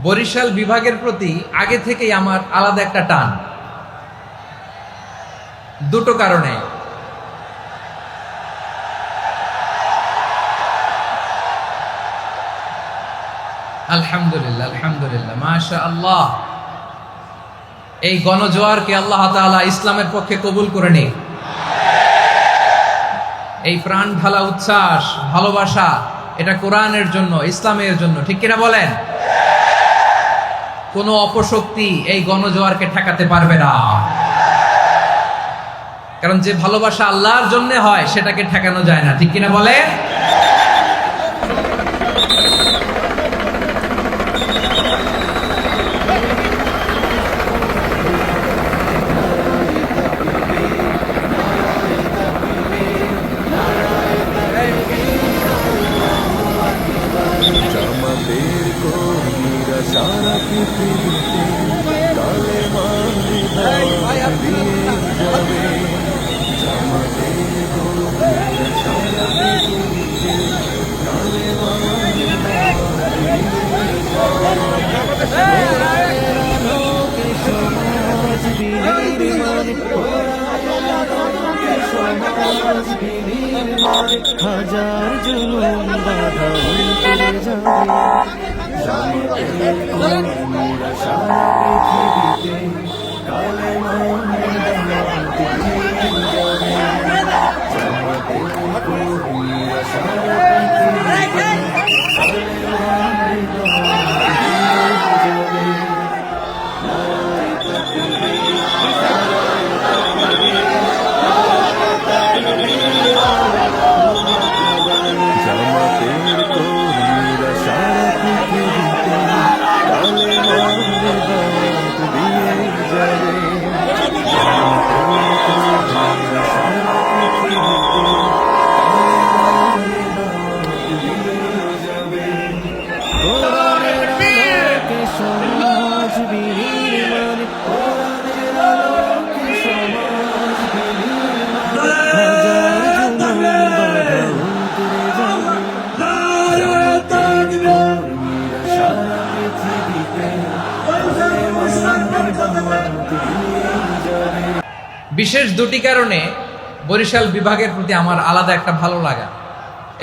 বরিশাল বিভাগের প্রতি আগে থেকেই আমার আলাদা একটা টান, দুটো কারণে। আলহামদুলিল্লাহ, আলহামদুলিল্লাহ, মাশাআল্লাহ। এই গণজোয়ারকে আল্লাহ তাআলা ইসলামের পক্ষে কবুল করে নিন। এই প্রাণ ঢালা উচ্ছ্বাস, ভালোবাসা, এটা কোরআনের জন্য, ইসলামের জন্য, ঠিক কিনা বলেন? কোন অপশক্তি এই গণজোয়ারকে ঠেকাতে পারবে না, কারণ যে ভালোবাসা আল্লাহর জন্য হয় সেটাকে ঠেকানো যায় না, ঠিক কিনা বলেন? হাজার জুলুম বাধা উল্টে যাবে সারা পৃথিবীতে বিশেষ দুটি কারণে বরিশাল বিভাগের প্রতি আমার আলাদা একটা ভালো লাগা।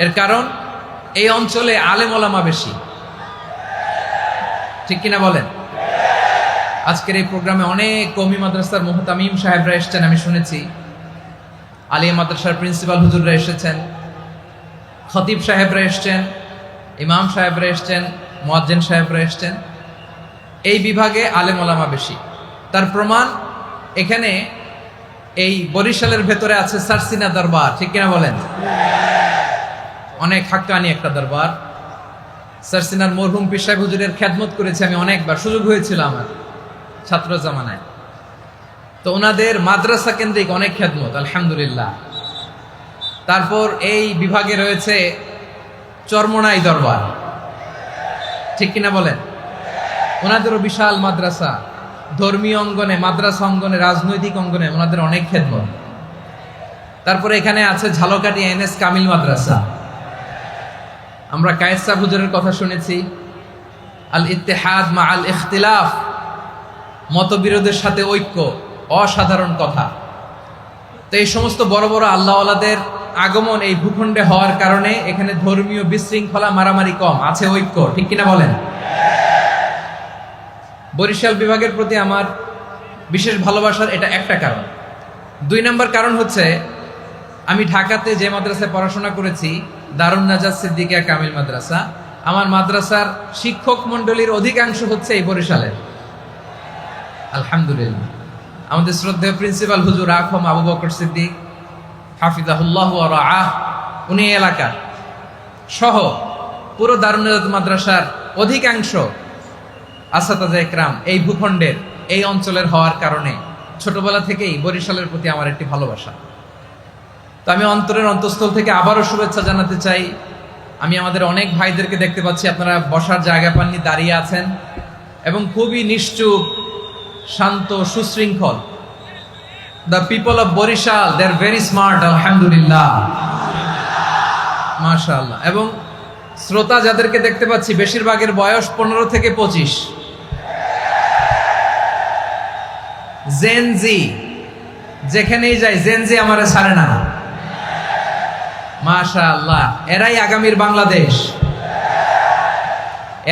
এর কারণ, এই অঞ্চলে আলেম ওলামা বেশি, ঠিক কিনা বলেন? আজকের এই প্রোগ্রামে অনেক কওমি মাদ্রাসার মুহতামিম সাহেবরা এসেছেন, আমি শুনেছি। আলিয়া মাদ্রাসার প্রিন্সিপাল হুজুররা এসেছেন, খতিব সাহেবরা এসেছেন, ইমাম সাহেবরা এসেছেন, মুয়াজ্জিন সাহেবরা এসেছেন। এই বিভাগে আলেম ওলামা বেশি। তার প্রমাণ, এখানে এই বরিশালের ভেতরে আছে সারসিনা দরবার, ঠিক কিনা বলেন? অনেক হাক্কানি একটা দরবার। সারসিনার মরহুম পীর সাহেব হুজুরের খেদমত করেছি আমি অনেকবার, সুযোগ হয়েছিল আমার ছাত্র জামানায়। তো ওনাদের মাদ্রাসা কেন্দ্রিক অনেক খেদমত, আলহামদুলিল্লাহ। তারপর এই বিভাগে রয়েছে চরমোনাই দরবার, ঠিক কিনা বলেন? ওনাদেরও বিশাল মাদ্রাসা, ধর্মীয় অঙ্গনে, মাদ্রাসা অঙ্গনে, রাজনৈতিক অঙ্গনে ওনাদের অনেক খেদমত। তারপরে এখানে আছে ঝালকাঠি এনএস কামিল মাদ্রাসা। আমরা কায়েস সাহেব হুজুরের কথা শুনেছি, আল ইত্তেহাদ মা আল ইখতিলাফ, মতবিরোধের সাথে ঐক্য, অসাধারণ কথা। তো এই সমস্ত বড় বড় আল্লাহওয়ালাদের আগমন এই ভূখণ্ডে হওয়ার কারণে এখানে ধর্মীয় বিশৃঙ্খলা, মারামারি কম, আছে ঐক্য, ঠিক কিনা বলেন? বরিশাল বিভাগের প্রতি আমার বিশেষ ভালোবাসার এটা একটা কারণ। 2 নম্বর কারণ হচ্ছে, আমি ঢাকাতে যে মাদ্রাসায় পড়াশোনা করেছি, দারুন নাজাত সিদ্দিকিয়া কামিল মাদ্রাসা, আমার মাদ্রাসার শিক্ষক মন্ডলীর অধিকাংশ হচ্ছে এই বরিশালের, আলহামদুলিল্লাহ। আমাদের শ্রদ্ধেয় প্রিন্সিপাল হুজুর আখম আবু বকর সিদ্দিক হাফিজাহুল্লাহ ওয়া রাআহ, উনি এলাকার সহ পুরো দারুন নাজাত মাদ্রাসার অধিকাংশ আসাতাজা ইকরাম এই ভূখণ্ডের, এই অঞ্চলের হওয়ার কারণে ছোটবেলা থেকেই বরিশালের প্রতি আমার একটি ভালোবাসা। তো আমি অন্তরের অন্তঃস্থল থেকে আবারও শুভেচ্ছা জানাতে চাই। আমি আমাদের অনেক ভাইদেরকে দেখতে পাচ্ছি, আপনারা বসার জায়গা পাননি, দাঁড়িয়ে আছেন এবং খুবই নিশ্চুপ, শান্ত, সুশৃঙ্খল। The people of Borishal, they are very smart, alhamdulillah, মাশাআল্লাহ। এবং শ্রোতা যাদেরকে দেখতে পাচ্ছি বেশিরভাগের বয়স 15 থেকে 25। জেনজি, যেখানেই যাই জেনজি আমারে ছাড়ে না। মাশাআল্লাহ, এরাই আগামীর বাংলাদেশ,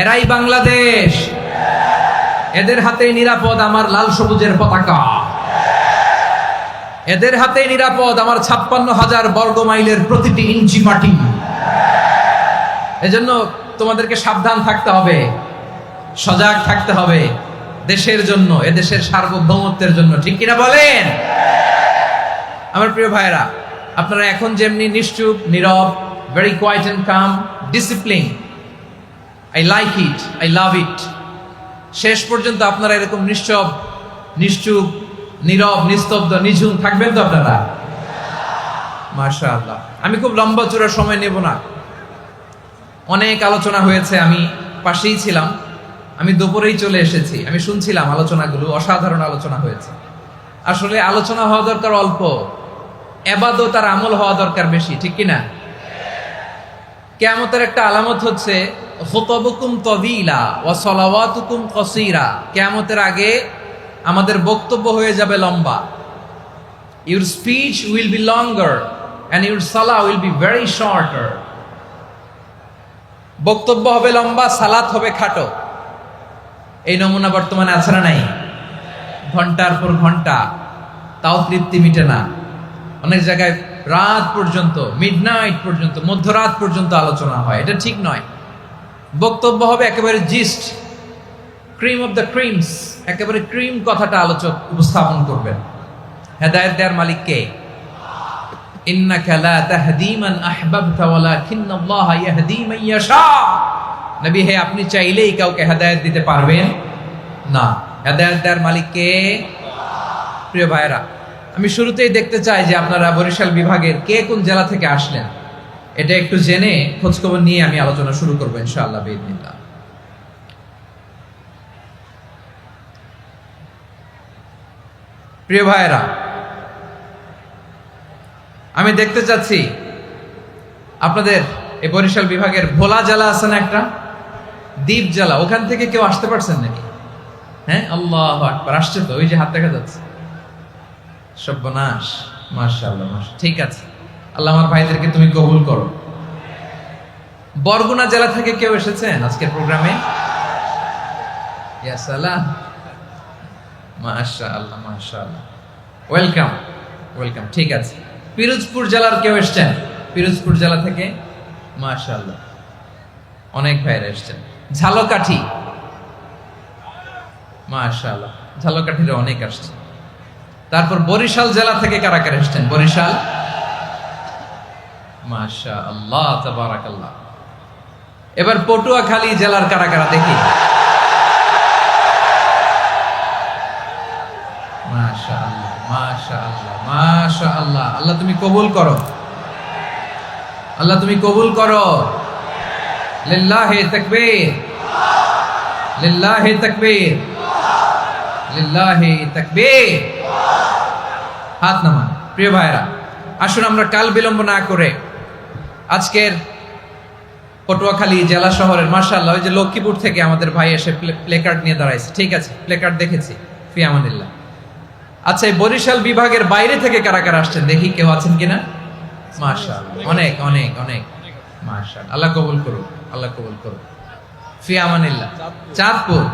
এরাই বাংলাদেশ। এদের হাতেই নিরাপদ আমার লাল সবুজের পতাকা, এদের হাতেই নিরাপদ আমার 56,000 বর্গ মাইলের প্রতিটি ইঞ্চি মাটি। এজন্য তোমাদেরকে সাবধান থাকতে হবে, সজাগ থাকতে হবে দেশের জন্য, এদেশের সার্বভৌমত্বের জন্য, ঠিক কিনা বলেন? আমার প্রিয় ভাইরা, আপনারা এখন যেমনি নিশ্চুপ, নীরব, very quiet and calm, discipline, I like it, I love it. শেষ পর্যন্ত আপনারা এরকম নিশ্চুপ, নীরব, নিস্তব্ধ, নিঝুম থাকবেন তো আপনারা? মাশাআল্লাহ। আমি খুব লম্বা চূড়া সময় নেব না, অনেক আলোচনা হয়েছে, আমি পাশেই ছিলাম, আমি দুপুরেই চলে এসেছি, আমি শুনছিলাম আলোচনাগুলো, অসাধারণ আলোচনা হয়েছে। আসলে আলোচনা হওয়া দরকার অল্প, ইবাদত আর আমল হওয়া দরকার বেশি, ঠিক কিনা? কিয়ামতের একটা আলামত হচ্ছে খুতবুকুম তাওয়িলা ওয়া সালাওয়াতুকুম কাসীরা। কিয়ামতের আগে আমাদের বক্তব্য হয়ে যাবে লম্বা। Your speech will be longer and your সালাহ উইল বি ভেরি শর্টার। বক্তব্য হবে লম্বা, সালাত হবে খাটো। এই নমুনা বর্তমানে আছে না নাই? ঘন্টার পর ঘন্টা, তাও তৃপ্তি মিটে না। অনেক জায়গায় রাত পর্যন্ত, মিডনাইট পর্যন্ত, মধ্যরাত পর্যন্ত আলোচনা হয়। এটা ঠিক নয়। বক্তব্য হবে একেবারে gist, cream of the creams, একেবারে ক্রিম কথাটা আলোচক উপস্থাপন করবেন। হেদায়েত দেওয়ার মালিক কে? ইন্নাকা লা তাহদি মান আহবাবতা ওয়ালাকিন্নাল্লাহা ইয়াহদি মান ইয়াশা। নবী হে, আপনি চাইলেই কাউকে হেদায়েত দিতে পারবেন না। হেদায়েত দেওয়ার মালিক কে? প্রিয় ভাইরা, আমি শুরুতেই দেখতে চাই যে আপনারা বরিশাল বিভাগের কে কোন জেলা থেকে আসলেন, এটা একটু জেনে খোঁজখবর নিয়ে আমি আলোচনা শুরু করবো ইনশাআল্লাহ বিইذنিল্লাহ। প্রিয় ভাইরা, আমি দেখতে চাচ্ছি আপনাদের এই বরিশাল বিভাগের ভোলা জেলা আছে না একটা, দ্বীপ জেলা, ওখান থেকে কেউ আসতে পারছেন নাকি? হ্যাঁ, আল্লাহু আকবার, আসছে তো, ওই যে হাত দেখা যাচ্ছে। সর্বনাশ, মাশাআল্লাহ, মাশাআল্লাহ, ঠিক আছে। আল্লাহ আমার ভাইদেরকে তুমি কবুল করো। বরগুনা জেলা থেকে কেউ এসেছেন আজকের প্রোগ্রামে? ইয়া সালাম, মাশাআল্লাহ, মাশাআল্লাহ, ওয়েলকাম, ওয়েলকাম, ঠিক আছে। পিরোজপুর জেলার কেউ এসেছেন? পিরোজপুর জেলা থেকে মাশাআল্লাহ অনেক ভাইরা এসেছেন। ঝালকাঠি, মাশাআল্লাহ, ঝালকাঠির অনেক আসছে। তারপর বরিশাল জেলা থেকে কারা কারা এসেছেন? বরিশাল, মাশাআল্লাহ, তাবারাকাল্লাহ। এবার পটুয়াখালী জেলার কারা কারা দেখি? মাশাআল্লাহ, মাশাআল্লাহ, মাশাআল্লাহ। আল্লাহ তুমি কবুল করো, আল্লাহ তুমি কবুল করো। লিল্লাহি তাকবীর, লিল্লাহি তাকবীর, লিল্লাহি তাকবীর। হাত নামান। প্রিয় ভাইরা, আসুন আমরা কাল বিলম্ব না করে আজকের পটুয়াখালী জেলা শহরের, মাশাআল্লাহ, ওই যে লক্ষ্মীপুর থেকে আমাদের ভাই এসে প্লেকার্ড নিয়ে দাঁড়াইছে, ঠিক আছে, প্লেকার্ড দেখেছি, ফি আমানিল্লাহ। আচ্ছা, এই বরিশাল বিভাগের বাইরে থেকে কারা কারা আসছেন দেখি, কেউ আছেন কিনা? মাশাআল্লাহ, অনেক অনেক অনেক, মাশাআল্লাহ, আল্লাহ কবুল করুন, আল্লাহ কবুল করুন, ফি আমানিল্লাহ। চাঁদপুর,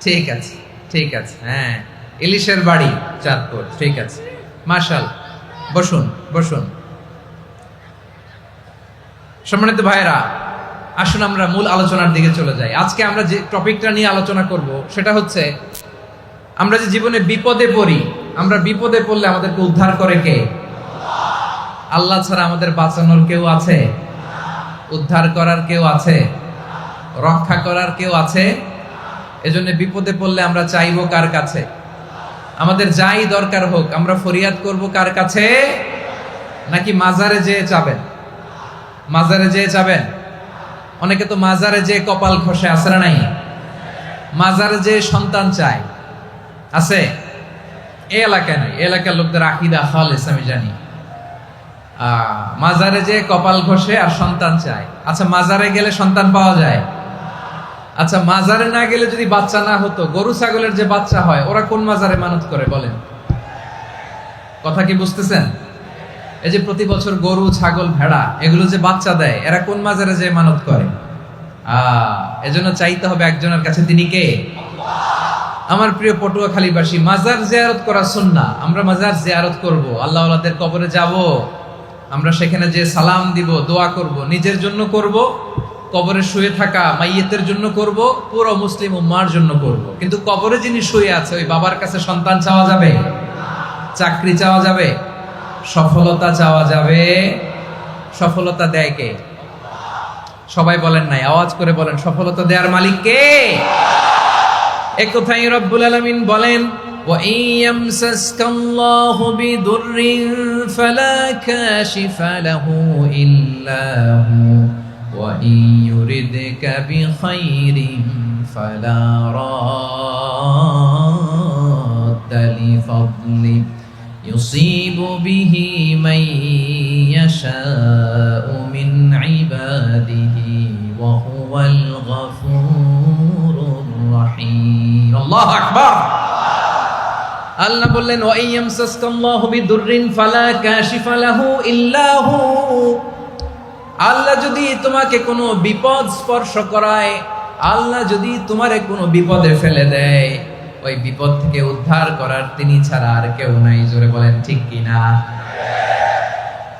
ঠিক আছে, ঠিক আছে, হ্যাঁ, ইলিশের বাড়ি চাঁদপুর, ঠিক আছে, মাশাআল্লাহ। বসুন, বসুন। সম্মানিত ভাইরা, আসুন আমরা মূল আলোচনার দিকে চলে যাই। আজকে আমরা যে টপিকটা নিয়ে আলোচনা করব সেটা হচ্ছে, আমরা যে জীবনে বিপদে পড়ি, আমরা বিপদে পড়লে আমাদেরকে উদ্ধার করে কে? আল্লাহ ছাড়া আমাদের বাঁচানোর কেউ আছে? উদ্ধার করার কেউ আছে? রক্ষা করার কেউ আছে? এজন্য বিপদে পড়লে আমরা চাইবো কার কাছে? আমাদের যাই দরকার হোক আমরা ফরিয়াদ করব কার কাছে? নাকি মাজারে যেয়ে চাবেন? মাজারে যেয়ে চাবেন? অনেকে তো মাজারে যেয়ে কপাল খসে, আছে না নাই? মাজারে যেয়ে সন্তান চায়, আছে? এই এলাকায় নাই, এই এলাকার লোকদের আকীদা খালেস আমি জানি। মাজারে যে কপাল ঘষে আর সন্তান চায়। আচ্ছা, মাজারে গেলে সন্তান পাওয়া যায়? আচ্ছা, মাজারে না গেলে যদি বাচ্চা না হতো, গরু ছাগলের যে বাচ্চা হয় ওরা কোন মাজারে মানত করে বলেন? কথা কি বুঝতেছেন? এই যে প্রতি বছর গরু ছাগল ভেড়া এগুলো যে বাচ্চা দেয়, এরা কোন মাজারে যে মানত করে? এজন্য চাইতে হবে একজনের কাছে, তিনি কে? আমার প্রিয় পটুয়াখালীবাসী, মাজার জিয়ারত করা সুন্নাহ। আমরা মাজার জিয়ারত করব, আল্লাহ ওয়ালাদের কবরে যাব, আমরা সেখানে যে সালাম দিব, দোয়া করব, নিজের জন্য করব, কবরে শুয়ে থাকা মাইয়েতের জন্য করব, পুরো মুসলিম উম্মার জন্য করব। কিন্তু কবরে যিনি শুয়ে আছে ওই বাবার কাছে সন্তান চাওয়া যাবে? চাকরি চাওয়া যাবে? সফলতা চাওয়া যাবে? সফলতা দেয় কে? সবাই বলেন নাই, আওয়াজ করে বলেন, সফলতা দেওয়ার মালিক কে? এক কথাই রব্বুল আলামিন বলেন, ওয়া ইয়ামসাসকাল্লাহু বিদুররিন ফালা কাশিফা লাহু ইল্লা হু ওয়া ইয়ুরিদকা বিখাইরিন ফালা রাদ্দা লিফাদলি ইউসিবু বিহি মান ইয়াশাউ মিন ইবাদিহি ওয়া হুয়াল গফুরুর রহিম। আল্লাহু আকবার। আল্লাহ বললেন, ওয়া ইয়ামসাসকাল্লাহু বিদুররিন ফালা কাশিফা লাহু ইল্লা হু। আল্লাহ যদি তোমাকে কোনো বিপদ স্পর্শ করায়, আল্লাহ যদি তোমারে কোনো বিপদে ফেলে দেয়, ওই বিপদ থেকে উদ্ধার করার তিনি ছাড়া আর কেউ নাই। জোরে বলেন ঠিক কিনা?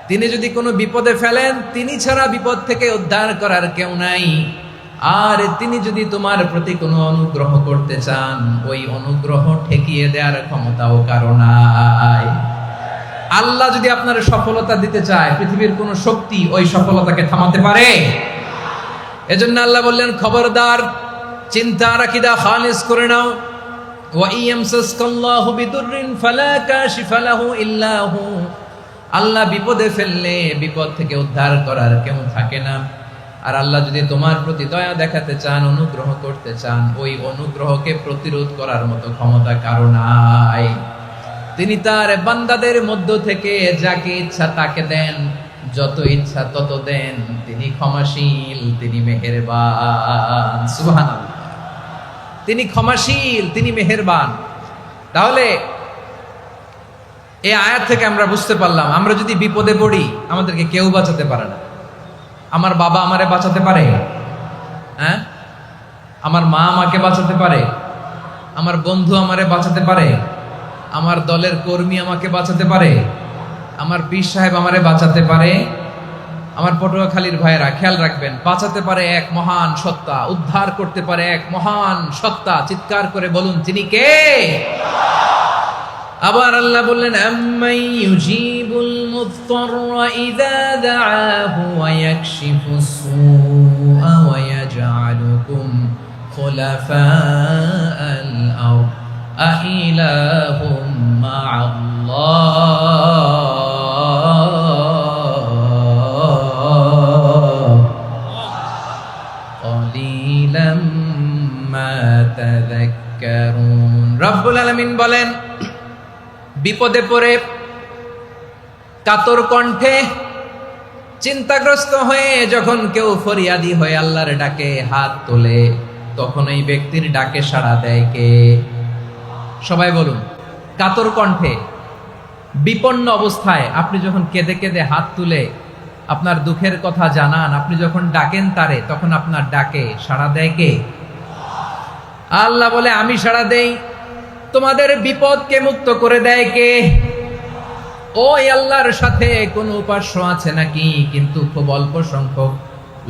তিনি যদি কোনো বিপদে ফেলেন, তিনি ছাড়া বিপদ থেকে উদ্ধার করার কেউ নাই। আর তিনি যদি তোমার প্রতি কোনো অনুগ্রহ করতে চান, ওই অনুগ্রহ ঠেকিয়ে দেওয়ার ক্ষমতাও কারো নাই। আল্লাহ যদি আপনার সফলতা দিতে চায়, পৃথিবীর কোন শক্তি ওই সফলতাকে থামাতে পারে? এজন্য আল্লাহ বললেন, খবরদার, চিন্তা রাখিদা খালিস করে নাও। ওয়া ইয়ামসাসকাল্লাহু বিদুররিন ফালা কাশিফা লাহু ইল্লা হু। আল্লাহ বিপদে ফেললে বিপদ থেকে উদ্ধার করার কেউ থাকে না। আর আল্লাহ যদি তোমার প্রতি দয়া দেখাতে চান, অনুগ্রহ করতে চান, ওই অনুগ্রহকে প্রতিরোধ করার মতো ক্ষমতা কারো নাই। তিনি তার বান্দাদের মধ্য থেকে যাকে ইচ্ছা তাকে দেন, যত ইচ্ছা তত দেন। তিনি ক্ষমাশীল, তিনি মেহেরবান। সুবহানাল্লাহ। তিনি ক্ষমাশীল, তিনি মেহেরবান। তাহলে এই আয়াত থেকে আমরা বুঝতে পারলাম, আমরা যদি বিপদে পড়ি আমাদেরকে কেউ বাঁচাতে পারে না। আমার বাবা আমারে বাঁচাতে পারে? হ্যাঁ? আমার মা আমাকে বাঁচাতে পারে? আমার বন্ধু আমারে বাঁচাতে পারে? আমার দলের কর্মী আমাকে বাঁচাতে পারে? আমার পীর সাহেব আমারে বাঁচাতে পারে? আমার পটুয়াখালীর ভাইয়েরা খেয়াল রাখবেন, বাঁচাতে পারে এক মহান সত্তা, উদ্ধার করতে পারে এক মহান সত্তা। চিৎকার করে বলুন, তিনি কে? আবার আল্লাহ বললেন, আম্মাই ইউজিবুল মুযতাররা ইযা দাআহু ওয়া ইয়াকশিফুস সুআ ওয়া ইয়াজআলুকুম খুলাফাআল আরদ আইলাহুম মা'আল্লাহ ক্বালিলাম মা তাযাক্কারুন। রব্বুল আলামিন বলেন, বিপদে পড়ে কাতর কণ্ঠে চিন্তাগ্রস্ত হয়ে যখন কেউ ফরিয়াদি হয়ে আল্লাহর ডাকে হাত তোলে, তখন ওই ব্যক্তির ডাকে সাড়া দেয় কে? সবাই বলুন। কাতর কণ্ঠে, বিপন্ন অবস্থায় আপনি যখন কেঁদে কেঁদে হাত তুলে আপনার দুঃখের কথা জানান, আপনি যখন ডাকেন তারে, তখন আপনার ডাকে সাড়া দেয় কে? আল্লাহ বলে, আমি সাড়া দেই। তোমাদের বিপদকে মুক্ত করে দেয় কে? ওই আল্লাহর সাথে কোন উপাস্য আছে নাকি? কিন্তু খুব অল্প সংখ্যক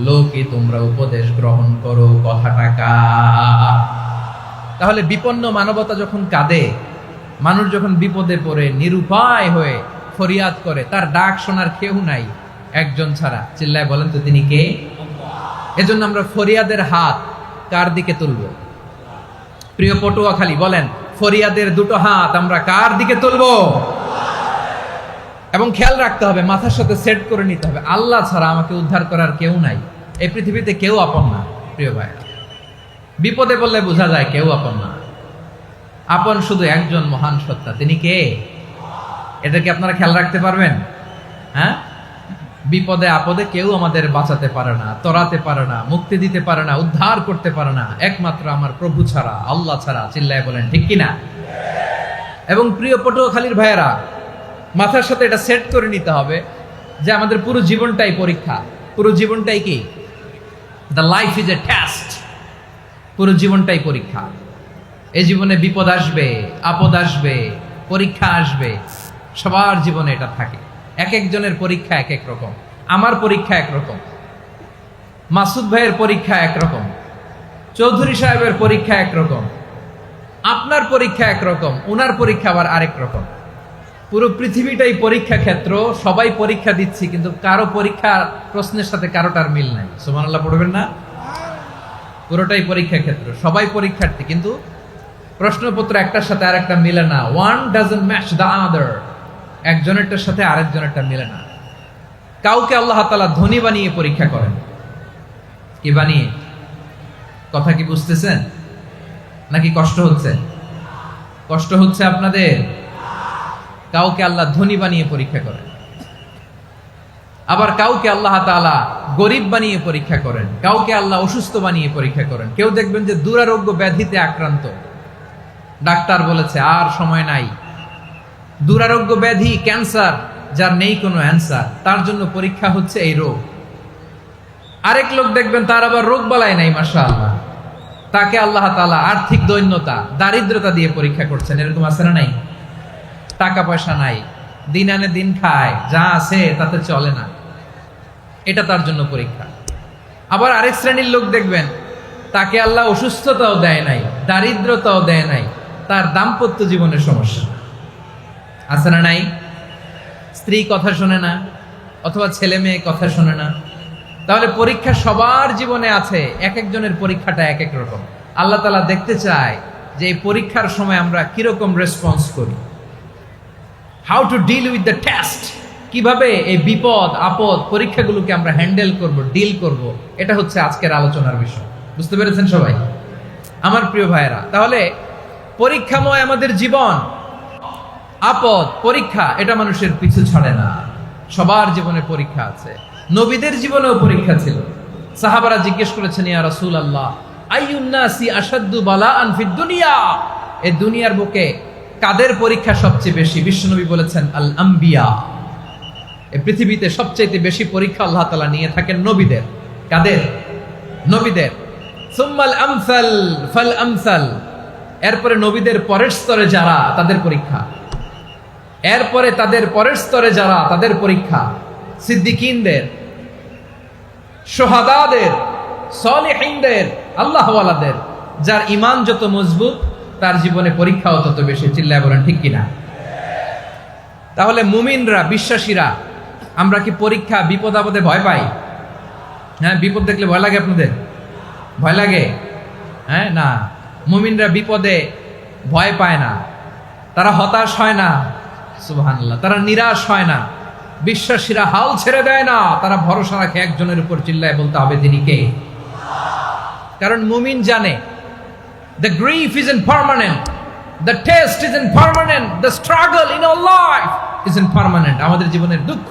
লোকই তোমরা উপদেশ গ্রহণ করো। কথাটা কার? তাহলে বিপন্ন মানবতা যখন কাঁদে, মানুষ যখন বিপদে পড়ে নিরুপায় হয়ে ফরিয়াদ করে, তার ডাক শোনার কেউ নাই একজন ছাড়া। চিল্লায় বলেন তো, তিনি কে? এজন্য আমরা ফরিয়াদের হাত কার দিকে তুলব? প্রিয় পটুয়াখালী, বলেন, ফরিয়াদের দুটো হাত আমরা কার দিকে তুলবো? এবং খেয়াল রাখতে হবে, মাথার সাথে সেট করে নিতে হবে, আল্লাহ ছাড়া আমাকে উদ্ধার করার কেউ নাই। এই পৃথিবীতে কেউ আপন না। প্রিয় ভাই, বিপদে বললে বোঝা যায় কেউ আপন না। আপন শুধু একজন মহান সত্তা, তিনি কে? এটা কি আপনারা খেয়াল রাখতে পারবেন? হ্যাঁ, বিপদে আপদে কেউ আমাদের বাঁচাতে পারে না, তরাতে পারে না, মুক্তি দিতে পারে না, উদ্ধার করতে পারে না, একমাত্র আমার প্রভু ছাড়া, আল্লাহ ছাড়া। চিল্লায় বলেন ঠিক কিনা? এবং প্রিয় পটুয়াখালীর ভাইয়েরা, মাথার সাথে এটা সেট করে নিতে হবে যে আমাদের পুরো জীবনটাই পরীক্ষা। পুরো জীবনটাই কি? The life is a test. পুরো জীবনটাই পরীক্ষা। এই জীবনে বিপদ আসবে, আপদ আসবে, পরীক্ষা আসবে, সবার জীবনে এটা থাকে। এক একজনের পরীক্ষা এক এক রকম। আমার পরীক্ষা একরকম, মাসুদ ভাইয়ের পরীক্ষা একরকম, চৌধুরী সাহেবের পরীক্ষা একরকম, আপনার পরীক্ষা একরকম, উনার পরীক্ষা আবার আরেক রকম। পুরো পৃথিবীটাই পরীক্ষা ক্ষেত্র, সবাই পরীক্ষা দিচ্ছি, কিন্তু কারো পরীক্ষা প্রশ্নের সাথে কারোটার মিল নাই। সুবহানাল্লাহ পড়বেন না? পুরোটাই পরীক্ষা ক্ষেত্র, সবাই পরীক্ষার্থী, কিন্তু প্রশ্নপত্র একটার সাথে আরেকটা মিলে না। One doesn't match the other. একজনেরটার সাথে আরেকজনেরটা মিলে না। কাউকে আল্লাহ তাআলা ধনী বানিয়ে পরীক্ষা করেন। কি বানিয়ে? কথা কি বুঝতেছেন নাকি কষ্ট হচ্ছে? কষ্ট হচ্ছে আপনাদের? কাউকে আল্লাহ ধনী বানিয়ে পরীক্ষা করেন, আবার কাউকে আল্লাহ তাআলা গরিব বানিয়ে পরীক্ষা করেন, কাউকে আল্লাহ অসুস্থ বানিয়ে পরীক্ষা করেন। কেউ দেখবেন যে দুরারোগ্য ব্যাধিতে আক্রান্ত, ডাক্তার বলেছে আর সময় নাই, দুরারোগ্য ব্যাধি, ক্যান্সার, যার নেই কোনো অ্যান্সার, তার জন্য পরীক্ষা হচ্ছে এই রোগ। আরেক লোক দেখবেন তার আবার রোগ বালাই নাই, মাশাআল্লাহ, তাকে আল্লাহ তাআলা আর্থিক দৈন্যতা, দারিদ্রতা দিয়ে পরীক্ষা করছেন। এরকম আছে না নাই? টাকা পয়সা নাই, দিন আনে দিন খায়, যা আছে তাতে চলে না, এটা তার জন্য পরীক্ষা। আবার আরেক শ্রেণীর লোক দেখবেন তাকে আল্লাহ অসুস্থতাও দেয় নাই, দারিদ্রতাও দেয় নাই, তার দাম্পত্য জীবনের সমস্যা। আছে না নাই? স্ত্রী কথা শোনে না, অথবা ছেলে মেয়ে কথা শোনে না। তাহলে পরীক্ষা সবার জীবনে আছে, এক একজনের পরীক্ষাটা এক এক রকম। আল্লাহ তাআলা দেখতে চায় যে এই পরীক্ষার সময় আমরা কিরকম রেসপন্স করি। How to deal with the test, কিভাবে এই বিপদ আপদ পরীক্ষাগুলোকে আমরা হ্যান্ডেল করব, ডিল করব, এটা হচ্ছে আজকের আলোচনার বিষয়। বুঝতে পেরেছেন সবাই আমার প্রিয় ভাইয়েরা? তাহলে পরীক্ষাময় আমাদের জীবন, আপদ পরীক্ষা, এটা মানুষের পিছু ছাড়ে না। সবার জীবনে পরীক্ষা আছে। নবীদের জীবনেও পরীক্ষা ছিল। সাহাবারা জিজ্ঞেস করেছেন, ইয়া রাসূলুল্লাহ, আইয়ুন নাসি আশাদ্দু বালাআন ফিদ দুনিয়া, এই দুনিয়ার বুকে কাদের পরীক্ষা সবচেয়ে বেশি? বিশ্বনবী বলেছেন, আল আম্বিয়া। এই পৃথিবীতে সবচেয়ে বেশি পরীক্ষা আল্লাহ তাআলা নিয়ে থাকেন নবীদের। কাদের? নবীদের। সুম্মাল আমসাল ফাল আমসাল, এরপরে নবীদের পরের স্তরে যারা, তাদের পরীক্ষা। এরপরে তাদের পরের স্তরে যারা, তাদের পরীক্ষা। সিদ্দিকিনদের, শুহাদাদের, সলিহিনদের, আল্লাহওয়ালাদের। যার ঈমান যত মজবুত, তার জীবনে পরীক্ষাও তত বেশি। চিল্লায় বলেন ঠিক কিনা? তাহলে মুমিনরা, বিশ্বাসীরা, আমরা কি পরীক্ষা, বিপদ আপদে ভয় পাই? হ্যাঁ, বিপদ দেখলে ভয় লাগে আপনাদের? ভয় লাগে? হ্যাঁ, না, মুমিনরা বিপদে ভয় পায় না, তারা হতাশ হয় না, সুবহানাল্লাহ, তারা নিরাশ হয় না। বিশ্বাসীরা হাল ছেড়ে দেয় না, তারা ভরসা রাখে একজনের উপর। চিল্লায় বলতে হবে তিনি কে? কারণ মুমিন জানে the grief isn't permanent, the test isn't permanent, the struggle in our life isn't permanent. আমাদের জীবনের দুঃখ,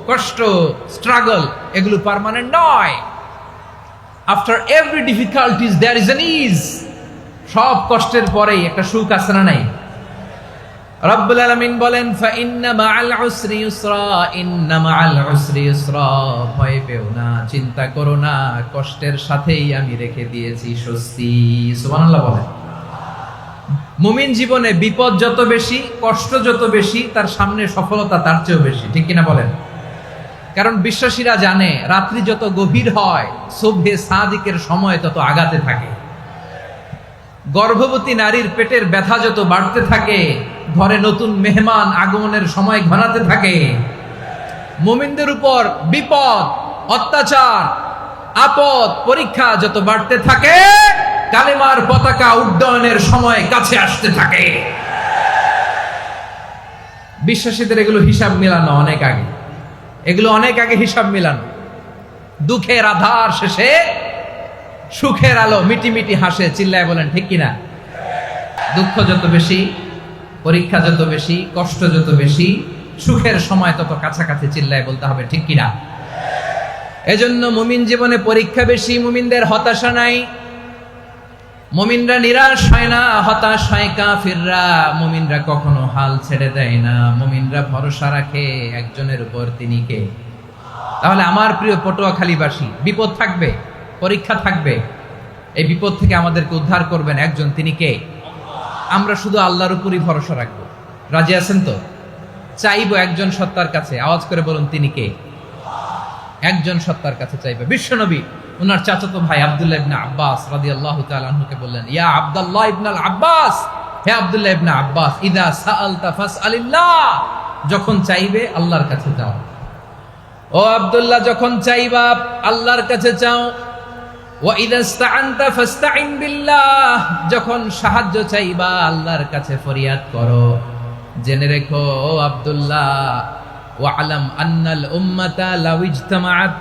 কষ্ট, স্ট্রাগল, এগুলো পার্মানেন্ট নয়। after every difficulties there is an ease. সব কষ্টের পরেই একটা সুখ আছে না নাই? রব্বুল আলামিন বলেন, ফাইন্না মাআল উসরি ইউসরা, ইন্না মাআল উসরি ইউসরা, ভয় পেও না, চিন্তা করো না, কষ্টের সাথেই আমি রেখে দিয়েছি স্বস্তি। সুবহানাল্লাহ বলেন। মুমিন জীবনে বিপদ যত বেশি, কষ্ট যত বেশি, তার সামনে সফলতা তার চেয়েও বেশি। ঠিক কিনা বলেন? কারণ বিশ্বাসীরা জানে রাত্রি যত গভীর হয়, সুবহে সাদিকের সময় তত আগাতে থাকে। গর্ভবতী নারীর পেটের ব্যথা যত বাড়তে থাকে, ঘরে নতুন মেহমান আগমনের সময় ঘনাতে থাকে। মুমিনদের উপর বিপদ, অত্যাচার, আপদ, পরীক্ষা যত বাড়তে থাকে, কালেমার পতাকা উড্ডয়নের সময় কাছে আসতে থাকে। বিশ্বাসীদের এগুলো হিসাব মিলানো অনেক আগে, এগুলো অনেক আগে হিসাব মিলানো। দুঃখের আধার শেষে সুখের আলো মিটি মিটি হাসে। চিল্লায় বলেন ঠিক কিনা? দুঃখ যত বেশি, পরীক্ষা যত বেশি, কষ্ট যত বেশি, সুখের সময় তত কাছাকাছি চিল্লায় বলতে হবে, ঠিক কিনা? এজন্য মুমিন জীবনে পরীক্ষা বেশি, মুমিনদের হতাশা নাই, মুমিনরা নিরাশ হয় না, হতাশ হয় কাফিররা। মুমিনরা কখনো হাল ছেড়ে দেয় না, মুমিনরা ভরসা রাখে একজনের উপর, তিনি কে? তাহলে আমার প্রিয় পটুয়াখালীবাসী, বিপদ থাকবে, পরীক্ষা থাকবে, এই বিপদ থেকে আমাদেরকে উদ্ধার করবেন একজন, তিনি কে? আমরা শুধু আল্লাহর উপরই ভরসা রাখবো। রাজি আছেন তো? চাইবো একজন সত্তার কাছে, আওয়াজ করে বলুন, তিনি কে? একজন সত্তার কাছে চাইবে। বিশ্বনবী ওনার চাচাতো ভাই আব্দুল্লাহ ইবনে আব্বাস রাদিয়াল্লাহু তাআলা আনহুকে বললেন, ইয়া আব্দুল্লাহ ইবনে আব্বাস, হে আব্দুল্লাহ ইবনে আব্বাস, ইদা সাআলতা ফাসআলিল্লাহ, যখন চাইবে আল্লাহর কাছে যাও। ও আব্দুল্লাহ, যখন চাইবা আল্লাহর কাছে চাও। ওয়া ইদা ইসতাআনতা ফাসতাইন বিল্লাহ, যখন সাহায্য চাইবা আল্লাহর কাছে ফরিয়াদ করো। জেনে রেখো ও আব্দুল্লাহ, ওয়া'লাম আন্নাল উম্মাতা লাউ ইজতামাআত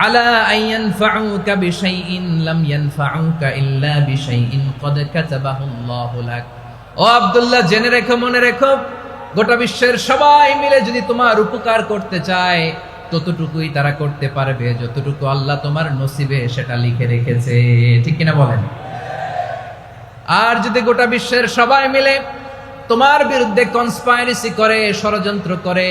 আলা আন ইয়ানফাউকা বিশাইইন লাম ইয়ানফাউকা ইল্লা বিশাইইন ক্বাদ কাতাবাহু আল্লাহু লাক। ও আব্দুল্লাহ, জেনে রেখো, মনে রেখো, গোটা বিশ্বের সবাই মিলে যদি তোমার উপকার করতে চায় ততটুকুই তারা করতে পারবে যতটুকু আল্লাহ তোমার নসিবে সেটা লিখে রেখেছে, ঠিক কিনা বলেন? আর যদি গোটা বিশ্বের সবাই মিলে তোমার বিরুদ্ধে কনস্পাইরেসি করে, ষড়যন্ত্র করে,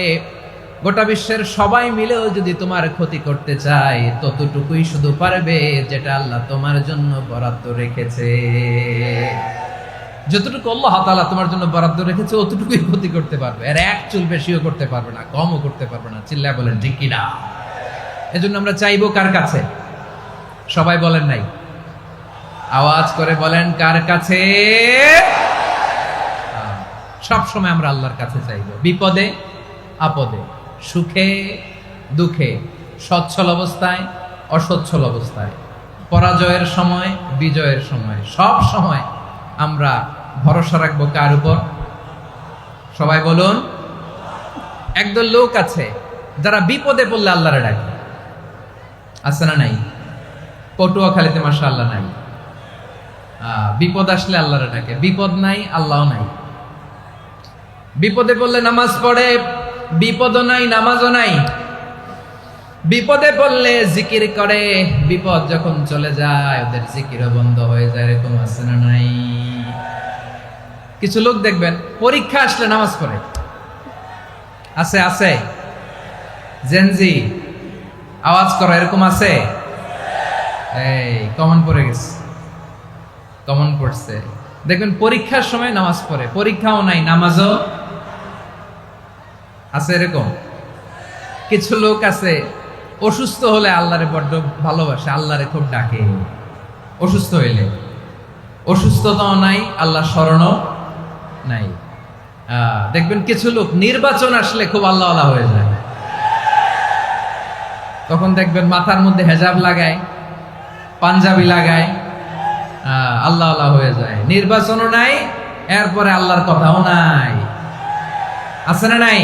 গোটা বিশ্বের সবাই মিলেও যদি তোমার ক্ষতি করতে চায় ততটুকুই শুধু পারবে যেটা আল্লাহ তোমার জন্য বরাদ্দ রেখেছে। যতটুকু আল্লাহ তাআলা তোমার জন্য বরাদ্দ রেখেছে অতটুকুই ক্ষতি করতে পারবে, আর এক চুল বেশিও করতে পারবে না, কমও করতে পারবে না। চিল্লায় বলেন, ঠিক কিনা? এজন্য আমরা চাইবো কার কাছে? সবাই বলেন নাই, আওয়াজ করে বলেন, কার কাছে? সব সময় আমরা আল্লাহর কাছে চাইবো, বিপদে আপদে, সুখে দুঃখে, সচ্ছল অবস্থায় অসচ্ছল অবস্থায়, পরাজয়ের সময় বিজয়ের সময়, সব সময় আমরা ভরসা রাখবো কার উপর? সবাই বলুন। একদল লোক আছে যারা বিপদে পড়লে আল্লাহরে ডাকে, আছে না নাই? পটুয়াখালীতে মাশাআল্লাহ নাই। বিপদ আসলে আল্লাহরে ডাকে, বিপদ নাই আল্লাহও নাই। বিপদে পড়লে নামাজ পড়ে, বিপদও নাই নামাজও নাই। বিপদে পড়লে জিকির করে, বিপদ যখন চলে যায় ওদের জিকিরও বন্ধ হয়ে যায়। এরকম আছে না নাই? কিছু লোক দেখবেন পরীক্ষা আসলে নামাজ পড়ে, আছে আছে। জেনজি আওয়াজ করো, এরকম আছে? এই কমন পড়ে গেছে, কমন পড়ছে। দেখবেন পরীক্ষার সময় নামাজ পড়ে, পরীক্ষাও নাই নামাজও আছে। এরকম কিছু লোক আছে অসুস্থ হলে আল্লাহরে বড্ড ভালোবাসে, আল্লাহরে খুব ডাকে। অসুস্থ হইলে অসুস্থতাও নাই, আল্লাহ স্মরণও নাই। দেখবেন কিছু লোক নির্বাচন আসলে খুব আল্লাহওয়ালা হয়ে যায়, তখন দেখবেন মাথার মধ্যে হেজাব লাগায়, পাঞ্জাবি লাগায়, আল্লাহওয়ালা হয়ে যায়। নির্বাচনও নাই, এরপরে আল্লাহর কথাও নাই। আছে না নাই?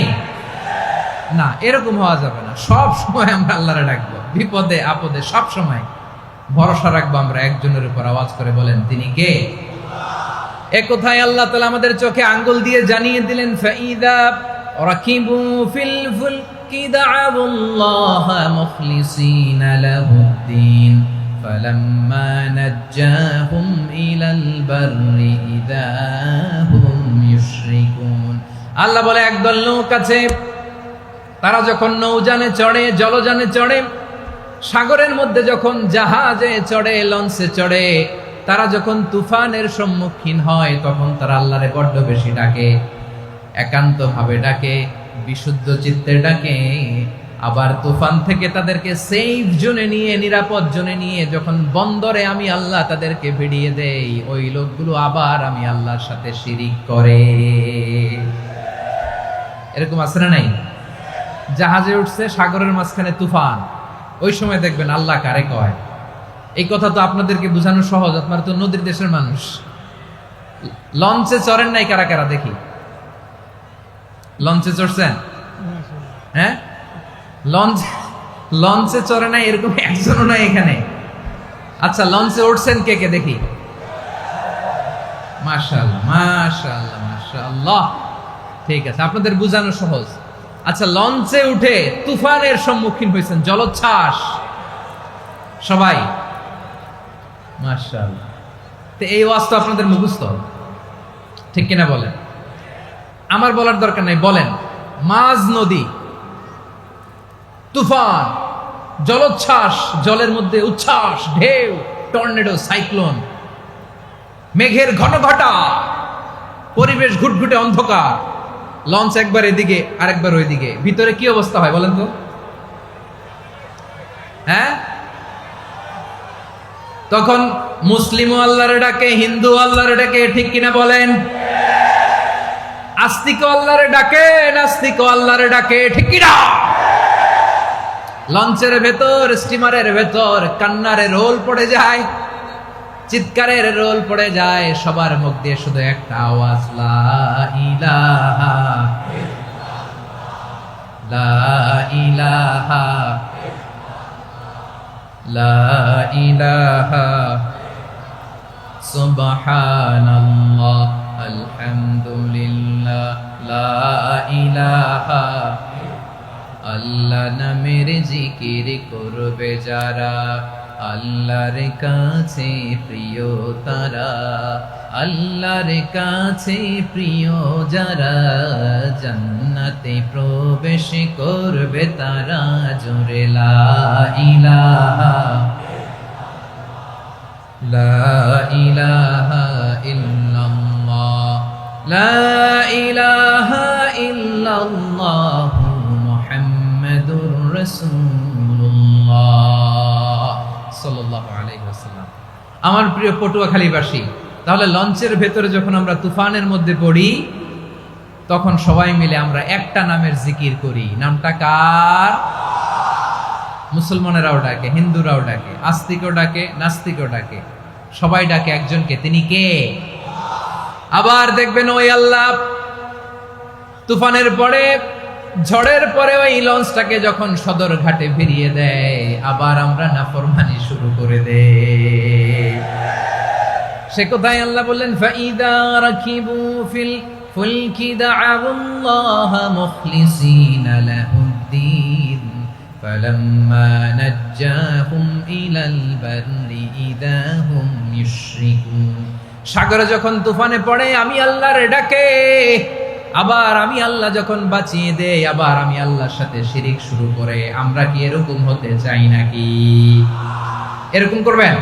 না, এরকম হওয়া যাবে না। সব সময় আমরা আল্লাহরে ডাকবো, বিপদে আপদে সব সময় ভরসা রাখবো আমরা একজনের উপর। আওয়াজ করে বলেন, তিনি কে? এ কথায় আল্লাহ তাআলা আমাদের চোখে আঙ্গুল দিয়ে জানিয়ে দিলেন, ফাইদা রাকিবু ফিল ফুলকি দা'আবুল্লাহ মুখলিসিনা লাহুদ্দিন ফালাম্মা নাজ্জাহুম ইলাল বাররি ইযা হুম ইউশরিকুন। আল্লাহ বলে, একদল লোক আছে তারা যখন নৌযানে চড়ে, জলযানে চড়ে, সাগরের মধ্যে যখন জাহাজে চড়ে, লঞ্চে চড়ে, তারা যখন তুফানের সম্মুখীন হয় তখন তারা আল্লাহরে বড্ড বেশি ডাকে, একান্ত ভাবে ডাকে, বিশুদ্ধ চিত্তে ডাকে। আবার তুফান থেকে তাদেরকে সেফ জোনে নিয়ে, নিরাপদ জোনে নিয়ে যখন বন্দরে আমি আল্লাহ তাদেরকে ভিড়িয়ে দেই, ওই লোকগুলো আবার আমি আল্লাহর সাথে শিরিক করে। এরকম আছে না নাই? জাহাজে উঠছে, সাগরের মাঝখানে তুফান, ওই সময় দেখবেন আল্লাহ কারে কয়। এই কথা তো আপনাদেরকে বোঝানো সহজ, আপনারা তো নদীর দেশের মানুষ। লঞ্চে চড়েন নাই কারা কারা? দেখি, লঞ্চে চড়ছেন? হ্যাঁ, লঞ্চে চড়ে নাই এরকম একজনও নাই এখানে। আচ্ছা, লঞ্চে উঠছেন কে কে? দেখি। মাশাআল্লাহ মাশাআল্লাহ মাশাআল্লাহ, ঠিক আছে, আপনাদের বোঝানো সহজ। আচ্ছা, লঞ্চে উঠে তুফানের সম্মুখীন হয়েছেন, জলোচ্ছ্বাস সবাই, মাশাআল্লাহ। তো এই ওয়াজ তো আপনাদের মুখস্থ, ঠিক কিনা বলেন? আমার বলার দরকার নাই, বলেন। মাঝ নদী, তুফান, জলোচ্ছ্বাস, জলের মধ্যে উচ্ছ্বাস, ঢেউ, টর্নেডো, সাইক্লোন, মেঘের ঘনঘটা, পরিবেশ ঘুটঘুটে অন্ধকার, লঞ্চ একবার এদিকে আরেকবার ওইদিকে, ভিতরে কি অবস্থা হয় বলেন তো? হ্যাঁ, তখন মুসলিমও আল্লাহর ডাকে, হিন্দু আল্লাহর ডাকে, ঠিক কিনা বলেন? আস্তিক আল্লাহর ডাকে, নাস্তিক আল্লাহর ডাকে, ঠিক কিনা? লঞ্চের ভেতর, স্টিমারের ভেতর কান্নারে রোল পড়ে যায়, চিৎকারের রোল পড়ে যায়, সবার মুখ দিয়ে শুধু একটা আওয়াজ, লা ইলাহা লা ইলাহা লা ইলাহা সুবহানাল্লাহ আলহামদুলিল্লাহ লা ইলাহা। আল্লাহ নামের জিকির করবে যারা, আল্লাহর কাছে প্রিয় তারা, আল্লাহর কাছে প্রিয় যারা, জান্নাতে প্রবেশ করবে তারা, জোরে লা ইলাহা লা ইলাহা ইল্লাল্লাহ লা ইলাহা ইল্লাল্লাহ মুহাম্মাদুর রাসূলুল্লাহ সাল্লাল্লাহু আলাইহি ওয়াসাল্লাম। আমার প্রিয় পটুয়াখালীবাসী, তাহলে লঞ্চের ভেতরে যখন আমরা তুফানের মধ্যে পড়ি, তখন সবাই মিলে আমরা একটা নামের জিকির করি। নামটা কার? মুসলমানেরাও ডাকে, হিন্দুরাও ডাকে, আস্তিকও ডাকে, নাস্তিকও ডাকে, সবাই ডাকে একজনকে, তিনি কে? আবার দেখবেন ওই আল্লাহ তুফানের পরে, ঝড়ের পরে ওই লঞ্চটাকে যখন সদর ঘাটে ফিরিয়ে দেয়, আবার আমরা নাফরমানি শুরু করে দেই। সে কোথায় আল্লাহ বললেন, ফাইদা রাকিবু ফিল ফুলকি দা'আউল্লাহ মুখলিসিনা লাহুদ্দিন ফালাম্মা নাজ্জাহুম ইলাল বাররি ইযা হুম ইউশরিকুন। সাগরে যখন তুফানে পড়ে আমি আল্লাহর ডাকে, আবার আমি আল্লাহ যখন বাঁচিয়ে দেই, আবার আমি আল্লাহর সাথে শিরিক শুরু করে। আমরা কি এরকম হতে চাই নাকি? এরকম করবেন?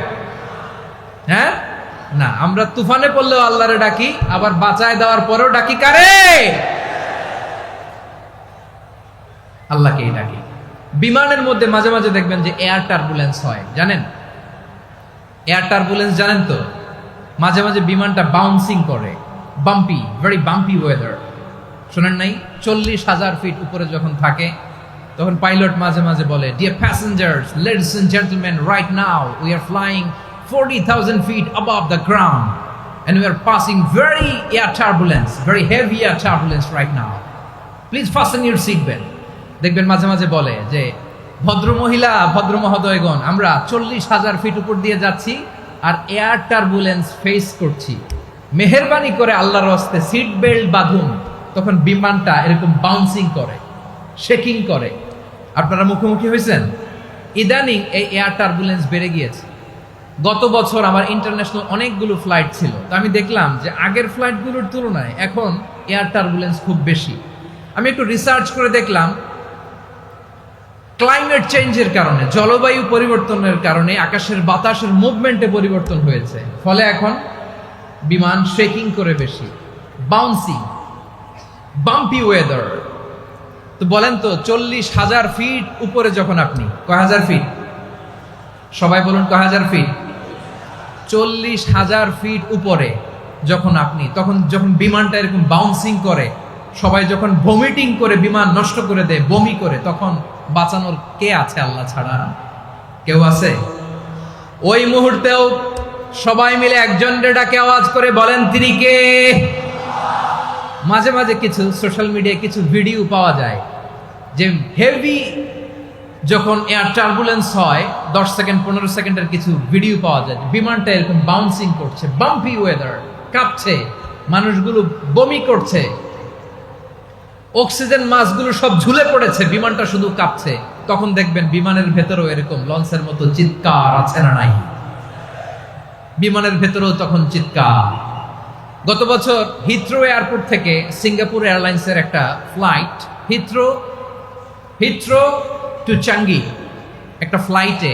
হ্যাঁ না, আমরা তুফানে পড়লেও আল্লাহরে ডাকি, আবার বাঁচায় দেওয়ার পরেও ডাকি কারে? আল্লাহকেই ডাকি। বিমানের মধ্যে মাঝে মাঝে দেখবেন যে এয়ার টার্বুলেন্স হয়, জানেন? এয়ার টার্বুলেন্স জানেন তো? মাঝে মাঝে বিমানটা বাউন্সিং করে, বাম্পি, ভেরি বাম্পি ওয়েদার। শোনেন নাই? 40,000 ফিট উপরে যখন থাকে, তখন পাইলট মাঝে মাঝে বলে, dear passengers, ladies and gentleman, right now we are flying 40,000 feet above the ground and we are passing very air turbulence, very heavy air turbulence right now. Please fasten your seat belt. দেখবেন মাঝে মাঝে বলে যে, ভদ্র মহিলা, ভদ্র মহোদয়গণ, আমরা 40,000 ফিট উপর দিয়ে যাচ্ছি আর এয়ার টার্বুলেন্স ফেস করছি, মেহেরবানি করে আল্লাহর রাস্তে সিট বেল্ট বাঁধুন। তখন বিমানটা এরকম বাউন্সিং করে, শেকিং করে। আপনারা মুখোমুখি হয়েছেন? ইদানিং এই এয়ার টার্বুলেন্স বেড়ে গিয়েছে। গত বছর আমার ইন্টারন্যাশনাল অনেকগুলো ফ্লাইট ছিল, তো আমি দেখলাম যে আগের ফ্লাইটগুলোর তুলনায় এখন এয়ার টার্বুলেন্স খুব বেশি। আমি একটু রিসার্চ করে দেখলাম, ক্লাইমেট চেঞ্জের কারণে, জলবায়ু পরিবর্তনের কারণে আকাশের বাতাসের মুভমেন্টে পরিবর্তন হয়েছে, ফলে এখন বিমান শেকিং করে বেশি, বাউন্সিং, বাম্পি ওয়েদার। তো বলেন তো, 40,000 ফিট উপরে যখন আপনি, কয় হাজার ফিট? সবাই বলুন, কয় হাজার ফিট? 40,000 ফিট উপরে যখন আপনি, তখন যখন বিমানটা এরকম বাউন্সিং করে, সবাই যখন ভমিটিং করে বিমান নষ্ট করে দেয়, বমি করে, তখন বাঁচানোর কে আছে আল্লাহ ছাড়া? কেউ আছে? ওই মুহূর্তেও সবাই মিলে একজনের ডাকে আওয়াজ করে বলেন, তিনি কে? মাঝে মাঝে কিছু সোশ্যাল মিডিয়ায় কিছু ভিডিও পাওয়া যায় যে হেভি যখন এয়ার টার্বুলেন্স হয়, 10 সেকেন্ড 15 সেকেন্ডের কিছু ভিডিও পাওয়া যায়, বিমানটা এরকম বাউন্সিং করছে, বাম্পি ওয়েদার, কাঁপছে, মানুষগুলো বমি করছে। অক্সিজেন মাছগুলো সব ঝুলে পড়েছে, বিমানটা শুধু কাঁপছে। তখন দেখবেন বিমানের ভেতরেও এরকম লঞ্চের মতো চিৎকার আছে না নাই? বিমানের ভেতরেও তখন চিৎকার। গত বছর হিথ্রো এয়ারপোর্ট থেকে সিঙ্গাপুর এয়ারলাইন্সের একটা ফ্লাইট হিথ্রো টু চাঙ্গি একটা ফ্লাইটে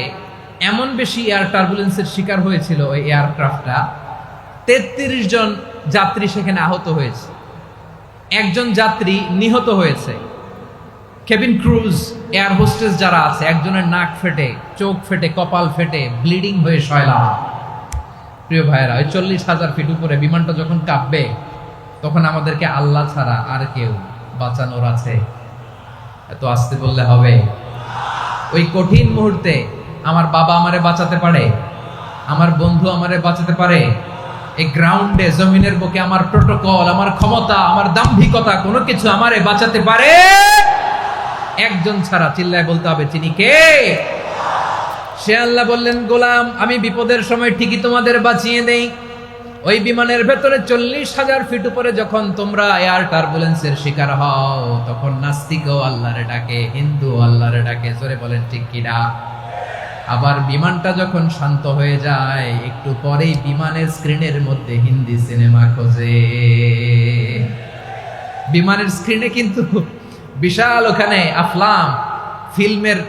এমন বেশি এয়ার টার্বুলেন্সের শিকার হয়েছিল ওই এয়ারক্রাফটটা, 33 জন যাত্রী সেখানে আহত হয়েছে, একজন যাত্রী নিহত হয়েছে। কেবিন ক্রুজ এয়ার হোস্টেস যারা আছে, একজনের নাক ফেটে, চোখ ফেটে, কপাল ফেটে ব্লিডিং হয়ে শয়লা। প্রিয় ভাইয়েরা, ওই 40,000 ফিট উপরে বিমানটা যখন কাঁপবে, তখন আমাদেরকে আল্লাহ ছাড়া আর কেউ বাঁচানোর আছে? এত আসতে বললে হবে? ওই কঠিন মুহূর্তে আমার বাবা আমারে বাঁচাতে পারে, আমার বন্ধু আমারে বাঁচাতে পারে। এই গ্রাউন্ডে, জমিনের বুকে আমার প্রোটোকল, আমার ক্ষমতা, আমার দাম্ভিকতা কোনো কিছু আমারে বাঁচাতে পারে? একজন ছাড়া। চিল্লায় বলতে হবে, তিনি কে? সে আল্লাহ বললেন, গোলাম আমি বিপদের সময় ঠিকই তোমাদের বাঁচিয়ে দেই। ওই বিমানের ভেতরে 40,000 ফিট উপরে যখন তোমরা এয়ার টার্বুলেন্সের শিকার হও, তখন নাস্তিকও আল্লাহরে ডাকে, হিন্দু আল্লাহরে ডাকে। জোরে বলেন ঠিক কিনা? আবার বিমানটা যখন শান্ত হয়ে যায়, একটু পরেই বিমানের স্ক্রিনের মধ্যে হিন্দি সিনেমা খোঁজে। বিমানের স্ক্রিনে কিন্তু বিশাল ওখানে আফলাম ফিল্মের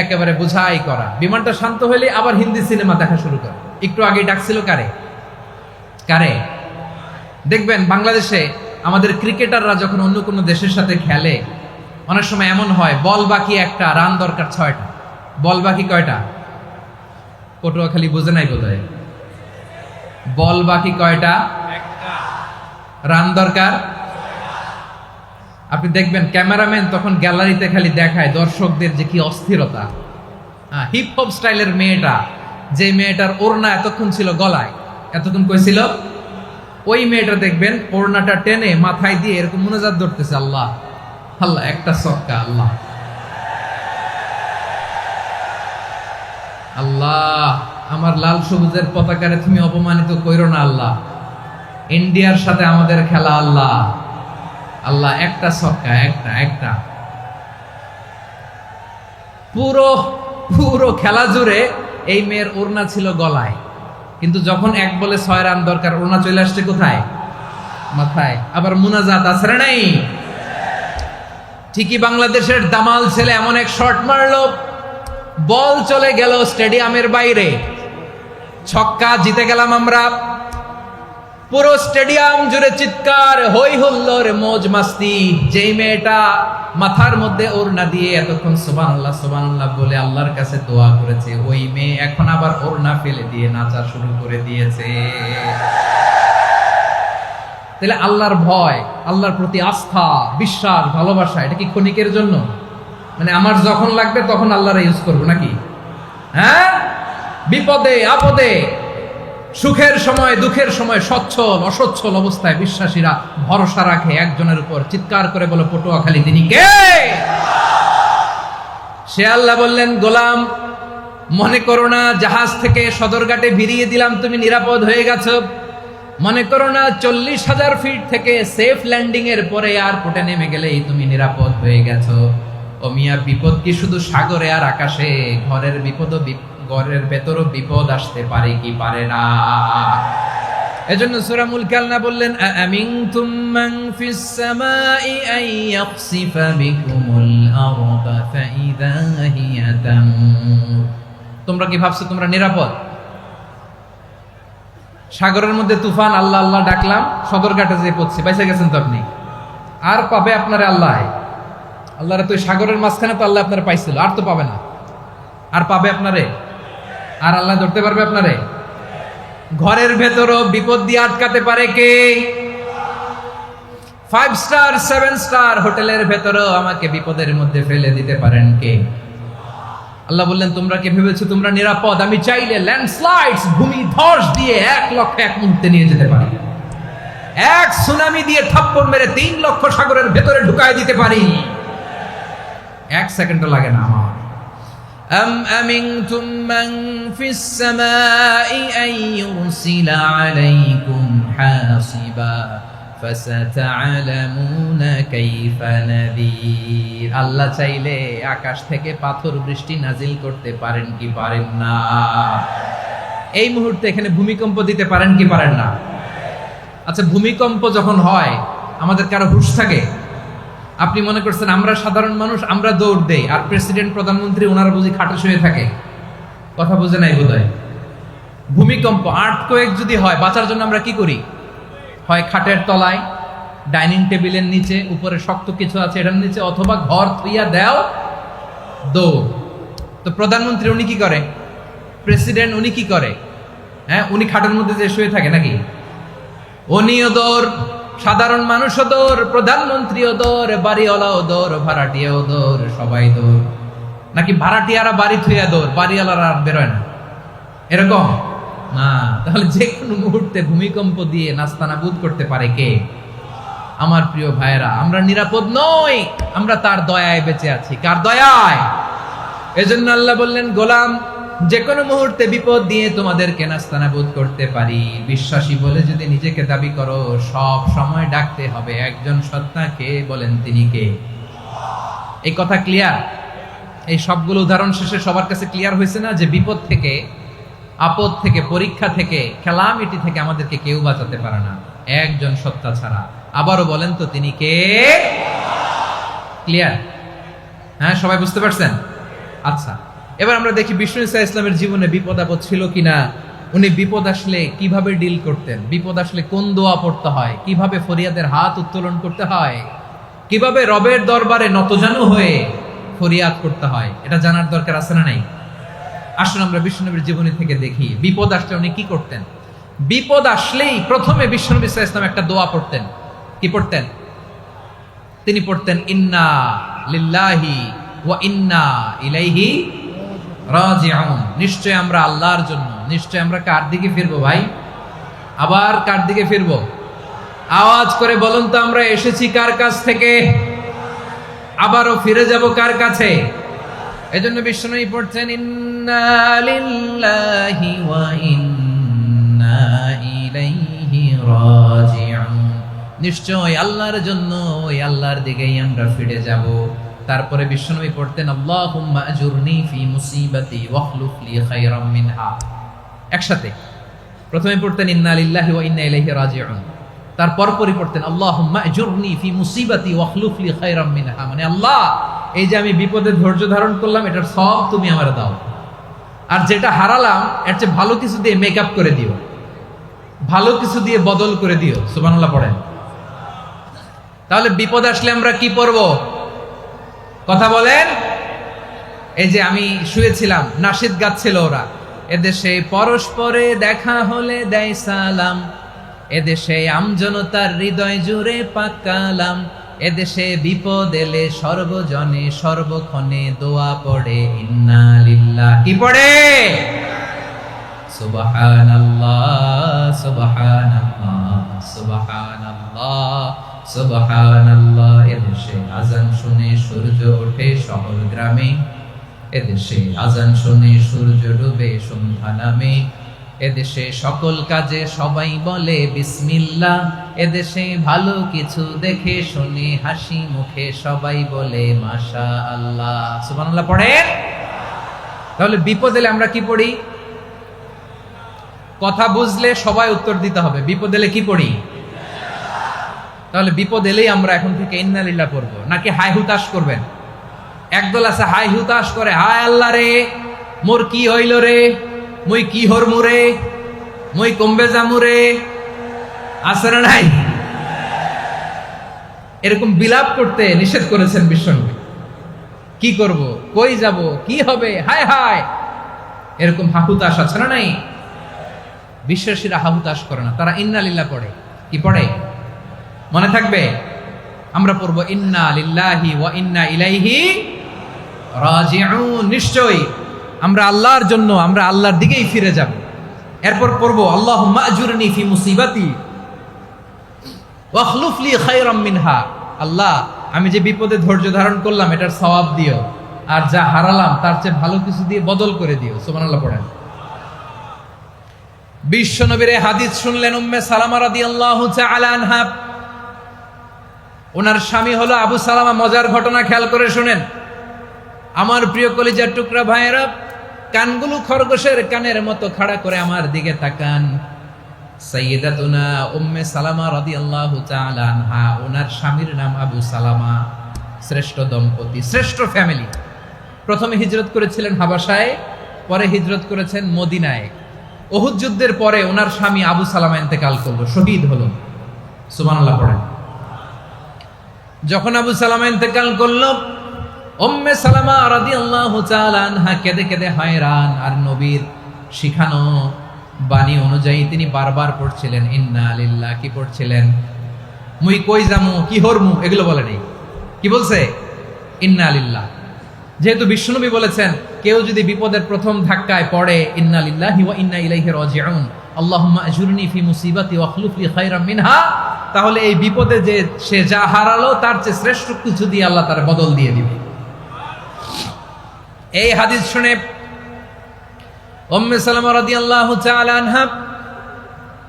একেবারে বোঝাই করা। বিমানটা শান্ত হইলে আবার হিন্দি সিনেমা দেখা শুরু করে। একটু আগে ডাকছিল কারে? দেখবেন বাংলাদেশে আমাদের ক্রিকেটাররা যখন অন্য কোনো দেশের সাথে খেলে, অনেক সময় এমন হয় বল বাকি একটা, রান দরকার 6টা। বল বাকি কয়টা? পটুয়াখালী বুঝে নাই বোধহয়। বল বাকি কয়টা? রান দরকার। আপনি দেখবেন ক্যামেরাম্যান তখন গ্যালারিতে খালি দেখায় দর্শকদের যে কি অস্থিরতা। হিপ হপ স্টাইলের মেয়েটা, যে মেয়েটার ওড়না এতক্ষণ ছিল গলায়, এতক্ষণ কইছিল, ওই মেয়েটা দেখবেন ওড়নাটা টেনে মাথায় দিয়ে এরকম মুনাজাত ধরতেছে, আল্লাহ আল্লাহ, একটা সক্কা, আল্লাহ আল্লাহ, আমার লাল সবুজের পতাকারে তুমি অপমানিত কইরো না আল্লাহ, ইন্ডিয়ার সাথে আমাদের খেলা আল্লাহ আল্লাহ, একটা সক্কা, একটা। পুরো খেলা জুড়ে এই মেয়ের ওড়না ছিল গলায়, কিন্তু যখন 1 বলে 6 রান দরকার, ওড়না চলে আসছে কোথায়? মাথায়। আবার মুনাজাত আছে না নাই? ঠিকই বাংলাদেশের দামাল ছেলে এমন এক শট মারলো, বল চলে গেল স্টেডিয়ামের বাইরে, ছক্কা, জিতে গেলাম আমরা। পুরো স্টেডিয়াম জুড়ে চিৎকার, হই হুল্লোড়, মৌজ মাস্তি। যেই মেয়েটা মাথার মধ্যে ওড়না দিয়ে এতক্ষণ সুবহানাল্লাহ সুবহানাল্লাহ বলে আল্লাহর কাছে দোয়া করেছে, ওই মেয়ে এখন আবার ওড়না ফেলে দিয়ে নাচা শুরু করে দিয়েছে। তাহলে আল্লাহর ভয়, আল্লাহর প্রতি আস্থা, বিশ্বাস, ভালোবাসা, এটা কি ক্ষণিকের জন্য? মানে আমার যখন লাগবে তখন আল্লাহর ইউজ করবো নাকি? হ্যাঁ, বিপদে আপদে, সুখের সময় দুঃখের সময়, সচ্ছল অসচ্ছল অবস্থায় বিশ্বাসীরা ভরসা রাখে একজনের উপর। চিৎকার করে বলো, পটুয়াখালী তিনি কে? সে আল্লাহ বললেন, গোলাম মনে করো না জাহাজ থেকে সদরঘাটে ভিড়িয়ে দিলাম তুমি নিরাপদ হয়ে গেছো। মনে করো না 40,000 ফিট থেকে সেফ ল্যান্ডিং এর পরে এয়ারপোর্টে নেমে গেলেই তুমি নিরাপদ হয়ে গেছো। ও মিয়া, বিপদ কি শুধু সাগরে আর আকাশে? ঘরের বিপদও, ঘরের ভেতরও বিপদ আসতে পারে কি পারে না? এজন্য সূরা মুলক আল্লাহ বললেন, আমিনতুম মান ফিস সামাই আন ইয়াখসিফা বিকুমুল আরদা ফাইযা হিয়া তামুর। তোমরা কি ভাবছো তোমরা নিরাপদ? সাগরের মধ্যে তুফান, আল্লাহ আল্লাহ ডাকলাম, সদরঘাটে যেয়ে পড়ছি, বাইসে গেছেন তো আপনি। আর পাবে আপনারে আল্লাহ? আল্লাহরে তো সাগরের মাঝখানে তো আল্লাহ আপনারা পাইছিল, আর তো পাবে না। আর পাবে আপনারে? আর আল্লাহ ধরতে পারবে আপনারে? ঘরের ভেতরও বিপদ দিয়ে আটকাতে পারে কে? 5 স্টার 7 স্টার হোটেলের ভেতরও আমাকে বিপদের মধ্যে ফেলে দিতে পারেন কে? আল্লাহ বললেন, তোমরা কি ভেবেছো তোমরা নিরাপদ? আমি চাইলে ল্যান্ডস্লাইডস, ভূমি ধস দিয়ে 1 লক্ষ 1 মুহূর্তে নিয়ে যেতে পারি। এক সুনামি দিয়ে থাপ্পড় মেরে 3 লক্ষ সাগরের ভেতরে ঢুকায় দিতে পারি। 1 সেকেন্ডও লাগে না আমার। أم أمنتم من في السماء أن يرسل عليكم حاصبا فستعلمون كيف نذير। আল্লাহ চাইলে আকাশ থেকে পাথর বৃষ্টি নাজিল করতে পারেন কি পারেন না? এই মুহূর্তে এখানে ভূমিকম্প দিতে পারেন কি পারেন না? আচ্ছা, ভূমিকম্প যখন হয় আমাদের কারো হুঁশ থাকে? আপনি মনে করছেন আমরা সাধারণ মানুষ, আমরা দৌড় দেই, আর প্রেসিডেন্ট প্রধানমন্ত্রী ওনারা বুঝি খাটে শুয়ে থাকে? কথা বুঝে নাই বোধহয়। ভূমিকম্প, আর্থকোয়েক যদি হয়, বাঁচার জন্য আমরা কি করি? হয় খাটের তলায়, ডাইনিং টেবিলের নিচে, উপরে শক্ত কিছু আছে এটার নিচে, অথবা ঘর থুইয়া দেও দৌড়। তো প্রধানমন্ত্রী উনি কি করে? প্রেসিডেন্ট উনি কি করে? হ্যাঁ, উনি খাটের মধ্যে যে শুয়ে থাকে নাকি? উনিও দৌড়, সাধারণ মানুষও দৌড়, প্রধানমন্ত্রীও দৌড়, বাড়িওয়ালাও দৌড়, ভাড়াটিয়াও দৌড়, সবাই দৌড়। নাকি ভাড়াটিয়ারা বাড়ি থুইয়া দৌড়, বাড়িওয়ালারা আর বেরোয় না? এরকম না। তাহলে যে কোনো মুহূর্তে ভূমিকম্প দিয়ে নাস্তানাবুদ করতে পারে কে? আমার প্রিয় ভাইয়েরা, আমরা নিরাপদ নই, আমরা তার দয়ায় বেঁচে আছি। কার দয়ায়? এজন্য আল্লাহ বললেন, গোলাম, যে কোনো মুহূর্তে বিপদ দিয়ে তোমাদেরকে নাস্তানাবুদ করতে পারি। বিশ্বাসী বলে যদি নিজেকে দাবি করো, সব সময় ডাকতে হবে একজন সত্তাকে। বলেন তিনি কে? এই কথা ক্লিয়ার? এই সবগুলো উদাহরণ শেষে সবার কাছে ক্লিয়ার হয়েছে না যে বিপদ থেকে, আপদ থেকে, পরীক্ষা থেকে, ক্যালামিটি থেকে আমাদেরকে কেউ বাঁচাতে পারে না একজন সত্তা ছাড়া। আবারও বলেন তো তিনি কে? ক্লিয়ার? হ্যাঁ, সবাই বুঝতে পারছেন? আচ্ছা, এবার আমরা দেখি বিষ্ণু ঈসা ইসলামের জীবনে বিপদ আপদ ছিল কিনা। উনি বিপদ আসলে কিভাবে ডিল করতেন, বিপদ আসলে কোন দোয়া পড়তে হয়, কিভাবে ফরিয়াদের হাত উত্তোলন করতে হয়, কিভাবে রবের দরবারে নতজানু হয়ে ফরিয়াদ করতে হয়, এটা জানার দরকার আছে না নাই? আসুন আমরা বিষ্ণুনবীর জীবনী থেকে দেখি বিপদ আসলে উনি কি করতেন। বিপদ আসলেই প্রথমে বিষ্ণুনবী সাল্লাল্লাহু আলাইহি ওয়াসাল্লাম একটা দোয়া পড়তেন। কি পড়তেন? তিনি পড়তেন, ইন্না লিল্লাহি ওয়া ইন্না ইলাইহি রাজিউন। নিশ্চয় আমরা আল্লাহর জন্য, নিশ্চয় আমরা কার দিকে ফিরবো ভাই? আবার কার দিকে ফিরবো? আওয়াজ করে বলুন তো, আমরা এসেছি কার কাছ থেকে, আবারও ফিরে যাব কার কাছে? এজন্য বিষ্ণুই পড়ছেন, ইন্না লিল্লাহি ওয়া ইন্না ইলাইহি রাজিউন। নিশ্চয় আল্লাহর জন্য, ওই আল্লাহর দিকেই আমরা ফিরে যাব। তারপরে বিষ্ণুই পড়তেন, আল্লাহুম্মা আজুরনি ফি মুসিবাতি ওয়াখলুফ লি খায়রাম মিনহা। একসাথে প্রথমে পড়তেন ইন্না লিল্লাহি ওয়া ইন্না ইলাইহি রাজিউন, তারপর পরে পড়তেন আল্লাহুম্মা আজুরনি ফি মুসিবাতি ওয়াখলুফ লি খায়রাম মিনহা। মানে আল্লাহ, এই যে আমি বিপদে ধৈর্য ধারণ করলাম, এটার সব তুমি আমার দাও, আর যেটা হারালাম এর চেয়ে ভালো কিছু দিয়ে মেকআপ করে দিও, ভালো কিছু দিয়ে বদল করে দিও। সুবহানাল্লাহ পড়েন। তাহলে বিপদ আসলে আমরা কি পড়ব? কথা বলেন। এই যে আমি শুয়েছিলাম, নাশিদ গাচ্ছিল ওরা, এদেশে পরস্পরে দেখা হলে দেয় সালাম, এদেশে আমজনতার হৃদয় জুড়ে পাক কালাম, এদেশে বিপদ এলে সর্বজনে সর্বক্ষণে দোয়া পড়ে ইন্না লিল্লাহ। কি পড়ে? সুবহানাল্লাহ সুবহানাল্লাহ সুবহানাল্লাহ সুবহানাল্লাহ। এদেশে আজান শুনে সূর্য ওঠে শহর গ্রামে, এদেশে আজান শুনে সূর্য ডুবে সন্ধ্যা নামে, এদেশে সকল কাজে সবাই বলে বিসমিল্লাহ, এদেশে ভালো কিছু দেখে শুনে হাসি মুখে সবাই বলে মাশাআল্লাহ। সুবহানাল্লাহ পড়েন। তাহলে বিপদ এলে আমরা কি পড়ি? কথা বুঝলে সবাই উত্তর দিতে হবে। বিপদ এলে কি পড়ি? তাহলে বিপদ এলেই আমরা এখন থেকে ইন্না লিল্লাহ পড়বো, নাকি হাই হুতাশ করবেন? একদল আছে হাই হুতাশ করে, হায় আল্লাহ রে, মোর কি হইল রে, মুই কি হরমু রে, মুই কমবে যামু রে। আছে না নাই? এরকম বিলাপ করতে নিষেধ করেছেন বিশ্বনবী। কি করব, কই যাব, কি হবে, হায় হায়, এরকম হাহুতাশ আছে না নাই? বিশ্বাসীরা হাহুতাশ করে না, তারা ইন্না লিল্লাহ পড়ে। কি পড়ে? মনে থাকবে? আমরা পড়ব ইন্না লিল্লাহি ওয়া ইন্না ইলাইহি রাজিউন। নিশ্চয়ই আমরা আল্লাহর জন্য, আমরা আল্লাহর দিকেই ফিরে যাব। এরপর পড়ব আল্লাহুম্মা আজুরনি ফি মুসিবাতি ওয়াখলুফ লি খায়রাম মিনহা। আল্লাহ, আমি যে বিপদে ধৈর্য ধারণ করলাম এটার সওয়াব দিও, আর যা হারালাম তার চেয়ে ভালো কিছু দিয়ে বদল করে দিও। সুবহানাল্লাহ পড়েন। বিশ্ব নবীর হাদিস শুনলেন উম্মে সালামা রাদিয়াল্লাহু তাআলা আনহা। ওনার স্বামী হলো আবু সালামা। মজার ঘটনা খেয়াল করে শুনেন আমার প্রিয় কলিজার টুকরা ভাইয়েরা, কানগুলো খরগোশের কানের মতো খাড়া করে আমার দিকে তাকান। সাইয়্যিদাতুনা উম্মে সালামা রাদিয়াল্লাহু তাআলা আনহা, ওনার স্বামীর নাম আবু সালামা। শ্রেষ্ঠ দম্পতি, শ্রেষ্ঠ ফ্যামিলি। প্রথমে হিজরত করেছিলেন হাবাসায়, পরে হিজরত করেছেন মদিনায়। উহুদ যুদ্ধের পরে ওনার স্বামী আবু সালামা ইন্তেকাল করলো, শহীদ হলো। সুবহানাল্লাহ পড়েন। যখন আবু সালামা ইন্তেকাল করলো, উম্মে সালামা রাদিয়াল্লাহু তাআলা আনহা কেঁদে কেঁদে হয়রান। আর নবীর শিখানো বাণী অনুযায়ী তিনি বারবার পড়ছিলেন ইন্না লিল্লাহ। কি পড়ছিলেন? মুই কই যামু, কি হরমু, এগুলো বলে নেই। কি বলছে? ইন্না লিল্লাহ। যেহেতু বিশ্বনবী বলেছেন কেউ যদি বিপদের প্রথম ধাক্কায় পড়ে ইন্না লিল্লাহি ওয়া ইন্না ইলাইহি রাজিউন, আল্লাহুম্মা আজুরনি ফি মুসিবাতি ওয়া আখলুফ লি খায়রাম মিনহা, তাহলে এই বিপদে যে সে যা হারালো তার চেয়ে শ্রেষ্ঠ কিছু দিয়ে আল্লাহ তার বদল দিয়ে দিবে। এই হাদিস শুনে উম্মে সালামা রাদিয়াল্লাহু তাআলা আনহা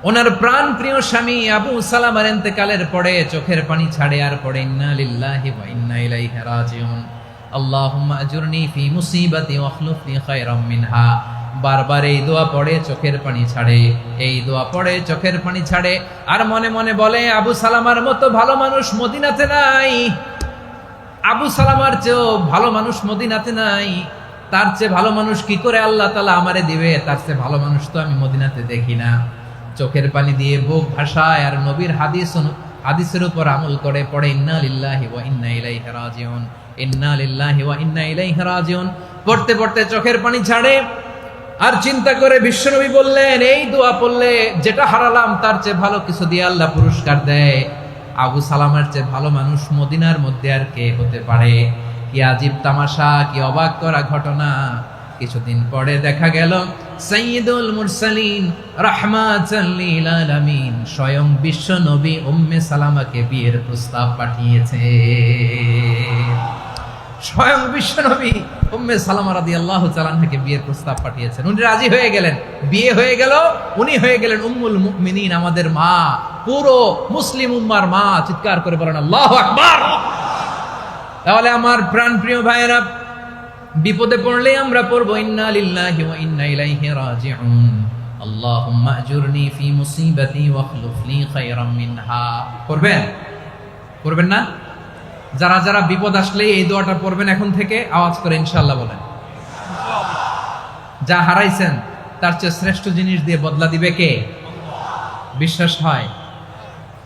ওনার প্রাণ প্রিয় স্বামী আবু সালামার ইন্তেকালের পরে চোখের পানি ছাড়ে আর পড়ে ইন্না লিল্লাহি ওয়া ইন্না ইলাইহি রাজিউন, আল্লাহুম্মা আজুরনি ফি মুসিবাতি ওয়া আখলুফ লি খায়রাম মিনহা। বারবার এই দোয়া পড়ে চোখের পানি ছাড়ে, এই দোয়া পড়ে চোখের পানি ছাড়ে। আর মনে মনে বলে আবু সালামার মতো ভালো মানুষ মদিনাতে নাই, আবু সালামার চেয়েও ভালো মানুষ মদিনাতে নাই। তার চেয়ে ভালো মানুষ কি করে আল্লাহ তাআলা আমারে দিবে? তার চেয়ে ভালো মানুষ তো আমি মদিনাতে দেখি না। চোখের পানি দিয়ে বুক ভাসায় আর নবীর হাদিসের উপর আমল করে পড়ে ইন্না লিল্লাহি ওয়া ইন্না ইলাইহি রাজিউন, ইন্না লিল্লাহি ওয়া ইন্না ইলাইহি রাজিউন। পড়তে পড়তে চোখের পানি ছাড়ে আর চিন্তা করে বিশ্বনবী বললেন এই দোয়া পড়লে যেটা হারালাম তার চেয়ে ভালো কিছু দিয়ে আল্লাহ পুরস্কার দেয়। আবু সালামার চেয়ে ভালো মানুষ মদিনার মধ্যে আর কে হতে পারে? কি আজীব তামাশা, কি অবাক করা ঘটনা। কিছুদিন পরে দেখা গেল সাইয়্যিদুল মুরসালিন রাহমাতাল লিল আলামিন স্বয়ং বিশ্ব নবী উম্মে সালামাকে বিয়ের প্রস্তাব পাঠিয়েছে। স্বয়ং বিশ্ব নবী উম্মে সালামা রাদিয়াল্লাহু তাআলা আনহাকে বিয়ের প্রস্তাব পাঠিয়েছেন। উনি রাজি হয়ে গেলেন, বিয়ে হয়ে গেল। উনি হয়ে গেলেন উম্মুল মুমিনিন, আমাদের মা, পুরো মুসলিম উম্মার মা। চিৎকার করে বলেন আল্লাহু আকবার। তাহলে আমার প্রাণপ্রিয় ভাইয়েরা, বিপদে পড়লে আমরা পড়ব ইন্না লিল্লাহি ওয়া ইন্না ইলাইহি রাজিউন, আল্লাহুম্মা আজুরনি ফি মুসিবাতি ওয়া আখলুফ লি খায়রাম মিনহা। পড়বেন? পড়বেন না? যারা যারা বিপদ আসলে এই দোয়াটা পড়বেন এখন থেকে আওয়াজ করে ইনশাআল্লাহ বলেন। যা হারাইছেন তার চেয়ে শ্রেষ্ঠ জিনিস দিয়ে বদলা দিবে কে? বিশ্বাস হয়?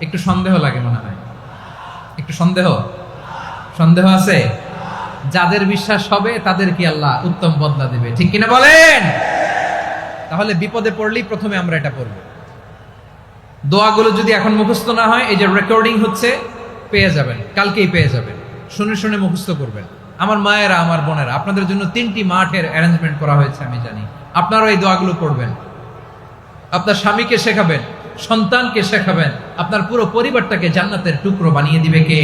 একটু সন্দেহ লাগে মনে হয়, একটু সন্দেহ আছে? যাদের বিশ্বাস হবে তাদের কি আল্লাহ উত্তম বদলা দিবে, ঠিক কিনা বলেন? তাহলে বিপদে পড়লেই প্রথমে আমরা এটা পড়ব। দোয়াগুলো যদি এখন মুখস্থ না হয়, এই যে রেকর্ডিং হচ্ছে, পেয়ে যাবেন, কালকেই পেয়ে যাবেন। শুনে শুনে মুখস্থ করবেন। আমার মায়েরা, আমার বোনেরা, আপনাদের জন্য 3টি মাঠের অ্যারেঞ্জমেন্ট করা হয়েছে, আমি জানি। আপনারাও এই দোয়াগুলো পড়বেন, আপনার স্বামীকে শেখাবেন, সন্তানকে শেখাবেন, আপনার পুরো পরিবারটাকে জান্নাতের টুকরো বানিয়ে দিবে কে?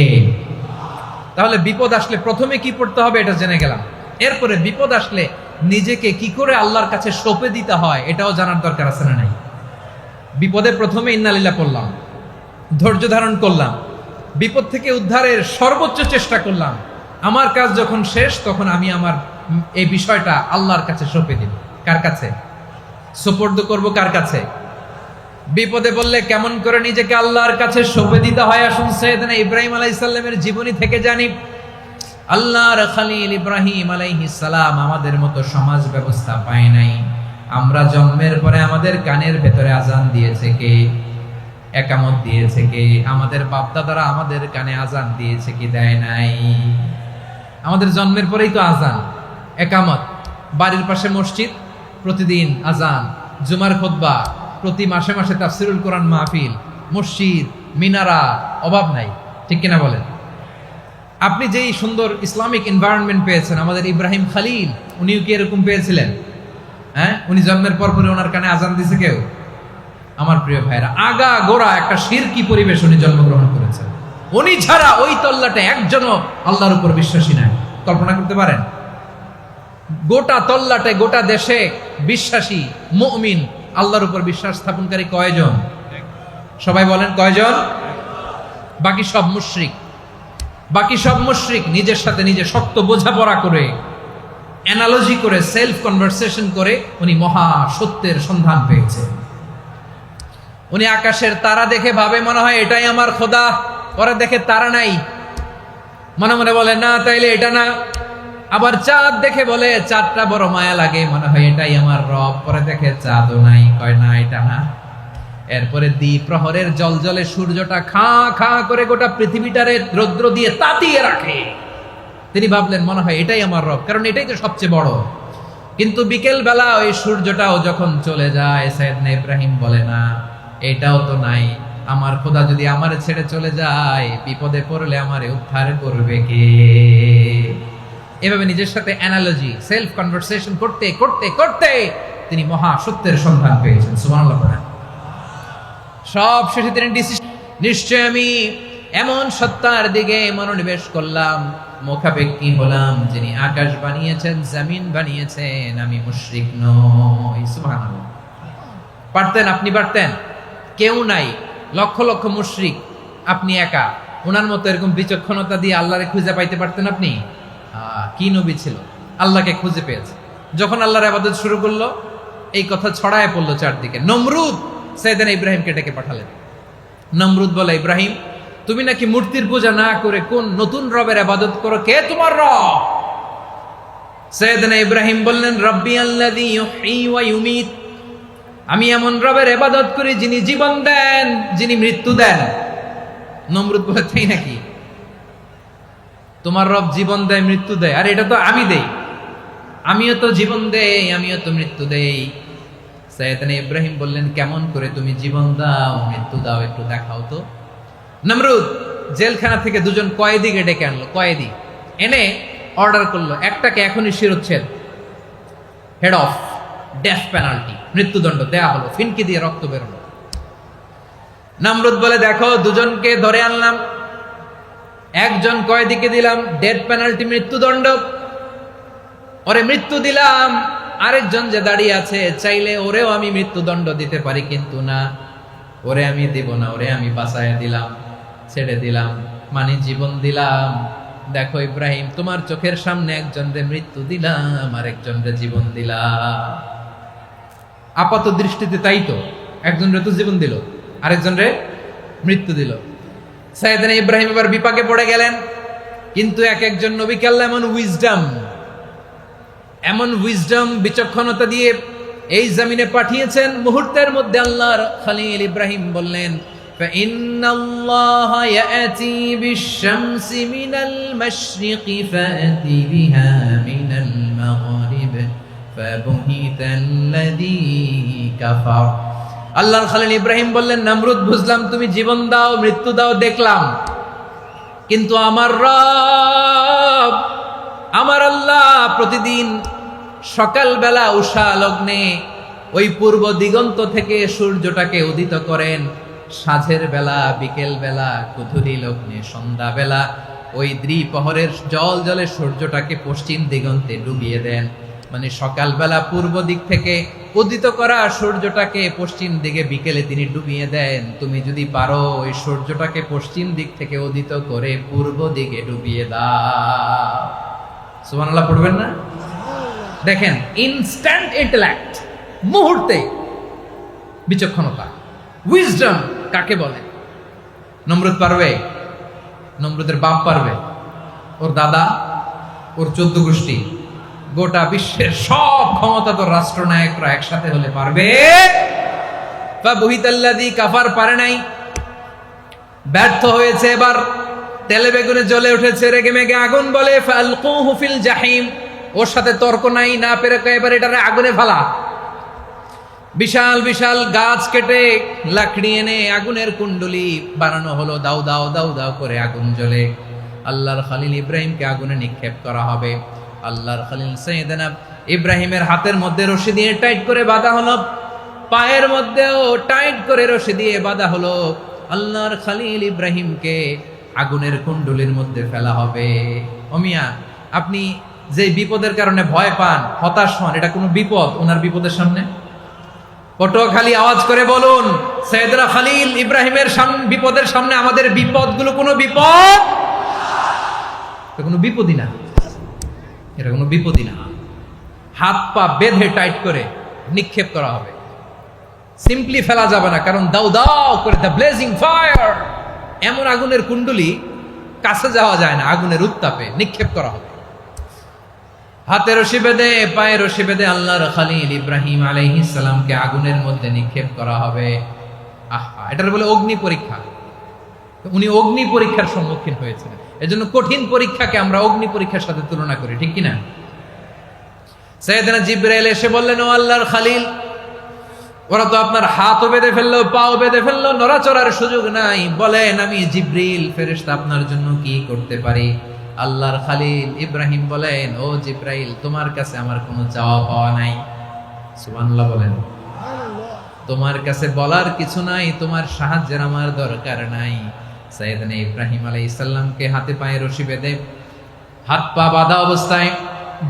তাহলে বিপদ আসলে প্রথমে কি পড়তে হবে এটা জেনে গেলাম। এরপরে বিপদ আসলে নিজেকে কি করে আল্লাহর কাছে সঁপে দিতে হয় এটাও জানার দরকার আছে না নাই? বিপদে প্রথমে ইন্না লিল্লাহ পড়লাম, ধৈর্য ধারণ করলাম, বিপদ থেকে উদ্ধারের সর্বোচ্চ চেষ্টা করলাম। আমার কাজ যখন শেষ তখন আমি আমার এই বিষয়টা আল্লাহর কাছে সঁপে দিব। কার কাছে সুপর্দ করব? কার কাছে? বিপদে বললে কেমন করে নিজেকে আল্লাহর কাছে সঁপে দিতে হয় আসুন সাইয়েদনা ইব্রাহিম আলাইহিস সালামের জীবনী থেকে জানি। আল্লাহর খলিল ইব্রাহিম আলাইহিস সালাম আমাদের মতো সমাজ ব্যবস্থা পায় নাই। আমরা জন্মের পরে আমাদের কানের ভেতরে আজান দিয়েছে কে? একামত দিয়েছে কে? আমাদের বাপ দাদারা আমাদের কানে আজান দিয়েছে কি? দেয় নাই। আমাদের জন্মের পরেই তো আজান, একামত, বাড়ির পাশে মসজিদ, প্রতিদিন আজান, জুমার খুতবা, প্রতি মাসে মাসে তাফসিরুল কোরআন মাহফিল, মসজিদ, মিনারা, অভাব নাই, ঠিক কিনা বলেন? আপনি যেই সুন্দর ইসলামিক এনভায়রনমেন্ট পেয়েছেন, আমাদের ইব্রাহিম খলিল উনিও কি এরকম পেয়েছিলেন? হ্যাঁ, উনি জন্মের পর পরে ওনার কানে আজান দিয়েছে কেউ? আমার প্রিয় ভাইরা, আগা গোড়া একটা শিরকি পরিবেশ উনি জন্মগ্রহণ করেছেন। উনি ছাড়া ওই তল্লাটে একজনও আল্লাহর উপর বিশ্বাসী নাই। কল্পনা করতে পারেন? গোটা তল্লাটে, গোটা দেশে বিশ্বাসী মুমিন, আল্লাহর উপর বিশ্বাস স্থাপনকারী কয়জন? সবাই বলেন কয়জন? বাকি সব মুশরিক। বাকি সব মুশরিক নিজের সাথে নিজে শক্ত বোঝাপড়া করে, অ্যানালজি করে, সেলফ কনভারসেশন করে উনি মহা সত্যের সন্ধান পেয়েছেন। উনি আকাশের তারা দেখে ভাবে মনে হয় এটাই আমার খোদা, পরে দেখে তারা নাই, মনে মনে বলে না তাইলে এটা না। আবার চাঁদ দেখে বলে চাঁদটা বড় মায়া লাগে, মনে হয় এটাই আমার রব, পরে দেখে চাঁদও নাই, কয় না এটা না। এরপরে দ্বিপ্রহরের জলজলে সূর্যটা খাঁ খাঁ করে গোটা পৃথিবীটারে রৌদ্র দিয়ে তাতিয়ে রাখে। তিনি ভাবলেন মনে হয় এটাই আমার রব, কারণ এটাই তো সবচেয়ে বড়। কিন্তু বিকেল বেলা ওই সূর্যটাও যখন চলে যায়, সাইয়েদনা ইব্রাহিম বলে না এটাও তো নাই, আমার খোদা যদি আমারে ছেড়ে চলে যায়, বিপদে পড়লে আমারে উদ্ধার করবে কে? এভাবে নিজের সাথে অ্যানালজি, সেলফ কনভারসেশন করতে করতে করতে তিনি মহা সত্যের সন্ধান পেয়েছেন। সুবহানাল্লাহ পড়েন। সব শেষে তিনি ডিসিশন, নিশ্চয় আমি এমন সত্তার দিকে মনোনিবেশ করলাম, মুখাপেক্ষী হলাম, যিনি আকাশ বানিয়েছেন, জমিন বানিয়েছেন, আমি মুশরিক নই। সুবহানাল্লাহ। পারতেন, আপনি পারতেন? কেউ নাই, লক্ষ লক্ষ মুশরিক, আপনি একা। ওনার মতো এরকম বিচক্ষণতা দিয়ে আল্লাহরে খুঁজে পাইতে পারতেন আপনি? কি নবী ছিল, আল্লাহকে খুঁজে পেয়েছে। যখন আল্লাহর ইবাদত শুরু করলো, এই কথা ছড়ায় পড়লো চারদিকে। নমরুদ সাইয়েদনা ইব্রাহিমকে ডেকে পাঠালেন। নমরুদ বলে, ইব্রাহিম তুমি নাকি মূর্তির পূজা না করে কোন নতুন রবের ইবাদত করো, কে তোমার রব? সাইয়েদনা ইব্রাহিম বললেন, রব্বি আল্লাযী ইউহয়ী ওয়া ইউমীত, আমি এমন রবের ইবাদত করি যিনি জীবন দেন, যিনি মৃত্যু দেন। নমরুদ বলে, তাই নাকি? তোমার রব জীবন দেয়, মৃত্যু দেয়, আর এটা তো আমি দেই, আমিও তো জীবন দেই, আমিও তো মৃত্যু দেই। সাইয়েদনা ইব্রাহিম বললেন, কেমন করে তুমি জীবন দাও, মৃত্যু দাও, একটু দেখাও তো। নমরুদ জেলখানা থেকে দুজন কয়েদিকে ডেকে আনলো, কয়েদি এনে অর্ডার করলো, একটাকে এখনই শিরোচ্ছেদ, হেড অফ, ডেথ পেনাল্টি, মৃত্যুদণ্ড দেয়া হলো, ফিনকি দিয়ে রক্ত বেরোলো। নমরুদ বলে, দেখো দুজনকে ধরে আনলাম, একজন কয়েদিকে দিলাম ডেথ পেনাল্টি, মৃত্যুদণ্ড, ওরে মৃত্যু দিলাম। আরেকজন যে দাঁড়িয়ে আছে, চাইলে ওরেও আমি মৃত্যুদণ্ড দিতে পারি, কিন্তু না, ওরে আমি দিব না, ওরে আমি বাঁচাইয়া দিলাম, ছেড়ে দিলাম, মানে জীবন দিলাম। দেখো ইব্রাহিম, তোমার চোখের সামনে একজনরে মৃত্যু দিলাম, আরেকজনরে জীবন দিলাম। আপাত দৃষ্টিতে তাই তো, একজনরে তো জীবন দিল, আরেকজনরে মৃত্যু দিল। সাইয়েদনা ইব্রাহিম এবার বিপাকে পড়ে গেলেন। কিন্তু এক একজন নবীকে আল্লাহ এমন উইজডম বিচক্ষণতা দিয়ে এই জমিনে পাঠিয়েছেন, মুহূর্তের মধ্যে আল্লাহর খলিল ইব্রাহিম বললেন, ফাইন্নাল্লাহা ইয়াতি বিশ-শামসি মিনাল মাশরিকি ফাতি বিহা মিনাল মাগরিব ফাবুহিতাল্লাযী কাফার। আল্লাহর খলিল ইব্রাহিম বললেন, নমরুদ বুঝলাম তুমি জীবন দাও, মৃত্যু দাও, দেখলাম, কিন্তু আমার রব, আমার আল্লাহ প্রতিদিন সকালবেলা উষা লগ্নে ওই পূর্ব দিগন্ত থেকে সূর্যটাকে উদিত করেন, সাঁঝের বেলা, বিকেল বেলা, গধূলি লগ্নে, সন্ধ্যা বেলা ওই দ্বিপ্রহরের জল জলে সূর্যটাকে পশ্চিম দিগন্তে ডুবিয়ে দেন। মানে সকালবেলা পূর্ব দিক থেকে উদিত করা সূর্যটাকে পশ্চিম দিকে বিকেলে তিনি ডুবিয়ে দেন। তুমি যদি পারো ওই সূর্যটাকে পশ্চিম দিক থেকে উদিত করে পূর্ব দিকে ডুবিয়ে দাও। সুবহানাল্লাহ পড়বেন না? দেখেন, ইনস্ট্যান্ট ইন্টেলেক্ট, মুহূর্তে বিচক্ষণতা, উইজডম কাকে বলে? নমরুদ পারবে? নমরুদের বাপ পারবে? ওর দাদা, ওর 14 গোষ্ঠী, গোটা বিশ্বের সব ক্ষমতাধর রাষ্ট্রনায়করা একসাথে হলে পারবে? ফাবুহিতাল্লাযী কাফার পারে নাই, ব্যর্থ হয়েছে। এবার তেলে বেগুনে জ্বলে উঠেছে, রেগে মেগে আগুন বলে, ফালকুহু ফিল জাহিম, ওর সাথে তর্ক নাই, না পেরে এবার এটারে আগুনে ফেলা। বিশাল বিশাল গাছ কেটে লাকড়ি এনে আগুনের কুণ্ডলি বানানো হলো, দাও দাও দাও দাও করে আগুন জ্বলে। আল্লাহর খলিল ইব্রাহিমকে আগুনে নিক্ষেপ করা হবে। আল্লাহর খলিল সাইয়েদনা ইব্রাহিমের হাতের মধ্যে রশি দিয়ে টাইট করে বাঁধা হলো, পায়ের মধ্যেও টাইট করে রশি দিয়ে বাঁধা হলো। আল্লাহর খলিল ইব্রাহিমকে আগুনের কুণ্ডলির মধ্যে ফেলা হবে। ওমিয়া, আপনি যে বিপদের কারণে ভয় পান, হতাশ হন, এটা কোনো বিপদ ওনার বিপদের সামনে? পটুয়াখালী আওয়াজ করে বলুন, সাইয়েদনা খলিল ইব্রাহিমের বিপদের সামনে আমাদের বিপদগুলো কোনো বিপদ? এটা কোনো বিপদই না, এটা কোনো বিপদই না। হাত পা বেঁধে টাইট করে নিক্ষেপ করা হবে, সিম্পলি ফেলা যাবে না, কারণ দাও দাও করে দ্য ব্লেজিং ফায়ার, এমন আগুনের কুণ্ডলি কাছে যাওয়া যায় না, আগুনের উত্তাপে নিক্ষেপ করা হবে। হাতে রশি বেঁধে পায়ে রশি বেঁধে আল্লাহর খলিল ইব্রাহিম আলাইহিস সালামকে আগুনের মধ্যে নিক্ষেপ করা হবে। আহা, এটার বলে অগ্নি পরীক্ষা। উনি অগ্নি পরীক্ষার সম্মুখীন হয়েছিলেন, এজন্য কঠিন পরীক্ষাকে আমরা অগ্নি পরীক্ষার সাথে তুলনা করি, ঠিক কিনা? সাইয়েদনা জিবরাইল এসে বললেন, ও আল্লাহর খলিল, ওরা তো আপনার হাতও বেঁধে ফেললো, পাও বেঁধে ফেললো, নড়াচড়ার সুযোগ নাই, বলেন আমি জিবরিল ফেরেশতা আপনার জন্য কি করতে পারি? আল্লাহর খলিল ইব্রাহিম বলেন, ও জিবরাইল, তোমার কাছে আমার কোনো চাওয়া পাওয়া নাই। সুবহানাল্লাহ বলেন। তোমার কাছে বলার কিছু নাই, তোমার সাহায্যের আমার দরকার নাই। সাইয়েদনা ইব্রাহিম আলাইহিস সালামকে হাতে পায়ে রশি বেঁধে হাত পা বাঁধা অবস্থায়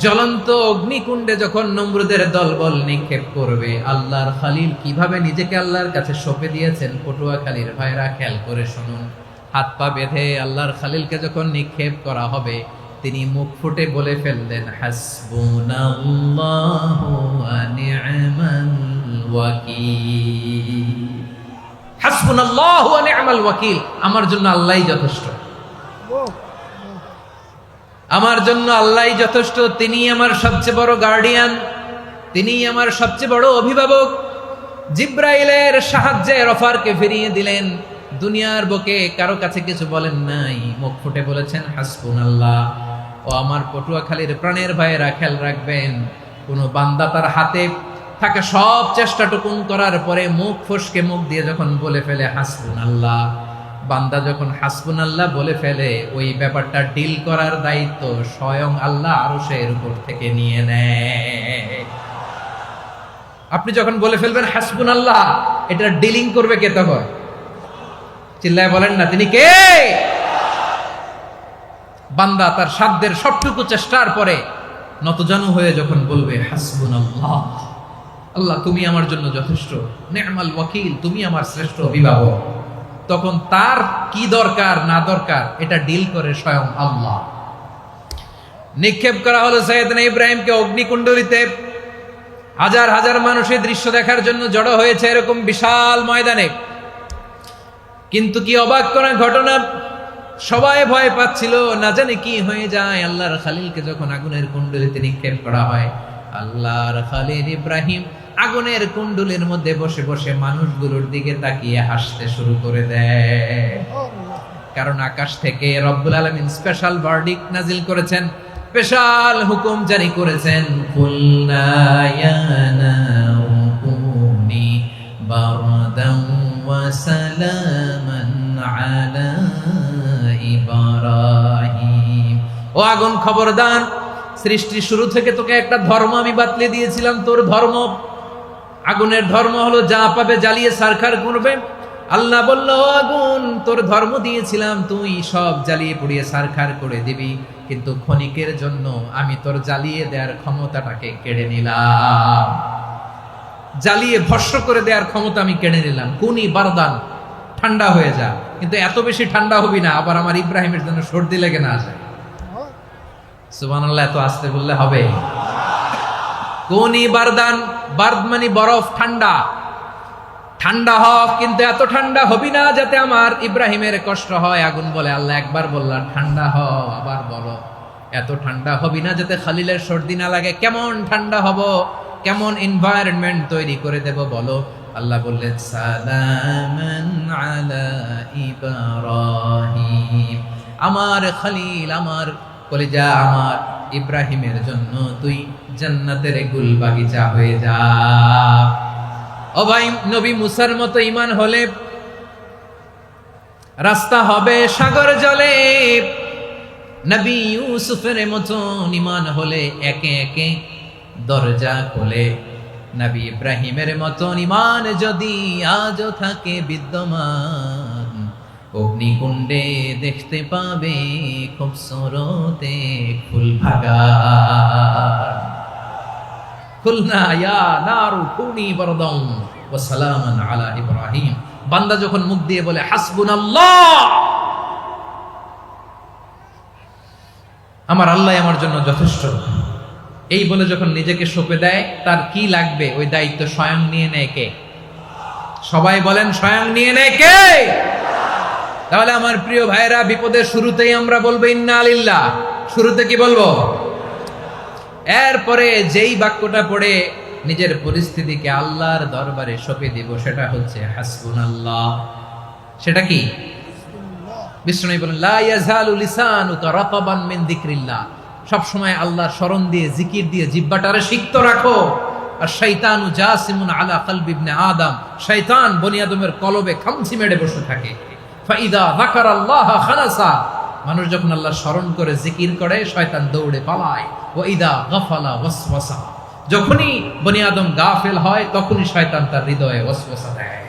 জ্বলন্ত অগ্নিকুণ্ডে যখন নমরুদের দলবল নিক্ষেপ করবে, আল্লাহর খলিল কিভাবে নিজেকে আল্লাহর কাছে সঁপে দিয়েছেন, পটুয়াখালীর ভাইরা খেয়াল করে শুনুন। হাত পা বেঁধে আল্লাহর খলিলকে যখন নিক্ষেপ করা হবে, তিনি মুখ ফুটে বলে ফেললেন, হাসবুনাল্লাহু ওয়া নি'মাল ওয়াকিল। হাসবুনাল্লাহু ওয়া নি'মাল ওয়াকিল, আমার জন্য আল্লাহই যথেষ্ট, আমার জন্য আল্লাহই যথেষ্ট, তিনি আমার সবচেয়ে বড় গার্ডিয়ান, তিনি আমার সবচেয়ে বড় অভিভাবক। জিব্রাইলের সাহায্যে অফারকে ফিরিয়ে দিলেন, দুনিয়ার বুকে কারো কাছে কিছু বলেন নাই, মুখ ফুটে বলেছেন হাসবুনাল্লাহ। ও আমার পটুয়াখালীর প্রাণের ভাইয়েরা, খেয়াল রাখবেন, কোন বান্দা তার হাতে থাকা সব চেষ্টাটুকুন করার পরে মুখ ফসকে মুখ দিয়ে যখন বলে ফেলে হাসবুনাল্লাহ, বান্দা যখন হাসবুনাল্লাহ বলে ফেলে, ওই ব্যাপারটা ডিল করার দায়িত্ব স্বয়ং আল্লাহ আরশের উপর থেকে নিয়ে নেয়। আপনি যখন বলে ফেলবেন হাসবুনাল্লাহ, এটা ডিলিং করবে কে তখন? চিল্লায় বলেন না, তিনি কে? বান্দা তার সাধ্যের সবটুকু চেষ্টার পরে নতজানু হয়ে যখন বলবে হাসবুনাল্লাহ, আল্লাহ তুমি আমার জন্য যথেষ্ট, নি'মাল ওয়াকিল, তুমি আমার শ্রেষ্ঠ অভিভাবক, তখন তার কি দরকার না দরকার এটা ডিল করে স্বয়ং আল্লাহ। নিক্ষেপ করা হলো সাইয়েদনা ইব্রাহিমকে অগ্নিকুণ্ডলিতে। হাজার হাজার মানুষের দৃশ্য দেখার জন্য জড়ো হয়েছে এরকম বিশাল ময়দানে। কিন্তু কি অবাক করা ঘটনা, সবাই ভয় পাচ্ছিল, না জানে কি হয়ে যায়। আল্লাহর খলিলকে যখন আগুনের কুণ্ডলিতে নিক্ষেপ করা হয়, আল্লাহর খলিল ইব্রাহিম আগুনের কুণ্ডলের মধ্যে বসে বসে মানুষগুলোর দিকে তাকিয়ে হাসতে শুরু করে দেয়। কারণ আকাশ থেকে রব্বুল আলামিন স্পেশাল ভার্ডিক্ট নাজিল করেছেন, স্পেশাল হুকুম জারি করেছেন, কুলনা ইয়া নারু কুনি বারদান ওয়া সালামান আলা ইব্রাহিম। ও আগুন, খবরদার, সৃষ্টির শুরু থেকে তোকে একটা ধর্ম আমি বাতলে দিয়েছিলাম, তোর ধর্ম, আগুনের ধর্ম হলো যা পাবে জ্বালিয়ে সারখার করবে। আল্লাহ বলল, আগুন, তোর ধর্ম দিয়েছিলাম, তুই সব জ্বালিয়ে পুড়িয়ে সারখার করে দিবি, কিন্তু ক্ষণিকের জন্য আমি তোর জ্বালিয়ে দেওয়ার ক্ষমতাটাকে কেড়ে নিলাম, জ্বালিয়ে ভস্ম করে দেওয়ার ক্ষমতা আমি কেড়ে নিলাম। কুনি বারদান, ঠান্ডা হয়ে যা, কিন্তু এত বেশি ঠান্ডা হবি না আবার আমার ইব্রাহিমের জন্য সর্দি লেগে না যায়। সুবহানাল্লাহ, এত আস্তে বললে হবে? কুনি বারদান, বারদ মানে বরফ, ঠান্ডা, ঠান্ডা হ, কিন্তু এত ঠান্ডা হবি না যাতে আমার ইব্রাহিমের কষ্ট হয়। আগুন বলে, আল্লাহ একবার বললাম ঠান্ডা হ, আবার বলো এত ঠান্ডা হবি না যাতে খলিলের সর্দি না লাগে। কেমন ঠান্ডা হব, কেমন এনভায়রনমেন্ট তৈরি করে দেব বলো? আল্লাহ বললেন, সালামান আলা ইব্রাহিম, আমার খলিল, আমার কলিজা, আমার ইব্রাহিমের জন্য তুই জান্নাতের গুল বাগিচা হয়ে যা। ও ভাই, নবী মুসার মতো ঈমান হলে রাস্তা হবে সাগর জলে, নবী ইউসুফের মতো ঈমান হলে একে একে দরজা খোলে। নবী ইব্রাহিমের মতো ঈমান যদি আজও থাকে বিদ্যমান, অগ্নিকুণ্ডে দেখতে পাবে খুবসুরতে ফুল বাগান। কুলনা ইয়া নারু কুনি বারদান ওয়া সালামান আলা ইব্রাহিম। বান্দা যখন মুখ দিয়ে বলে হাসবুনাল্লাহ, আমার আল্লাহ আমার জন্য যথেষ্ট। এই বলে যখন নিজেকে সঁপে দেয়, তার কি লাগবে ওই দায়িত্ব স্বয়ং নিয়ে নেয় কে? সবাই বলেন, স্বয়ং নিয়ে নেয় কে? তাহলে আমার প্রিয় ভাইরা, বিপদের শুরুতেই আমরা বলবো ইন্না লিল্লাহ। শুরুতে কি বলবো? এরপরে যেই বাক্যটা পড়ে নিজের পরিস্থিতিকে আল্লাহর দরবারে সঁপে দিব, সেটা হচ্ছে হাসবুনাল্লাহ। সেটা কি? বিষ্ণু বলেন, লা ইয়াজালু লিসানুকা রাতাবান মিন যিকরিল্লাহ। সব সময় আল্লাহর স্মরণ দিয়ে, জিকির দিয়ে জিহ্বাটারে সিক্ত রাখো। আর শয়তানু জাসিমুন আলা কলবি ইবনে আদম, শয়তান বনি আদমের কলবে খামচি মেরে বসে থাকে। ফাইদা যাকারাল্লাহ খানাসা, মানুষ যখন আল্লাহর স্মরণ করে জিকির করে, শয়তান দৌড়ে পালায়। ওয়া ইদা গাফালা ওয়াসওয়াসা, যখনই বনি আদম গাফেল হয়, তখনই শয়তান তার হৃদয়ে ওয়াসওয়াসা দেয়।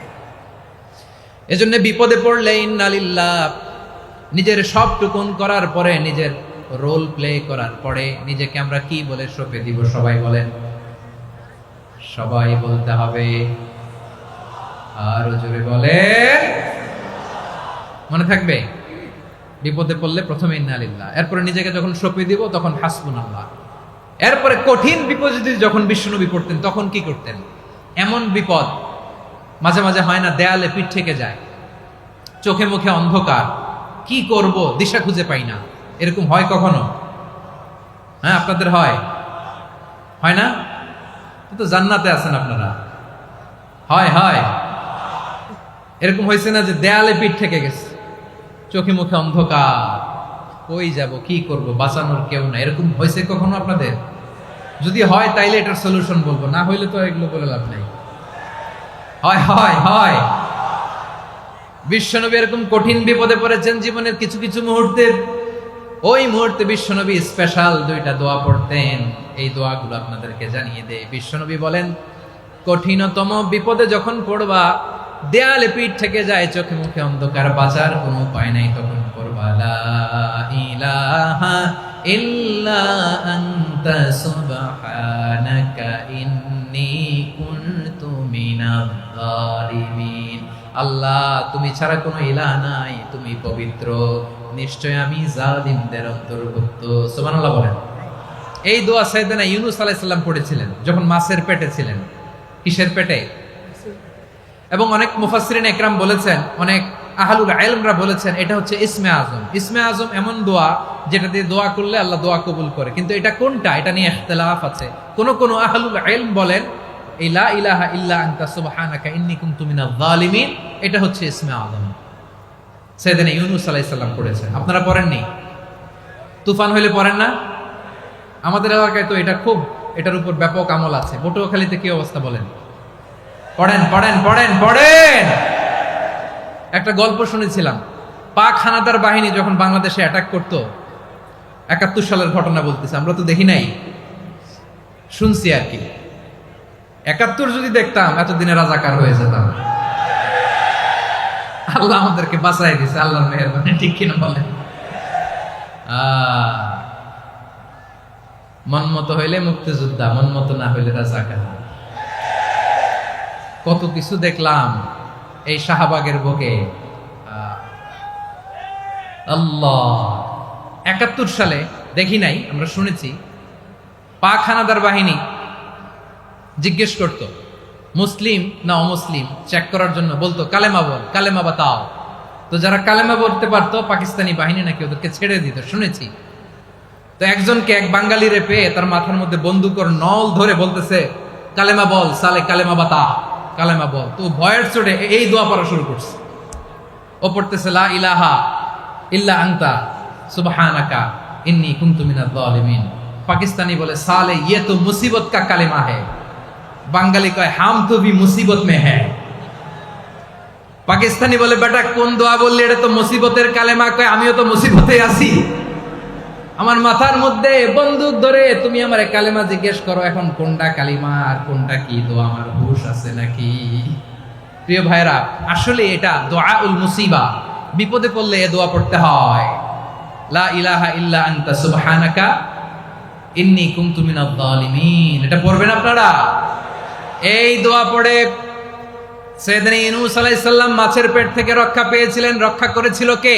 এজন্য বিপদে পড়লে ইন্না লিল্লাহ, নিজের সব টুকুন করার পরে, নিজের রোল প্লে করার পরে নিজেকে আমরা কি বলে সঁপে দিব? সবাই বলেন, সবাই বলতে হবে। আরো জোরে বলেন, মনে থাকবে? বিপদে পড়লে প্রথমে ইন্না লিল্লাহ, এরপরে নিজেকে যখন সঁপে দিব তখন হাসবুনাল্লাহ। এরপরে কঠিন বিপদ যদি যখন বিশ্বনবী পড়তেন, তখন কি করতেন? এমন বিপদ মাঝে মাঝে হয় না, দেয়ালে পিঠ থেকে যায়, চোখে মুখে অন্ধকার, কি করব দিশা খুঁজে পাই না, এরকম হয় কখনো? হ্যাঁ, আপনাদের হয়? হয় না? তো জান্নাতে আছেন আপনারা। হয় হয়, এরকম হয়েছে না যে দেয়ালে পিঠ থেকে গেছে, চোখে মুখে অন্ধকার, কই যাব, কি করব, বাঁচানোর কেউ না, এরকম হয়েছে কখনো আপনাদের? যদি হয় তাইলে এটার সলিউশন বলবো, না হইলে তো এগুলো বলে লাভ নাই। হয় হয় হয়। বিশ্বনবী এরকম কঠিন বিপদে পড়েছেন জীবনের কিছু কিছু মুহূর্তে। ওই মুহূর্তে বিশ্বনবী স্পেশাল দুইটা দোয়া পড়তেন। এই দোয়াগুলো আপনাদেরকে জানিয়ে দেয়। বিশ্বনবী বলেন, কঠিনতম বিপদে যখন পড়বা, দেয়ালে পিঠ থেকে যায়, চোখে মুখে অন্ধকার, বাঁচার কোনো উপায় নাই, তখন পড়বা লা ইলাহা ইল্লা আনতা সুবহানাকা ইন্নী কুনতু মিনাজ জালিমিন। আল্লাহ, তুমি ছাড়া কোনো ইলাহ নাই, তুমি পবিত্র, নিশ্চয় আমি জালিমদের অন্তর্ভুক্ত। সুবহানাল্লাহ বলেন। এই দোয়া সাইয়েদনা ইউনূস আলাইহিস সালাম পড়েছিলেন যখন মাছের পেটে ছিলেন। কিসের পেটে? এবং অনেক মুফাসসিরিন একরাম বলেছেন, অনেক আহলুল ইলমরা বলেছেন, এটা হচ্ছে ইসমে আজম। ইসমে আজম এমন দোয়া যেটা দিয়ে দোয়া করলে আল্লাহ দোয়া কবুল করে, কিন্তু এটা কোনটা, এটা নিয়ে ইখতিলাফ আছে। কোন কোন আহলুল ইলম বলেন এই লা ইলাহা ইল্লা আনতা সুবহানাকা ইন্নী কুনতু মিনাজ জালিমিন, এটা হচ্ছে ইসমে আজম। সাইয়েদনা ইউনূস আলাইহিস সালাম পড়েছেন, আপনারা পড়েননি? তুফান হইলে পড়েন না? আমাদের এলাকায় তো এটা খুব, এটার উপর ব্যাপক আমল আছে। পটুয়াখালীতে কি অবস্থা বলেন? পড়েন পড়েন পড়েন পড়েন। একটা গল্প শুনেছিলাম, পাক হানাদার বাহিনী যখন বাংলাদেশে অ্যাটাক করত, ৭১ সালের ঘটনা বলতেছে, আমরা তো দেখি নাই, শুনছি আর কি। ৭১ যদি দেখতাম, এতদিনে রাজাকার হয়ে যেতাম। আল্লাহ আমাদেরকে বাঁচাই দিছে, আল্লাহর মেহেরবানি, ঠিক কিনা বলেন? মন মতো হইলে মুক্তিযোদ্ধা, মন মতো না হইলে রাজাকার। কত কিছু দেখলাম এই শাহবাগের বুকে। আল্লাহ, ৭১ সালে দেখি নাই, আমরা শুনেছি। পাক হানাদার বাহিনী জিজ্ঞেস করত মুসলিম না অমুসলিম চেক করার জন্য, বলতো কালেমা বল, কালেমা বাতাও। তো যারা কালেমা বলতে পারতো, পাকিস্তানি বাহিনী নাকি ওদেরকে ছেড়ে দিত, শুনেছি। তো একজনকে, এক বাঙালিরে পেয়ে তার মাথার মধ্যে বন্দুকর নল ধরে বলতেছে, কালেমা বল সালে, কালেমা বাতা, কালেমা বল। তো ভয়ের চোটে এই দোয়া পড়া শুরু করছে। ও পড়তেছে লা ইলাহা ইল্লা আনতা সুবহানাকা ইন্নী কুনতু মিনাজ জালিমিন। পাকিস্তানি বলে সালে ইয়ে তো মুসিবত কা কালেমা है। বাঙালি কয় হাম তো ভি মুসিবত মে है। পাকিস্তানি বলে বেটা কোন দোয়া বললি, এটা তো মুসিবতের কালেমা। কয় আমিও তো মুসিবতে আছি, আমার মাথার মধ্যে বন্দুক ধরে তুমি আমার কালেমা জিজ্ঞেস করো, এখন কোনটা কালিমা আর কোনটা কি দোয়া, আমার হুশ আছে নাকি? প্রিয় ভাইরা, আসলে এটা দুআউল মুসিবা, বিপদে পড়লে এ দোয়া পড়তে হয়। লা ইলাহা ইল্লা আনতা সুবহানাকা ইন্নী কুনতু মিনাজ জালিমিন, এটা পড়বেন আপনারা। এই দোয়া পড়ে সাইয়েদনা ইউনূস আলাইহিস সালাম মাছের পেট থেকে রক্ষা পেয়েছিলেন। রক্ষা করেছিল কে?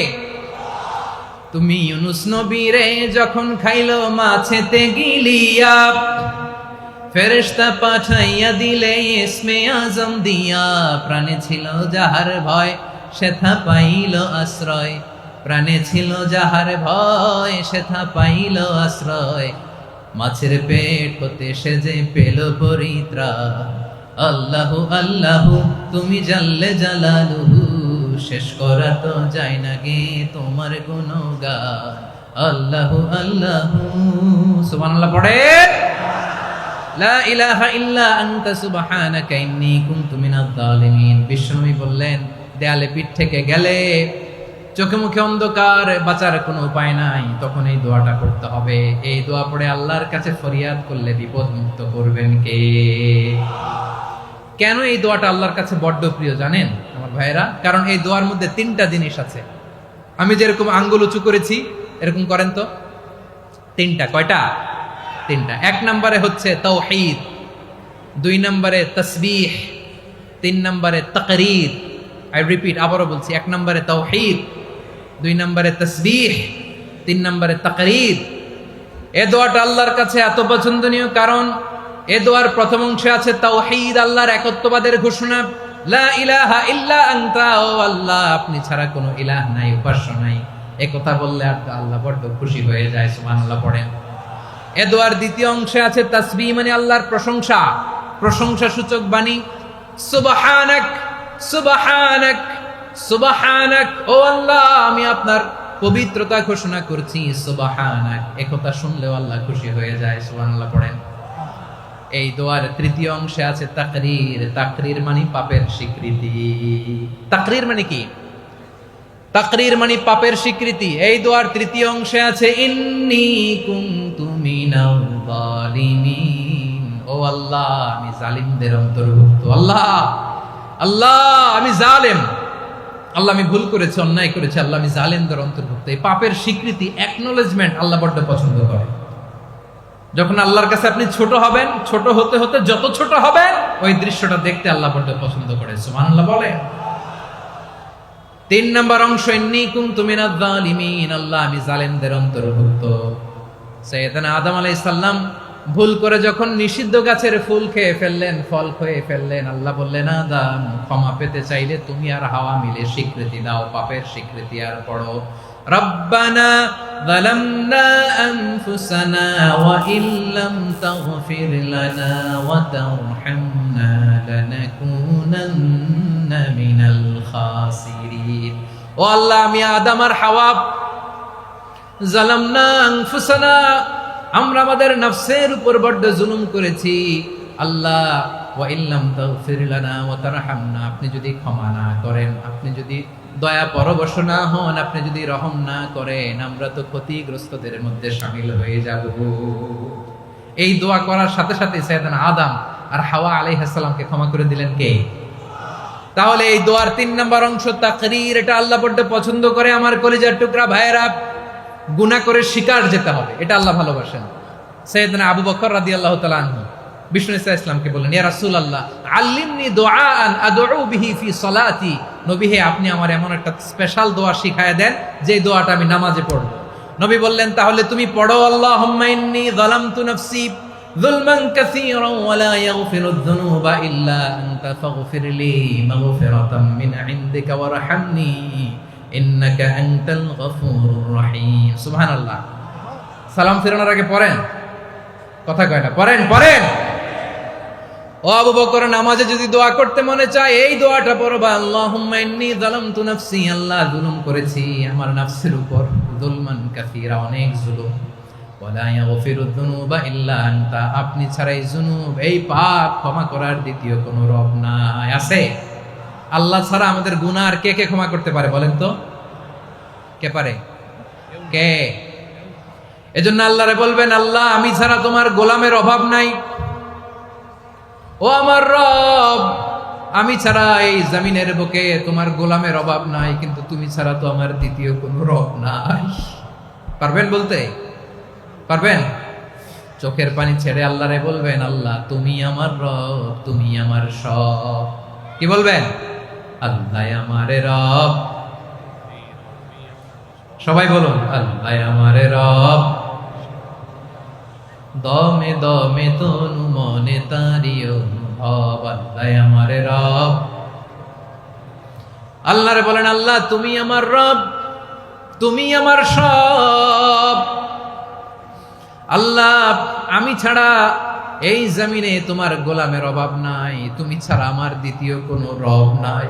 তুমি ইউনুস নবীরে যখন খাইলো মাছেতে গিলিয়া, ফেরেশতা পাঠাইয়া দিলে ইসমে আজম দিয়া, প্রাণে ছিল যাহার ভয় সেথা পাইল আশ্রয়, প্রাণে ছিল যাহার ভয় সেথা পাইল আশ্রয়, মাছের পেট হতে সে যে পেল পরিত্রাণ। আল্লাহু আল্লাহু তুমি জাল্লে জালালুহু, শেষ করা তো যায় না গে তোমার গুণগান। আল্লাহু আল্লাহু সুবহানাল্লাহ পড়ে, লা ইলাহা ইল্লা আনতা সুবহানাকা ইন্নী কুনতু মিনাজ জালিমিন। বিশ্বনবী বললেন, দেয়ালে পিঠ থেকে গেলে, চোখে মুখে অন্ধকার, বাঁচার কোনো উপায় নাই, তখন এই দোয়াটা করতে হবে। এই দোয়া পড়ে আল্লাহর কাছে ফরিয়াদ করলে বিপদ মুক্ত করবেন কে? কেন এই দোয়াটা আল্লাহর কাছে বড্ড প্রিয় জানেন আমার ভাইয়েরা? কারণ এই দোয়ার মধ্যে তিনটা জিনিস আছে। আমি যেরকম আঙ্গুল উঁচু করেছি এরকম করেন তো। তিনটা। কয়টা? তিনটা। এক নম্বরে হচ্ছে তাওহীদ, দুই নম্বরে তাসবিহ, তিন নম্বরে তাকরীর। আই রিপিট, আবারও বলছি, এক নম্বরে তাওহীদ, দুই নম্বরে তাসবিহ, তিন নম্বরে তাকরীর। এই দোয়াটা আল্লাহর কাছে এত পছন্দনীয় কারণ এ দোয়ার প্রথম অংশে আছে তাওহীদ, আল্লাহর একত্ববাদের ঘোষণা। লা ইলাহা ইল্লা আনতা, ও আল্লাহ আপনি ছাড়া কোনো ইলাহ নাই, উপাস্য নাই। এ কথা বললে আল্লাহ বড্ড খুশি হয়ে যায়। সুবহানাল্লাহ পড়েন। এ দোয়ার দ্বিতীয় অংশে আছে তাসবিহ, মানে আল্লাহর প্রশংসা, প্রশংসা সূচক বাণী। সুবহানাক সুবহানাক সুবহানাক, ও আল্লাহ আমি আপনার পবিত্রতা ঘোষণা করছি। সুবহানাক, এ কথা শুনলেও আল্লাহ খুশি হয়ে যায়। সুবহানাল্লাহ পড়েন। এই দোয়ার তৃতীয় অংশে আছে তাকরীর, তাকরীর মানে পাপের স্বীকৃতি। তাকরীর মানে কি? তাকরীর মানে পাপের স্বীকৃতি। এই দোয়ার তৃতীয় অংশে আছে ইন্নী কুনতু মিনাল জালিমিন, ও আল্লাহ আমি জালিমদের অন্তর্ভুক্ত। আল্লাহ আল্লাহ আমি জালেম, আল্লাহ আমি ভুল করেছি, অন্যায় করেছি, আল্লাহ আমি জালেমদের অন্তর্ভুক্ত। এই পাপের স্বীকৃতি, অ্যাকনোলেজমেন্ট আল্লাহ বড্ড পছন্দ করে। যখন আল্লাহর কাছে আপনি ছোট হবেন, ছোট হতে হতে যত ছোট হবেন, ওই দৃশ্যটা দেখতে আল্লাহ বড্ড পছন্দ করে। সুবহানাল্লাহ বলে। তিন নম্বর অংশ ইন্নী কুনতু মিনাজ জালিমিন, আল্লাহ আমি জালেমদের অন্তর্ভুক্ত। সাইয়েদনা আদম আলাইহিস সালাম ভুল করে যখন নিষিদ্ধ গাছের ফুল খেয়ে ফেললেন, ফল খেয়ে ফেললেন, আল্লাহ বললেন আদম ক্ষমা পেতে চাইলে তুমি আর হাওয়া মিলে স্বীকৃতি দাও, পাপের স্বীকৃতি আর পড়ো। রব্বানা যালামনা আনফুসানা ওয়া ইল্লাম তাগফির লানা ওয়া তারহামনা লানাকুনান্না মিনাল খাসিরিন। ও আল্লাহ আমি আদম আর হাওয়া, যালামনা আনফুসানা, আমরা আমাদের নফসের উপর বড্ড জুলুম করেছি। আল্লাহ ওয়া ইল্লাম তাগফির লানা ওয়া তারহামনা, আপনি যদি ক্ষমা না করেন, আপনি যদি দয়া পরবশ না হন, আপনি যদি রহম না করেন, আমরা তো ক্ষতিগ্রস্তদের মধ্যে শামিল হয়ে যাব। এই দোয়া করার সাথে সাথে সাইয়েদনা আদম আর হাওয়া আলাইহিস সালামকে ক্ষমা করে দিলেন কে? তাহলে এই দোয়ার তিন নম্বর অংশ তাকরীর, এটা আল্লাহ বড্ড পছন্দ করে। আমার কলিজার টুকরা ভাইয়েরা, গুনাহ করে শিকার যেতে হবে, এটা আল্লাহ ভালোবাসেন। সাইয়েদনা আবু বকর রাদিয়াল্লাহু তাআলা আনহু বিষ্ণু ইসলামকে বললেন, ইয়া রাসূলুল্লাহ আল্লিমনি দুআআন আদউ বিহি ফি সালাতি, নবী হে আপনি আমার এমন একটা স্পেশাল দোয়া শিখায় দেন যে দোয়াটা আমি নামাজে পড়ব। নবী বললেন, তাহলে তুমি পড়ো আল্লাহুম্মা ইন্নী যালামতু নাফসি যুলমান কাসীরান ওয়া লা ইয়াগফিরুয যুনুবা ইল্লা আনতা ফাগফিরলি মাগফিরাতাম মিন ইনদিকা ওয়ারহামনি ইন্নাকা আনতাল গফুরুর রহিম। সুবহানাল্লাহ। সালাম ফিরানোর আগে পড়েন, কথা কয় না, পড়েন পড়েন। ও আবু বকর, নামাজে যদি দোয়া করতে মনে চায় এই দোয়াটা পড়বা, আল্লাহুম্মা ইন্নী যালামতু নাফসি, আল্লাহ জুলুম করেছি আমার নফসের উপর, যুলমান কাসীরা, অনেক জুলুম, ওয়া লা ইয়াগফিরুয যুনুবা ইল্লা আনতা, আপনি ছাড়া এই জুনুব, এই পাপ ক্ষমা করার দ্বিতীয় কোনো রব নাই। আছে? আল্লাহ ছাড়া আমাদের গুনাহ আর কে কে ক্ষমা করতে পারে বলেন তো? কে পারে? কে? এজন্য আল্লাহরে বলবেন, আল্লাহ আমি ছাড়া তোমার গোলামের অভাব নাই, ও আমার রব আমি ছাড়া এই জমিনের বুকে তোমার গোলামের অভাব নাই, কিন্তু তুমি ছাড়া তো আমার দ্বিতীয় কোনো রব নাই। পারবেন বলতে? পারবেন? চোখের পানি ছেড়ে আল্লাহরে বলবেন, আল্লাহ তুমি আমার রব, তুমি আমার সব। কি বলবেন? আল্লাহ আমারে রব, সবাই বলুন, আল্লাহ আমার রব, দমে দমে তনু মনে তারি অনুভব। আল্লাহ আমার রব। আল্লাহরে বলেন, আল্লাহ তুমি আমার রব, তুমি আমার সব। আল্লাহ আমি ছাড়া এই জমিনে তোমার গোলামের অভাব নাই, তুমি ছাড়া আমার দ্বিতীয় কোনো রব নাই।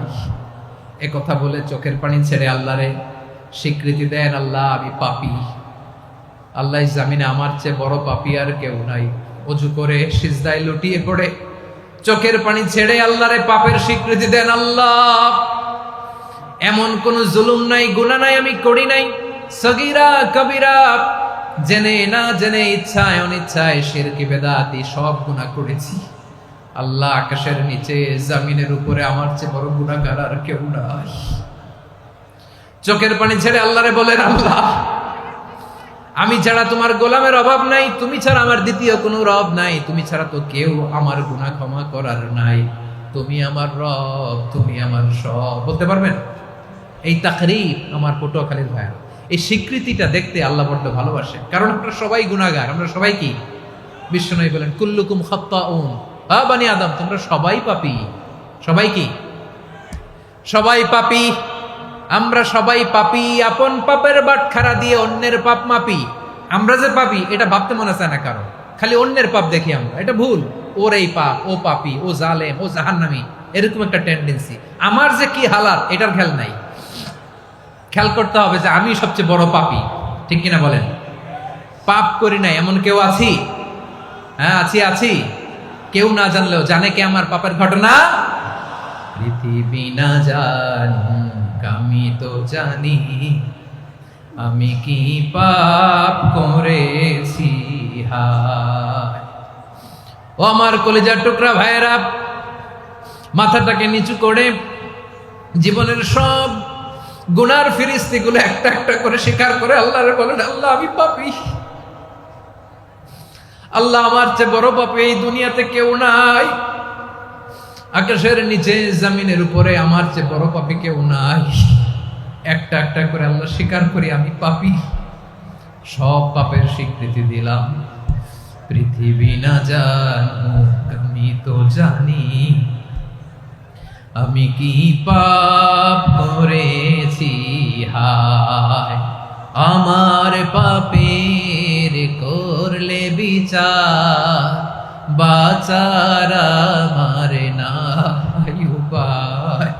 এ কথা বলে চোখের পানি ছেড়ে আল্লাহরে স্বীকৃতি দেন, আল্লাহ আমি পাপী। আল্লাহ জামিনে আমার চেয়ে বড় পাপী আর কেউ নাই। অজু করে সিজদায় লুটিয়ে পড়ে চোখের পানি ছেড়ে আল্লাহরে পাপের স্বীকৃতি দেন, আল্লাহ এমন কোন জুলুম নাই, গুনাহ নাই আমি করি নাই, সগীরা কবিরা, জেনে না জেনে, ইচ্ছায় অনিচ্ছায়, শিরকি বেদাতি সব গুনাহ করেছি। আল্লাহ আকাশের নিচে জমিনের উপরে আমার চেয়ে বড় গুনাহগার আর কেউ নাই। চোখের পানি ছেড়ে আল্লাহরে বলেন, আল্লাহ আমি ছাড়া তোমার গোলামের অভাব নাই, তুমি ছাড়া আমার দ্বিতীয় কোনো রব নাই, তুমি ছাড়া তো কেউ আমার গুনাহ ক্ষমা করার নাই, তুমি আমার রব, তুমি আমার সব। বলতে পারবেন? এই তাকরীর আমার পটুয়াখালীর ভাইয়া, এই স্বীকৃতিটা দেখতে আল্লাহ বড্ড ভালোবাসে, কারণ আমরা সবাই গুনাহগার। আমরা সবাই কি? বিশ্বনবী বলেন, কুল্লুকুম খাত্তাউন, বানি আদম তোমরা সবাই পাপী। সবাই কি? সবাই পাপী। আমরা সবাই পাপী। আপন পাপের বাটখারা দিয়ে অন্যের পাপ মাপি। আমরা যে পাপী এটা ভাবতে মনে চায় না কারণ, খালি অন্যের পাপ দেখি আমরা, এটা ভুল। ওর এই পাপ, ও পাপী, ও জালেম, ও জাহান্নামী, এরকম একটা টেন্ডেন্সি। আমার যে কি হালাত এটার খেয়াল নাই। খেয়াল করতে হবে যে আমি সবচেয়ে বড় পাপী, ঠিক কিনা বলেন? পাপ করি নাই এমন কেউ আছি? হ্যাঁ আছি। কেউ না জানলেও জানে কে আমার পাপের ঘটনা? পৃথিবী না জানুক আমি তো জানি, আমি কি পাপ করেছি হায়। ও আমার কলিজার টুকরা ভাইয়েরা, মাথাটাকে নিচু করে জীবনের সব গুনার ফিরিস্তিগুলো একটা একটা করে স্বীকার করে আল্লাহরে বলেন, আল্লাহ আমি পাপী। আল্লাহ আমার চেয়ে বড় পাপী এই দুনিয়াতে কেউ নাই। আকাশের নিচে জমিনের উপরে আমার চেয়ে বড় পাপী কেউ নাই। একটা একটা করে আল্লাহ স্বীকার করি আমি পাপী। সব পাপের স্বীকৃতি দিলাম। পৃথিবী না জানুক আমি তো জানি, আমি কি পাপ করেছি হায়। আমার পাপের করলে বিচার, বাঁচার আমার নাই উপায়।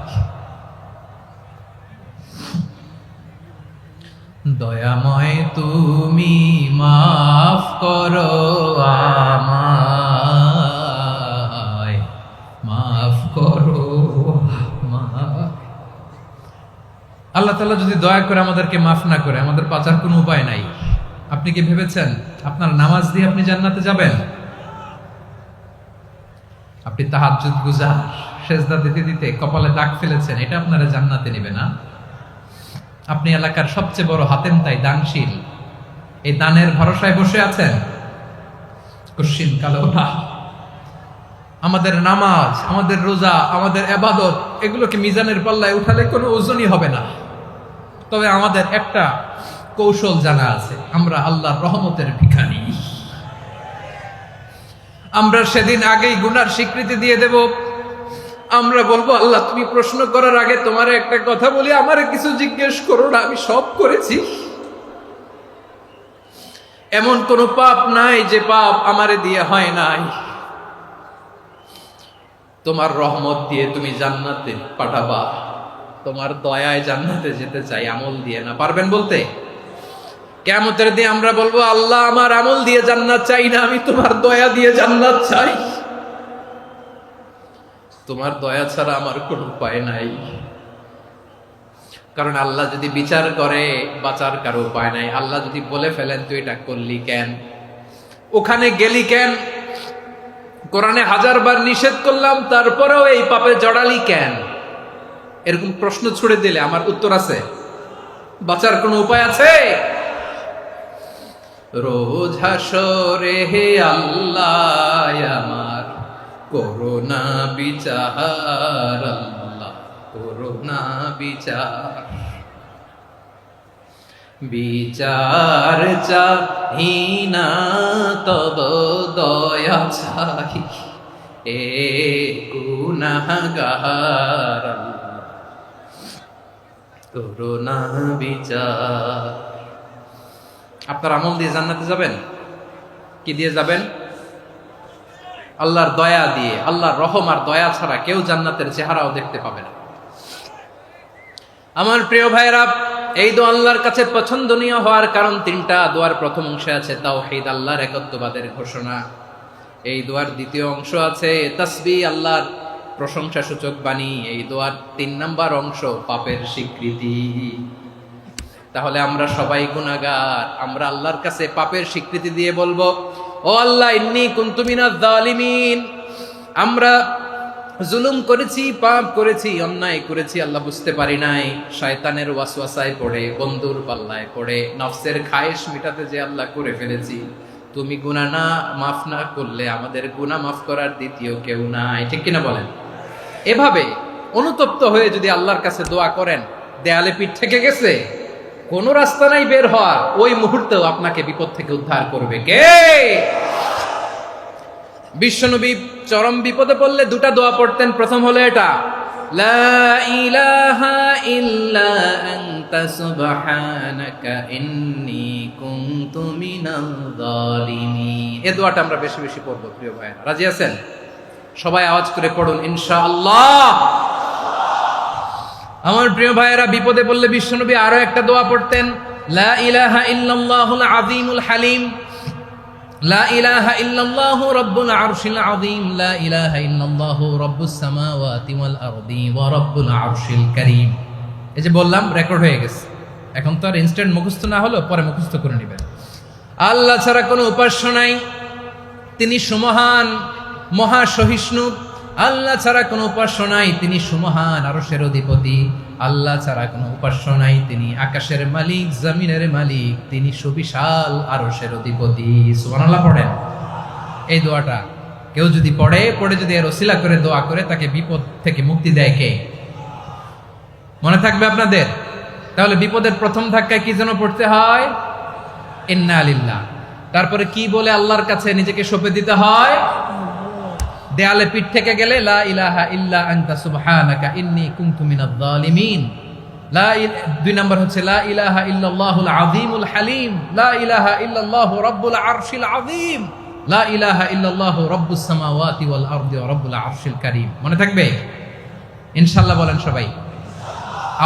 দয়াময় তুমি মাফ করো আমায়, মাফ করো আমায়। আল্লাহ তাআলা যদি দয়া করে আমাদেরকে মাফ না করে, আমাদের বাঁচার কোনো উপায় নাই। আপনি কি ভেবেছেন আপনার নামাজ দিয়ে আপনি জান্নাতে যাবেন? আপনি তাহাজ্জুদ গুজার, সেজদা দিতে দিতে কপালে দাগ ফেলেছেন, এটা আপনারা জান্নাতে নেবে না। আপনি এলাকার সবচেয়ে বড় হাতেম তাই দানশীল, এই দানের ভরসায় বসে আছেন, কশিন কালো না। আমাদের নামাজ, আমাদের রোজা, আমাদের ইবাদত, এগুলোকে মিজানের পাল্লায় উঠালে কোনো ওজনই হবে না। তবে আমাদের একটা কৌশল জানা আছে, আমরা আল্লাহর রহমতের ভিখারি। আমরা সেদিন আগেই গুনার স্বীকৃতি দিয়ে দেব। আমরা বলবো, আল্লাহ তুমি প্রশ্ন করার আগে তোমার একটা কথা বলি, আমারে কিছু জিজ্ঞেস করো না, আমি সব করেছি। এমন কোন পাপ নাই যে পাপ আমারে দিয়ে হয় নাই। তোমার রহমত দিয়ে তুমি জান্নাতে পাঠাবা, তোমার দয়ায় জান্নাতে যেতে চাই, আমল দিয়ে না। পারবেন বলতে? কিয়ামতের দিন আমরা বলবো, আল্লাহ আমার আমল দিয়ে জান্নাত চাই না, আমি তোমার দয়া দিয়ে জান্নাত চাই। তোমার দয়া ছাড়া আমার কোনো উপায় নাই। কারণ আল্লাহ যদি বিচার করে, বাঁচার কারো উপায় নাই। আল্লাহ যদি বলে ফেলেন তুই এটা করলি কেন, ওখানে গেলি কেন, কোরআনে 1000 বার নিষেধ করলাম তারপরেও এই পাপে জড়ালি কেন, এরকম প্রশ্ন ছুড়ে দিলে আমার উত্তর আছে? বাঁচার কোনো উপায় আছে? রোজ হাসরে হে আল্লাহ আমার করোনা বিচার, আল্লাহ করোনা বিচার। বিচার চাহিনা তব দয়া চাহি এ গুনাহগার করুণা বিচার। আপনার আমল দিয়ে জান্নাতে যাবেন? কি দিয়ে যাবেন? আল্লাহর দয়া দিয়ে। আল্লাহর রহম আর দয়া ছাড়া কেউ জান্নাতের চেহারাও দেখতে পাবে না। আমার প্রিয় ভাইরা, এই দোয়া আল্লাহর কাছে পছন্দনীয় হওয়ার কারণ তিনটা। দোয়ার প্রথম অংশে আছে তাওহীদ, আল্লাহর একত্ববাদের ঘোষণা। এই দোয়ার দ্বিতীয় অংশ আছে তাসবিহ, আল্লাহর প্রশংসা সূচক বাণী। এই দোয়ার 3 নাম্বার অংশ পাপের স্বীকৃতি। তাহলে আমরা সবাই গুনাহগার। আমরা আল্লাহর কাছে পাপের স্বীকৃতি দিয়ে বলবো, ও আল্লাহ, ইন্নী কুনতু মিনাজ জালিমিন, আমরা জুলুম করেছি, পাপ করেছি, অন্যায় করেছি, আল্লাহ বুঝতে পারি নাই। শয়তানের ওয়াসওয়াসায় পড়ে, বন্ধুর পাল্লায় পড়ে, নফসের খায়েশ মিটাতে যে আল্লাহ করে ফেলেছি। তুমি গুনাহ না মাফ না করলে আমাদের গুনাহ মাফ করার দ্বিতীয় কেউ নাই। ঠিক কিনা বলেন? এভাবে অনুতপ্ত হয়ে যদি আল্লাহর কাছে দোয়া করেন, দেয়ালে পিঠ থেকে গেছে, কোনো রাস্তা নাই বের হওয়ার, ওই মুহূর্তেও আপনাকে বিপদ থেকে উদ্ধার করবে কে? বিশ্বনবী চরম বিপদে পড়লে 2টা দোয়া পড়তেন। প্রথম হলো এটা, লা ইলাহা ইল্লা আনতা সুবহানাকা ইন্নী কুনতু মিনাল জালিমিন। এই দোয়াটা আমরা বেশি বেশি পড়ব প্রিয় ভাইরা। রাজি আছেন? সবাই আওয়াজ করে পড়ুন ইনশাআল্লাহ। আমার প্রিয় ভাইয়েরা, বিপদে পড়লে বিশ্বনবী আরো একটা দোয়া পড়তেন, লা ইলাহা ইল্লাল্লাহুল আযীমুল হালিম, লা ইলাহা ইল্লাল্লাহু রাব্বুল আরশিল আযীম, লা ইলাহা ইল্লাল্লাহু রাব্বুস সামাওয়াতি ওয়াল আরদি ওয়া রাব্বুল আরশিল কারীম। এই যে বললাম, রেকর্ড হয়ে গেছে। এখন তো আর ইনস্ট্যান্ট মুখস্থ না হলো, পরে মুখস্থ করে নেবেন। আল্লাহ ছাড়া কোনো উপাস্য নাই, তিনি সুমহান, মহা সহিষ্ণু। আল্লাহ ছাড়া কোনো উপাস্য নাই, তিনি সুমহান, আরশের অধিপতি। আল্লাহ ছাড়া কোনো উপাস্য নাই, তিনি আকাশের মালিক, জমিনের মালিক, তিনি সুবিশাল আরশের অধিপতি। সুবহানাল্লাহ পড়েন। এই দোয়াটা কেউ যদি পড়ে যদি এর ওসিলা করে দোয়া করে, তাকে বিপদ থেকে মুক্তি দেয় কে? মনে থাকবে আপনাদের? তাহলে বিপদের প্রথম ধাক্কায় কি যেন পড়তে হয়? ইন্না লিল্লাহ। তারপরে কি বলে আল্লাহর কাছে নিজেকে সঁপে দিতে হয়? দেয়ালে পিঠ থেকে গেলে লা ইলাহা ইল্লা আনতা সুবহানাকা ইন্নী কুনতু মিনাজ জালিমিন। 2 নাম্বার হচ্ছে লা ইলাহা ইল্লাল্লাহুল আযীমুল হালিম, লা ইলাহা ইল্লাল্লাহু রাব্বুল আরশিল আযীম, লা ইলাহা ইল্লাল্লাহু রাব্বুস সামাওয়াতি ওয়াল আরদি ওয়া রাব্বুল আরশিল কারীম। মনে থাকবে? ইনশাআল্লাহ বলেন সবাই,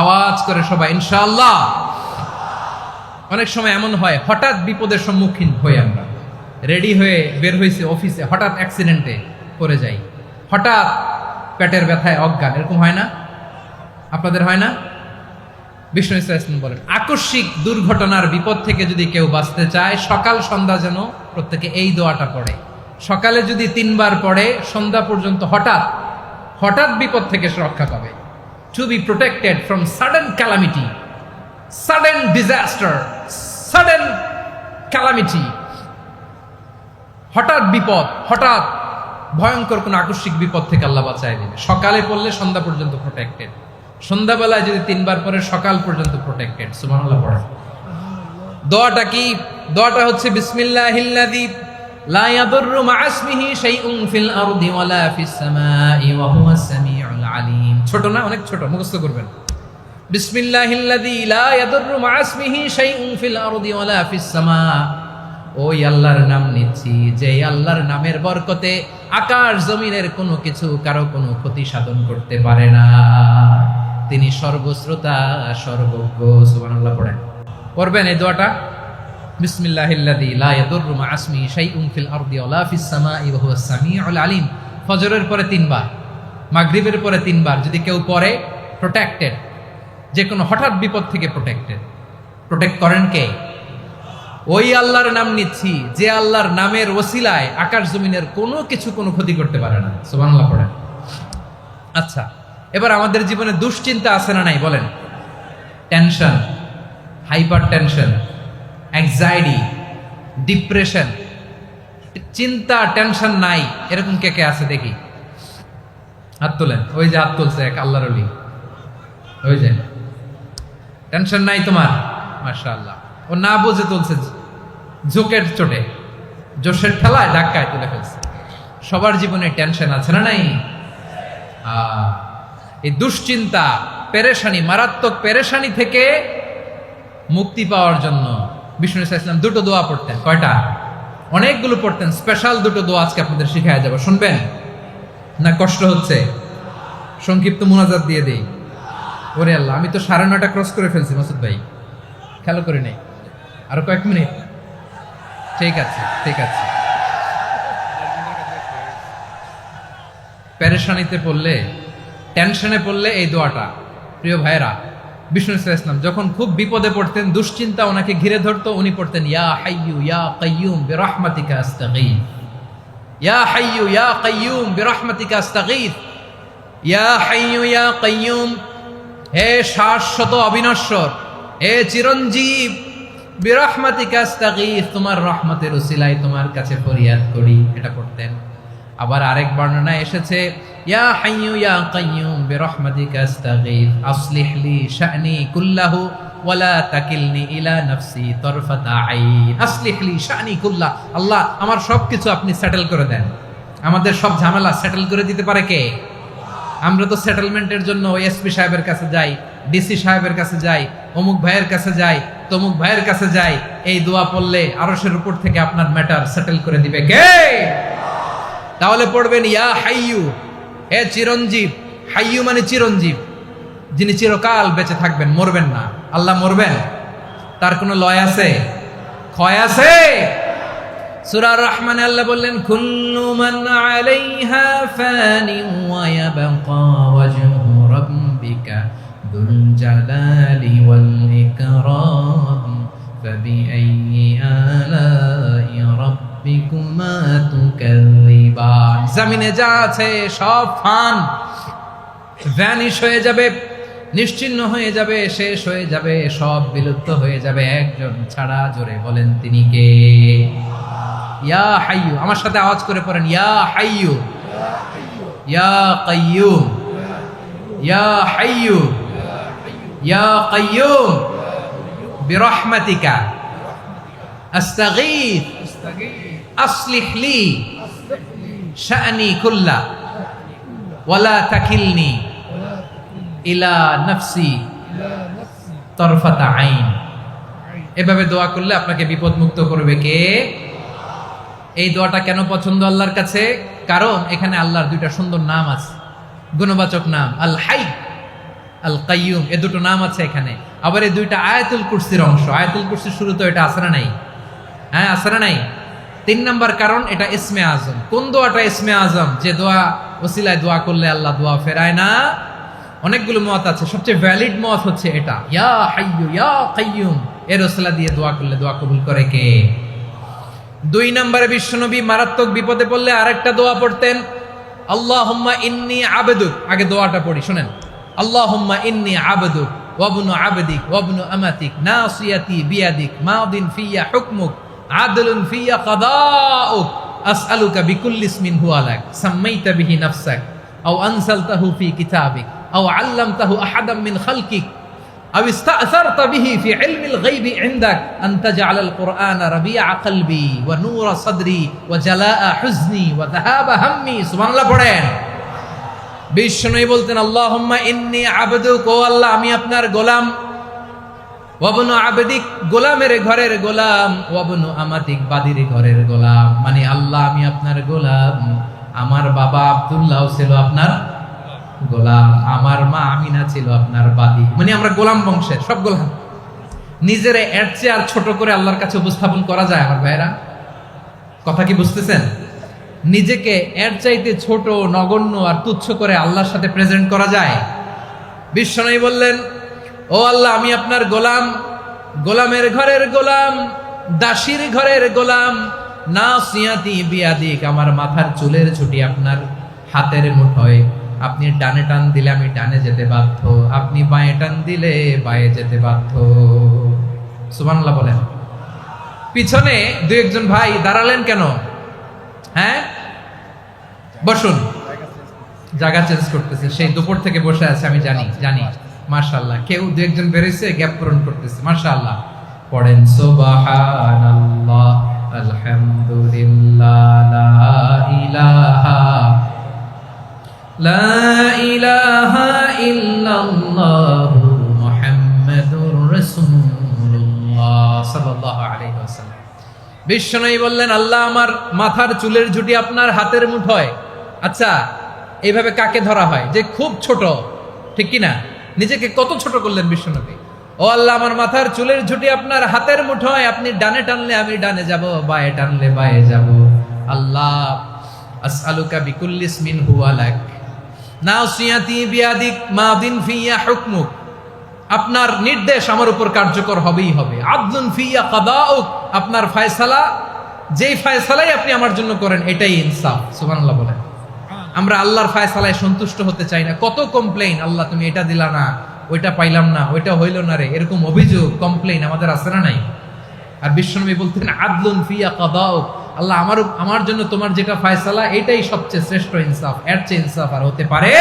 আওয়াজ করে সবাই ইনশাআল্লাহ। অনেক সময় এমন হয়, হঠাৎ বিপদের সম্মুখীন হই আমরা, রেডি হয়ে বের হইছে অফিসে, হঠাৎ অ্যাক্সিডেন্টে পড়ে যাই, হঠাৎ পেটের ব্যথায় অজ্ঞান। এরকম হয় না? আপনাদের হয় না? বিষ্ণু ইসলাম বলেন, আকস্মিক দুর্ঘটনার বিপদ থেকে যদি কেউ বাঁচতে চায়, সকাল সন্ধ্যা যেন প্রত্যেকে এই দোয়াটা পড়ে। সকালে যদি 3 বার পড়ে, সন্ধ্যা পর্যন্ত হঠাৎ বিপদ থেকে সে রক্ষা পাবে। To be protected from sudden calamity, sudden disaster, sudden calamity. হঠাৎ বিপদ, হঠাৎ ভয়ঙ্কর কোন আকস্মিক বিপদ থেকে আল্লাহ বাঁচায় দিবে। সকালে পড়লে সন্ধ্যা পর্যন্ত প্রোটেক্টেড, সন্ধ্যাবেলায় যদি 3 বার পরে সকাল পর্যন্ত প্রোটেক্টেড। সুবহানাল্লাহ পড়েন। দোয়াটা কি? দোয়াটা হচ্ছে বিসমিল্লাহিল্লাযী লা ইয়াদুররু মা'a ইসমিহি শাইউন ফিল আরদি ওয়ালা ফিস সামাই ওয়া হুয়াস সামিউল আলিম। ছোট না? অনেক ছোট, মুখস্থ করবেন। বিসমিল্লাহিল্লাযী লা ইয়াদুররু মা'a ইসমিহি শাইউন ফিল আরদি ওয়ালা ফিস সামা। ওই আল্লাহর নাম নিচ্ছি, যে আল্লাহর নামের বরকতে আকাশ জমিনের কোনো কিছু কারো কোনো ক্ষতি সাধন করতে পারে না। তিনি সর্বশ্রোতা, সর্বজ্ঞ। সুবহানাল্লাহ পড়েন। পড়বেন এই দোয়াটা, বিসমিল্লাহিল্লাযী লা ইয়াদুররু মা'a ইসমিহি শাইউন ফিল আরদি ওয়ালা ফিস সামাই ওয়া হুয়াস সামিউল আলিম। ফজরের পরে 3 বার, মাগরিবের পরে 3 বার যদি কেউ পড়ে, প্রোটেক্টেড, যে কোনো হঠাৎ বিপদ থেকে প্রোটেক্টেড। প্রোটেক্ট করেন কে? ওই আল্লাহর নাম নিচ্ছি, যে আল্লাহর নামের ওসিলায় আকাশ জমিনের কোনো কিছু কোনো ক্ষতি করতে পারে না। সুবহানাল্লাহ পড়েন। আচ্ছা, এবার আমাদের জীবনে দুশ্চিন্তা আছে না নাই বলেন? Tension, hyper tension, anxiety, depression, চিন্তা, টেনশন নাই, এরকম কে কে আছে দেখি? হাত তোলেন। ওই যে হাত তুলছে এক আল্লাহর ওলি, ওই যে টেনশন নাই তোমার, মাশাআল্লাহ। ও না বুঝে তুলছে, ঝোঁকের চোটে, জোশের ঠেলায় ধাক্কায় তুলে ফেলছে। সবার জীবনে টেনশন আছে না নাই? এই দুশ্চিন্তা, পেরেশানি, মারাত্মক পেরেশানি থেকে মুক্তি পাওয়ার জন্য বিষ্ণু ইসলাম দুটো দোয়া পড়তেন। কয়টা? অনেকগুলো পড়তেন। স্পেশাল দুটো দোয়া আজকে আপনাদের শিখায় যাব, শুনবেন না? কষ্ট হচ্ছে? সংক্ষিপ্ত মুনাজাত দিয়ে দেই। ওরে আল্লাহ, আমি তো 9:30 ক্রস করে ফেলছি মাসুদ ভাই, খেয়াল করে নেই। আরো কয়েক মিনিট। ঠিক আছে, ঠিক আছে। পেরেশানিতে পড়লে, টেনশনে পড়লে এই দোয়াটা, প্রিয় ভাইরা, বিষ্ণু ইসলাম যখন খুব বিপদে পড়তেন, দুশ্চিন্তা ওনাকে ঘিরে ধরতো, উনি পড়তেন ইয়া হাইয়ু ইয়া কাইয়ুম বিরহমাতিকা আস্তাগীথ, ইয়া হাইয়ু ইয়া কাইয়ুম বিরহমাতিকা আস্তাগীথ, ইয়া হাইয়ু ইয়া কাইয়ুম, হে শাশ্বত অবিনশ্বর, হে চিরঞ্জীব, বিরহমাতিকা আস্তাগীথ, তোমার রহমতের উসিলায় তোমার কাছে ফরিয়াদ করি। এটা পড়তেন। আবার আরেক বর্ণনায় এসেছে ইয়া হাইয়ু ইয়া কাইয়ুম বিরহমাতিকা আস্তাগীথ আসলিহ লি শা'নি কুল্লাহু ওয়ালা তাকিলনি ইলা নাফসি তারফাতা আইন। আসলিহ লি শা'নি কুল্লাহ, আল্লাহ আমার সবকিছু আপনি সেটেল করে দেন। আমাদের সব ঝামেলা সেটেল করে দিতে পারে কে? আমরা তো সেটেলমেন্টের জন্য এসপি সাহেবের কাছে যাই, ডিসি সাহেবের কাছে যাই, অমুক ভাইয়ের কাছে যাই, তমুক ভাইয়ের কাছে যাই। এই দোয়া পড়লে আরশের উপর থেকে আপনার ম্যাটার সেটেল করে দিবে কে? তাহলে পড়বেন ইয়া হাইয়ু, হে চিরঞ্জীব। হাইয়ু মানে চিরঞ্জীব, যিনি চিরকাল বেঁচে থাকবেন, মরবেন না। আল্লাহ মরবেন? তার কোনো লয় আছে? ক্ষয় আছে? সূরা রহমানে আল্লাহ বললেন কুল্লু মান আলাইহা ফানি ওয়া ইয়াবকা ওয়াজহু রাব্বিকা যুল জালালি ওয়াল ইকরাম ফাবিআইয়ি আলাই রাব্বিকুমা তুকাযযিবান। জমিনে যা আছে সব ফান, ভ্যানিশ হয়ে যাবে, নিশ্চিহ্ন হয়ে যাবে, শেষ হয়ে যাবে, সব বিলুপ্ত হয়ে যাবে, একজন ছাড়া। জোরে বলেন তিনি কে? ইয়া হাইয়ু। আমার সাথে আওয়াজ করে পড়েন ইয়া হাইয়ু ইয়া কাইয়ুম ইয়া হাইয়ু ইয়া কাইয়ুম বিরহমাতিকা আস্তাগীথ আসলিহ লি শা'নি কুল্লা ওয়ালা তাকিলনি ইলা নাফসি তারফাতা আইন। এভাবে দোয়া করলে আপনাকে বিপদ মুক্ত করবে কে? এই দোয়াটা কেন পছন্দ আল্লাহর কাছে? কারণ এখানে আল্লাহর দুইটা সুন্দর নাম আছে, গুণবাচক নাম, আল হাই, আল কাইয়ুম। এই দুটো নাম আছে এখানে। আবার এই দুইটা আয়াতুল কুরসির অংশ। আয়াতুল কুরসির শুরু তো এটা আছে না নাই? হ্যাঁ, আছে না নাই? 3 নাম্বার কারণ এটা ইসমে আজম। কোন দোয়াটা ইসমে আজম? যে দোয়া ওসিলায় দোয়া করলে আল্লাহ দোয়া ফেরায় না। অনেকগুলো মত আছে, সবচেয়ে ভ্যালিড মত হচ্ছে এটা, ইয়া হাইয়ু ইয়া কাইয়ুম। এর ওসিলা দিয়ে দোয়া করলে দোয়া কবুল করে কে? 2 নম্বরে বিশ্বনবী মারাত্মক বিপদে পড়লে আরেকটা দোয়া পড়তেন, আল্লাহুম্মা ইন্নী আবদুক। আগে দোয়াটা পড়ি, শুনেন। আল্লাহুম্মা ইন্নী আবদুক ওয়া ইবনু আবদিক ওয়া ইবনু আমাতিক নাসিয়াতি বিয়াদিক মাদিন ফিয়া হুকমুক আদলুন ফিয়া কাদাউক আসআলুকা বিকুল্লি ইসমিন হুয়া লাক সাম্মাইতা বিহি নাফসাক আও আনসালতাহু ফি কিতাবিক আও আল্লামতাহু আহাদাম মিন খালকিক أو استأثرت به في علم الغيب عندك أن تجعل القرآن ربيع قلبي ونور صدري وجلاء حزني وذهاب همي। سبحان الله পড়েন। বিশ্বনবী বলতেন আল্লাহুম্মা ইন্নী আবদুক, ও আল্লাহ আমি আপনার গোলাম, ওয়া ইবনু আবদিক, গোলামের ঘরের গোলাম, ওয়া ইবনু আমাতিক, বাদীর ঘরের গোলাম। মানে আল্লাহ আমি আপনার গোলাম। আমার বাবা আব্দুল্লাহ ছিল আপনার গোলাম, আমার মা আমিনা ছিল আপনার বাদী। মানে আমরা গোলাম বংশের, সব গোলাম। নিজের এর চেয়ে আর ছোট করে আল্লাহর কাছে উপস্থাপন করা যায় আমার ভাইরা? কথা কি বুঝতেছেন? নিজেকে এর চাইতে ছোট, নগণ্য আর তুচ্ছ করে আল্লাহর সাথে প্রেজেন্ট করা যায়? বিশ্বনবী বললেন ও আল্লাহ আমি আপনার গোলাম, গোলামের ঘরের গোলাম, দাসীর ঘরের গোলাম, নাসিয়াতি বিয়াদিক, আমার মাথার চুলের ছুটি আপনার হাতের মুঠোয়। আপনি ডানে টান দিলে আমি ডানে যেতে বাধ্য, আপনি বাঁয়ে টান দিলে বাঁয়ে যেতে বাধ্য। সুবহানাল্লাহ বলেন। পিছনে 2-1 ভাই দাঁড়ালেন কেন? হ্যাঁ, বসুন। জায়গা চেঞ্জ করতেছে, সেই দুপুর থেকে বসে আছে, আমি জানি। মাশাআল্লাহ। কেউ 2-1 বেরোইছে, গ্যাপ পূরণ করতেছে, মাশাআল্লাহ। পড়েন সুবহানাল্লাহ, আলহামদুলিল্লাহ, লা ইলাহা ইল্লাল্লাহু মুহাম্মাদুর রাসূলুল্লাহ সাল্লাল্লাহু আলাইহি ওয়াসাল্লাম। বিশ্বনবী বললেন, আল্লাহ আমার মাথার চুলের ঝুঁটি আপনার হাতের মুঠোয়। আচ্ছা, এইভাবে কাকে ধরা হয় যে খুব ছোট, ঠিক কি না? নিজেকে কত ছোট করলেন বিশ্বনবী। ও আল্লাহ, আমার মাথার চুলের ঝুঁটি আপনার হাতের মুঠোয়, আপনি ডানে টানলে আমি ডানে যাব, বায়ে টানলে বায়ে যাব। আল্লাহ, আসআলুকা বিকুল্লি ইসমিন হুয়া লাক নাসিয়াতি বিয়াদিক মাদিন ফিয়া হুকমুক। আপনার নির্দেশ আমার উপর কার্যকর হবেই হবে। আদলুন ফিয়া কাদাউক, আপনার ফয়সালা, যেই ফয়সালাই আপনি আমার জন্য করেন এটাই ইনসাফ। সুবহানাল্লাহ বলেন। আমরা আল্লাহর ফয়সালায় সন্তুষ্ট হতে চাই না। কত কমপ্লেইন, আল্লাহ তুমি এটা দিলা না, ওইটা পাইলাম না, ওইটা হইল না রে, এরকম অভিযোগ কমপ্লেইন আমাদের আছে না নাই? আর বিশ্বনবী বলতেন আদলুন ফিয়া কাদাউক, আল্লাহ আমার জন্য তোমার যেটা ফয়সালা এটাই সবচেয়ে শ্রেষ্ঠ ইনসাফ, এর চেয়ে ইনসাফ আর হতে পারে?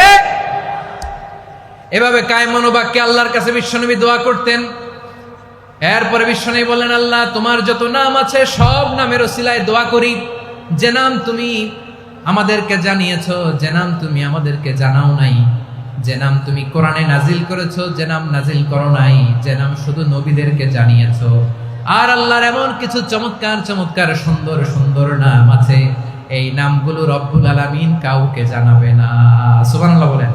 এভাবে কায়মান বাক্যে আল্লাহর কাছে বিশ্বনবী দোয়া করতেন। এরপরে বিশ্বনবী বললেন, আল্লাহ তোমার যত নাম আছে সব নামের ওসিলায় দোয়া করি, যে নাম তুমি আমাদেরকে জানিয়েছো, যে নাম তুমি আমাদেরকে জানাও নাই, যে নাম তুমি কোরআনে নাজিল করেছো, যে নাম নাজিল করো নাই, যে নাম শুধু নবীদেরকে জানিয়েছো। আর আল্লাহর এমন কিছু চমৎকার চমৎকার সুন্দর সুন্দর নাম আছে, এই নামগুলো রব্বুল আলামিন কাউকে জানাবে না। সুবহানাল্লাহ বলেন।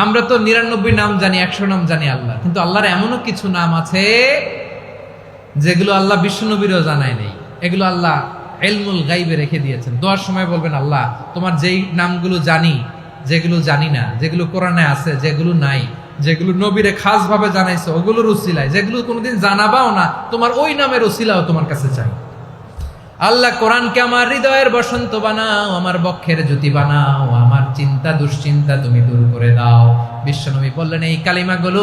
আমরা তো 99 নাম জানি, 100 নাম জানি আল্লাহ, কিন্তু আল্লাহর এমনও কিছু নাম আছে যেগুলো আল্লাহ বিশ্বনবীরও জানায় নেই। এগুলো আল্লাহ ইলমুল গায়বে রেখে দিয়েছেন। দোয়ার সময় বলবেন, আল্লাহ তোমার যেই নামগুলো জানি, যেগুলো জানি না, যেগুলো কোরআনে আছে, যেগুলো নাই, যেগুলো নবীরে খাস ভাবে জানাইছো ওগুলোর উসিলায়, যেগুলো কোনোদিন জানাবাও না, তোমার ওই নামের উসিলাও তোমার কাছে চাই। আল্লাহ কোরআনকে আমার হৃদয়ের বসন্ত বানাও, আমার বক্ষের জ্যোতি বানাও, আমার চিন্তা দুশ্চিন্তা তুমি দূর করে দাও। বিশ্বনবী বললেন, এই কালিমাগুলো,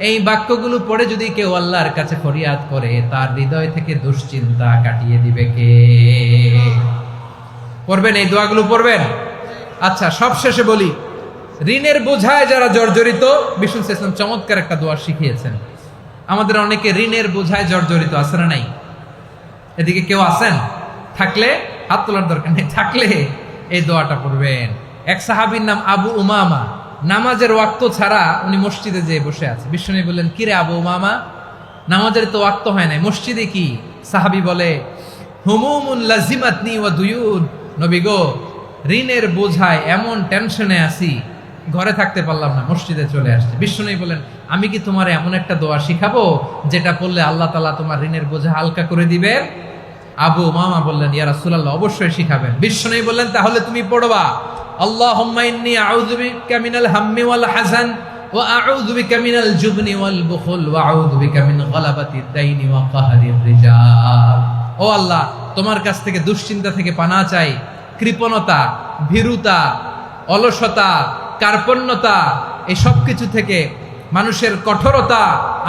এই বাক্যগুলো পড়ে যদি কেউ আল্লাহর কাছে ফরিয়াদ করে, তার হৃদয় থেকে দুশ্চিন্তা কাটিয়ে দিবে কে? পড়বেন, এই দোয়াগুলো পড়বেন। আচ্ছা, সব শেষে বলি, ঋণের বোঝায় যারা জর্জরিত, বিষ্ণু ইসলাম চমৎকার একটা দোয়া শিখিয়েছেন। আমাদের অনেকে ঋণের বোঝায় জর্জরিত, আছে না নাই? এদিকে কেউ আছেন? থাকলে হাত তোলার দরকার নেই, থাকলে এই দোয়াটা পড়বেন। এক সাহাবীর নাম আবু উমামা, নামাজের ওয়াক্ত ছাড়া উনি মসজিদে যেয়ে বসে আছে। বিশ্বনবী বললেন, কি রে আবু উমামা, নামাজের তো ওয়াক্ত হয় নাই, মসজিদে কি? সাহাবী বলে, হুমুমুন লাজিমাতনি ওয়া দুয়ুন, নবী গো, ঋণের বোঝায় এমন টেনশনে আছি, ঘরে থাকতে পারলাম না, মসজিদে চলে আসছে। বিশ্বনবী বলেন, আমি কি তোমার এমন একটা দোয়া শিখাবো যেটা পড়লে আল্লাহ তাআলা তোমার ঋণের বোঝা হালকা করে দিবেন? আবু উমামা বললেন, ইয়া রাসূলুল্লাহ, অবশ্যই শিখাবেন। বিশ্বনবী বললেন, তাহলে তুমি পড়বা, আল্লাহুম্মা ইন্নী আউযু বিকা মিনাল হাম্মি ওয়াল হাযান ওয়া আউযু বিকা মিনাল জুবনি ওয়াল বুখল ওয়া আউযু বিকা মিন গালাবাতিদ দাইনি ওয়া কাহরির রিজাল। ও আল্লাহ, তোমার কাছ থেকে দুশ্চিন্তা থেকে পানাহ চাই, কৃপণতা, ভীরুতা, অলসতা, কার্পণ্যতা, এই সব কিছু থেকে, মানুষের কঠোরতা,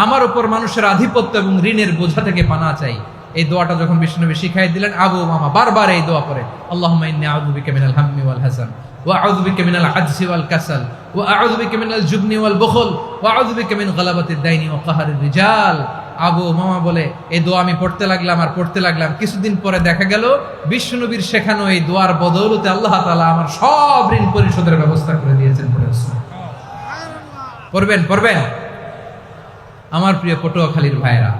আমার উপর মানুষের আধিপত্য এবং ঋণের বোঝা থেকে পানাহ চাই। এই দোয়াটা যখন বিশ্বনবী শিখাই দিলেন, আবু উমামা বারবার এই দোয়া করে, আল্লাহুম্মা ইন্নী আউযু বিকা মিনাল হাম্মি ওয়াল হাযান ওয়া আউযু বিকা মিনাল আজজি ওয়াল কাসাল ওয়া আউযু বিকা মিনাল জুবনি ওয়াল বুখল ওয়া আউযু বিকা মিন গালাবাতিদ দাইনি ওয়া কাহরির রিজাল। আবু উমামা বলে, এই দোয়া আমি পড়তে লাগলাম আর পড়তে লাগলাম, কিছুদিন পরে দেখা গেল বিশ্বনবীর শেখানো এই দোয়ার বদৌলতে আল্লাহ তাআলা আমার সব ঋণ পরিশোধের ব্যবস্থা করে দিয়েছেন। পড়বেন, পড়বেন। আমার প্রিয় পটুয়াখালীর ভাইরা,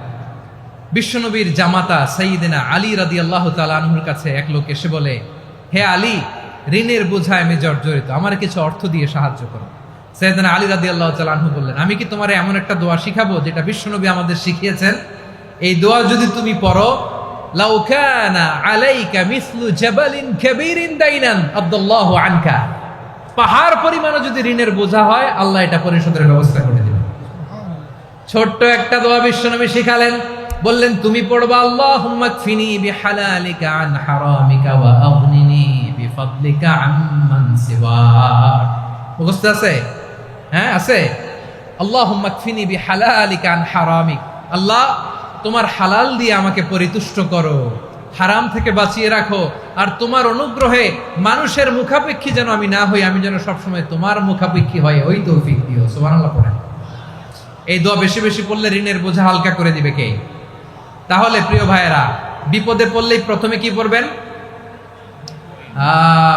বিশ্বনবীর জামাতা সাইয়্যিদিনা আলী রাদিয়াল্লাহু তাআলা আনহুর কাছে এক লোক এসে বলে, হে আলী, ঋণের বোঝায় আমি জর্জরিত, আমার কিছু অর্থ দিয়ে সাহায্য করো। সাইয়্যিদিনা আলী রাদিয়াল্লাহু তাআলা আনহু বললেন, আমি কি তোমারে এমন একটা দোয়া শিখাবো যেটা বিশ্বনবী আমাদের শিখিয়েছেন? এই দোয়া যদি তুমি পড়ো, লাউ কানা আলাইকা মিসলু জাবালিন কাবীরিন দাইনান আব্দুল্লাহু আনকা, পাহাড় পরিমাণও যদি ঋণের বোঝা হয়, আল্লাহ এটা পরিশোধের ব্যবস্থা করে দিবেন। ছোট্ট একটা দোয়া বিশ্বনবী শিখালেন, বললেন, তুমি পড়বা, আল্লাহুম্মা কফিনি বিহালালিকা আন হারামিকা ওয়া আগনিনি বিফাদলিকা আম্মান সিওয়াক। মুখস্থ আছে? হ্যাঁ, আছে। আল্লাহুম্মা কফিনি বিহালালিকা আন হারামিক, আল্লাহ তোমার হালাল দিয়ে আমাকে পরিতুষ্ট করো, হারাম থেকে বাঁচিয়ে রাখো, আর তোমার অনুগ্রহে মানুষের মুখাপেক্ষী যেন আমি না হই, আমি যেন সবসময় তোমার মুখাপেক্ষী হয়, ওই তৌফিক দিও। সুবহানাল্লাহ পড়েন। এই দোয়া বেশি বেশি পড়লে ঋণের বোঝা হালকা করে দিবে কে? তাহলে প্রিয় ভাইয়েরা, বিপদে পড়লেই প্রথমে কি পড়বেন?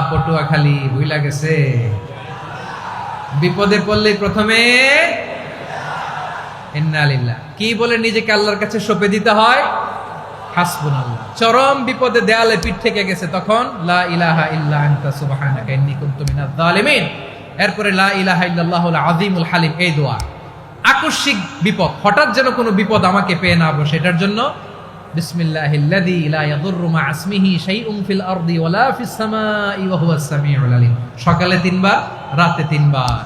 পটুয়াখালী ভুইলা গেছে। বিপদে পড়লেই প্রথমে ইন্না লিল্লাহ কি বলে নিজেকে আল্লাহর কাছে সঁপে দিতে হয়? হাসবুনাল্লাহ। চরম বিপদে দেয়ালে পিঠ থেকে গেছে, তখন লা ইলাহা ইল্লা আনতা সুবহানাকা ইন্নী কুনতু মিনাজ জালিমিন। এরপরে লা ইলাহা ইল্লাল্লাহুল আযীমুল হালিম, এই দোয়া। আকস্মিক বিপদ, হঠাৎ যেন কোনো বিপদ আমাকে পেয়ে না বসে, এটার জন্য বিসমিল্লাহিল্লাযী লা ইয়াদুররু মা ইসমিহি শাইউন ফিল আরদি ওয়ালা ফিস সামাই ওয়া হুয়াস সামিউল আলীম। সকালে 3 বার, রাতে 3 বার।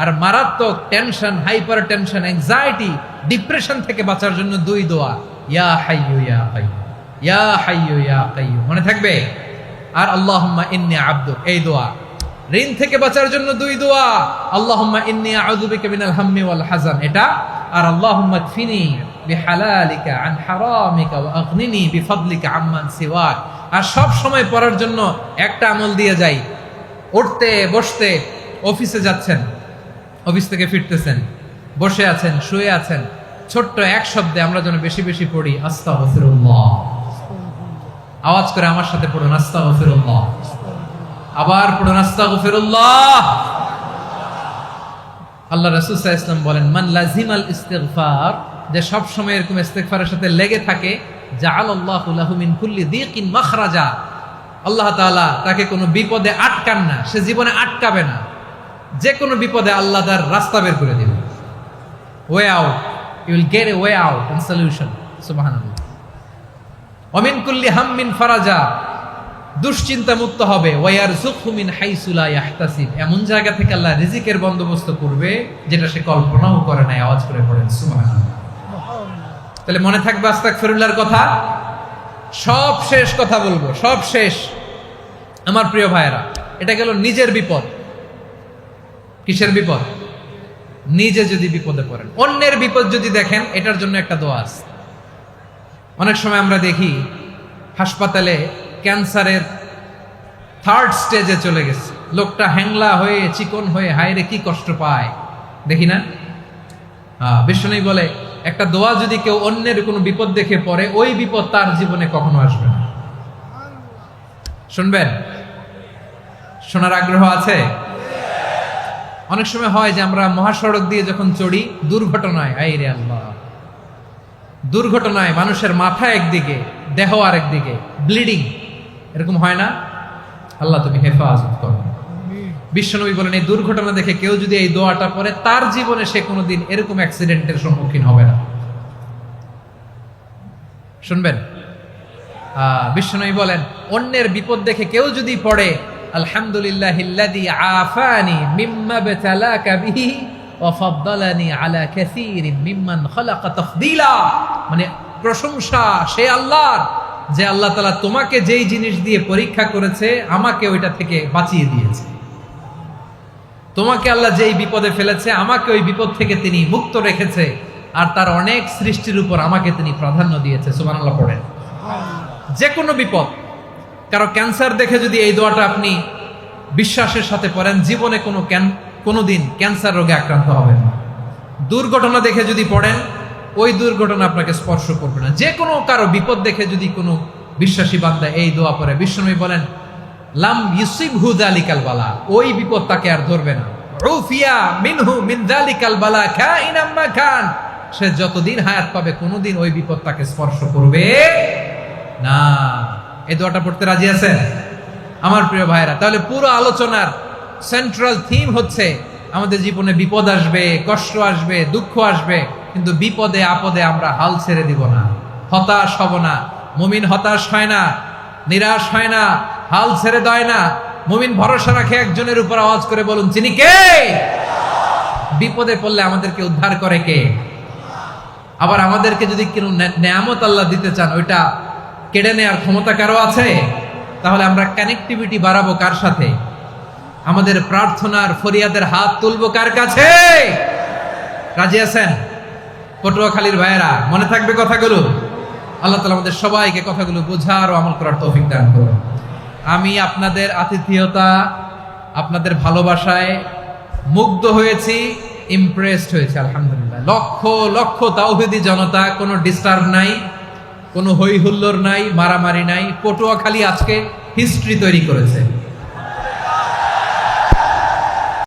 আর মারাত্মক tension, hyper tension, anxiety, depression থেকে বাঁচার জন্য 2 দোয়া, ইয়া হাইয়্যু ইয়া কাইয়্যুম, ইয়া হাইয়্যু ইয়া কাইয়্যুম, মনে থাকবে? আর আল্লাহুম্মা ইন্নী আবদুক, এই দোয়া। ঋণ থেকে বাঁচার জন্য 2 দোয়া, আল্লাহুম্মা ইন্নী আউযু বিকা মিনাল হাম্মি ওয়াল হাযান, এটা। আর আল্লাহুম্মা কফিনি বিহালালিকা আন হারামিকা ওয়া আগনিনি বিফাদলিকা আম্মান সিওয়াক। আর সব সময় পড়ার জন্য একটা আমল দিয়ে যাই, উঠতে বসতে, অফিসে যাচ্ছেন, অফিস থেকে ফিরতেছেন, বসে আছেন, শুয়ে আছেন, ছোট্ট এক শব্দে আমরা যেন বেশি বেশি পড়ি আস্তাগফিরুল্লাহ। আওয়াজ করে আমার সাথে পড়ুন আস্তাগফিরুল্লাহ। আবার পড়ুন আস্তাগফিরুল্লাহ। আল্লাহ রাসূল সাল্লাল্লাহু আলাইহি ওয়াসাল্লাম বলেন, মান লাজিমাল ইস্তিগফার, যে সব সময় এরকম ইস্তিগফারের সাথে লেগে থাকে, জাআলাল্লাহু লাহু মিন কুল্লি দিকিন মাখরাজা, আল্লাহ তাআলা তাকে কোনো বিপদে আটকান না, সে জীবনে আটকাবে না। যে কোনো বিপদে আল্লাহ তার রাস্তা বের করে দিবে, way out, you will get a way out and solution. সুবহানাল্লাহ। ওয়া মিন কুল্লি হাম্মিন ফারাজা, দুশ্চিন্তা মুক্ত হবে। ওয়ায়ারযুকহু মিন হাইসু লা ইয়াহতাসিব, এমন জায়গা থেকে আল্লাহ রিজিকের বন্দোবস্ত করবে যেটা সে কল্পনাও করে নাই। আওয়াজ করে পড়েন সুবহানাল্লাহ। তাহলে মনে থাকবে আস্তাগফিরুল্লাহর কথা। সব শেষ কথা বলবো, সব শেষ আমার প্রিয় ভাইয়েরা। এটা গেল নিজের বিপদ। কিসের বিপদ? নিজে যদি বিপদে পড়েন। অন্যের বিপদ যদি দেখেন, এটার জন্য একটা দোয়া আছে। অনেক সময় আমরা দেখি হাসপাতালে ক্যান্সারের 3rd স্টেজে চলে গেছে, লোকটা হ্যাংলা হয়ে, চিকন হয়ে, হায়রে কি কষ্ট পায়, দেখি না? বিষ্ণু বলে, একটা দোয়া যদি কেউ অন্যের কোনো বিপদ দেখে পড়ে, ওই বিপদ তার জীবনে কখনো আসবে না। শুনবেন? শোনার আগ্রহ আছে? অনেক সময় হয় যে আমরা মহাসড়ক দিয়ে যখন চড়ি, দুর্ঘটনায়, আইরে আল্লাহ, দুর্ঘটনায় মানুষের মাথা একদিকে, দেহ আরেকদিকে, ব্লিডিং, এরকম হয় না? আল্লাহ তুমি হেফাজত করো। বিশ্বনবী বলেন, এই দুর্ঘটনা দেখে কেউ যদি এই দোয়াটা পড়ে, তার জীবনে সে কোনোদিন এরকম অ্যাক্সিডেন্টের সম্মুখীন হবে না। শুনবেন? বিশ্বনবী বলেন, অন্যের বিপদ দেখে কেউ যদি পড়ে, আলহামদুলিল্লাহিল্লাযী আফানি মিম্মা বতালাকা বিহি ওয়া ফাদ্দালানি আলা কাসীরিন মিম্মান খালাকা তাফদীলা, মানে প্রশংসা সে আল্লাহর, যে আল্লাহ তাআলা তোমাকে যেই জিনিস দিয়ে পরীক্ষা করেছে, আমাকে ওইটা থেকে বাঁচিয়ে দিয়েছে। তোমাকে আল্লাহ যেই বিপদে ফেলেছে, আমাকে ওই বিপদ থেকে তিনি মুক্ত রেখেছে, আর তার অনেক সৃষ্টির উপর আমাকে তিনি প্রাধান্য দিয়েছে। সুবহানাল্লাহ পড়েন। যে কোনো বিপদ, কারো ক্যান্সার দেখে যদি এই দোয়াটা আপনি বিশ্বাসের সাথে পড়েন, জীবনে কোনোদিন ক্যান্সার রোগে আক্রান্ত হবেন না। দুর্ঘটনা দেখে যদি পড়েন, ওই দুর্ঘটনা আপনাকে স্পর্শ করবে না। যে কোনো কারো বিপদ দেখে যদি কোনো বিশ্বাসী বান্দা এই দোয়া পড়ে, বিশ্বনবী বলেন, লাম ইউসিবহু যালিকাল বালা, ওই বিপদ তাকে আর ধরবে না। উফিয়া মিনহু মিন যালিকাল বালা কাইনাম মা কান, সে যতদিন হায়াত পাবে কোনোদিন ওই বিপদ তাকে স্পর্শ করবে না। এই দোয়াটা পড়তে রাজি আছেন আমার প্রিয় ভাইরা? তাহলে পুরো আলোচনার সেন্ট্রাল থিম হচ্ছে, আমাদের জীবনে বিপদ আসবে, কষ্ট আসবে, দুঃখ আসবে, কিন্তু বিপদে আপদে আমরা হাল ছেড়ে দিব না, হতাশ হব না। মুমিন হতাশ হয় না, নিরাশ হয় না, হাল ছেড়ে দেয় না। মুমিন ভরসা রাখে একজনের উপর। আওয়াজ করে বলুন, যিনি কে? বিপদে পড়লে আমাদেরকে উদ্ধার করে কে? আবার আমাদেরকে যদি কোনো নেয়ামত আল্লাহ দিতে চান, ওইটা কেড়ে নেওয়ার ক্ষমতা কারো আছে? তাহলে আমরা কানেক্টিভিটি বাড়াবো কার সাথে? আমাদের প্রার্থনার ফরিয়াদের হাত তুলবো কার কাছে? রাজি আছেন পটুয়াখালীর ভাইয়েরা? মনে থাকবে কথাগুলো? আল্লাহ তাআলা আমাদের সবাইকে কথাগুলো বোঝার ও আমল করার তৌফিক দান করুন। আমি আপনাদের আতিথেয়তা, আপনাদের ভালোবাসায় মুগ্ধ হয়েছি, ইমপ্রেসড হয়েছে। আলহামদুলিল্লাহ। লক্ষ লক্ষ তাওহীদি জনতা, কোনো ডিস্টার্ব নাই, কোনো হই হুল্লোড় নাই, মারামারি নাই। পটুয়াখালী আজকে হিস্ট্রি তৈরি করেছে।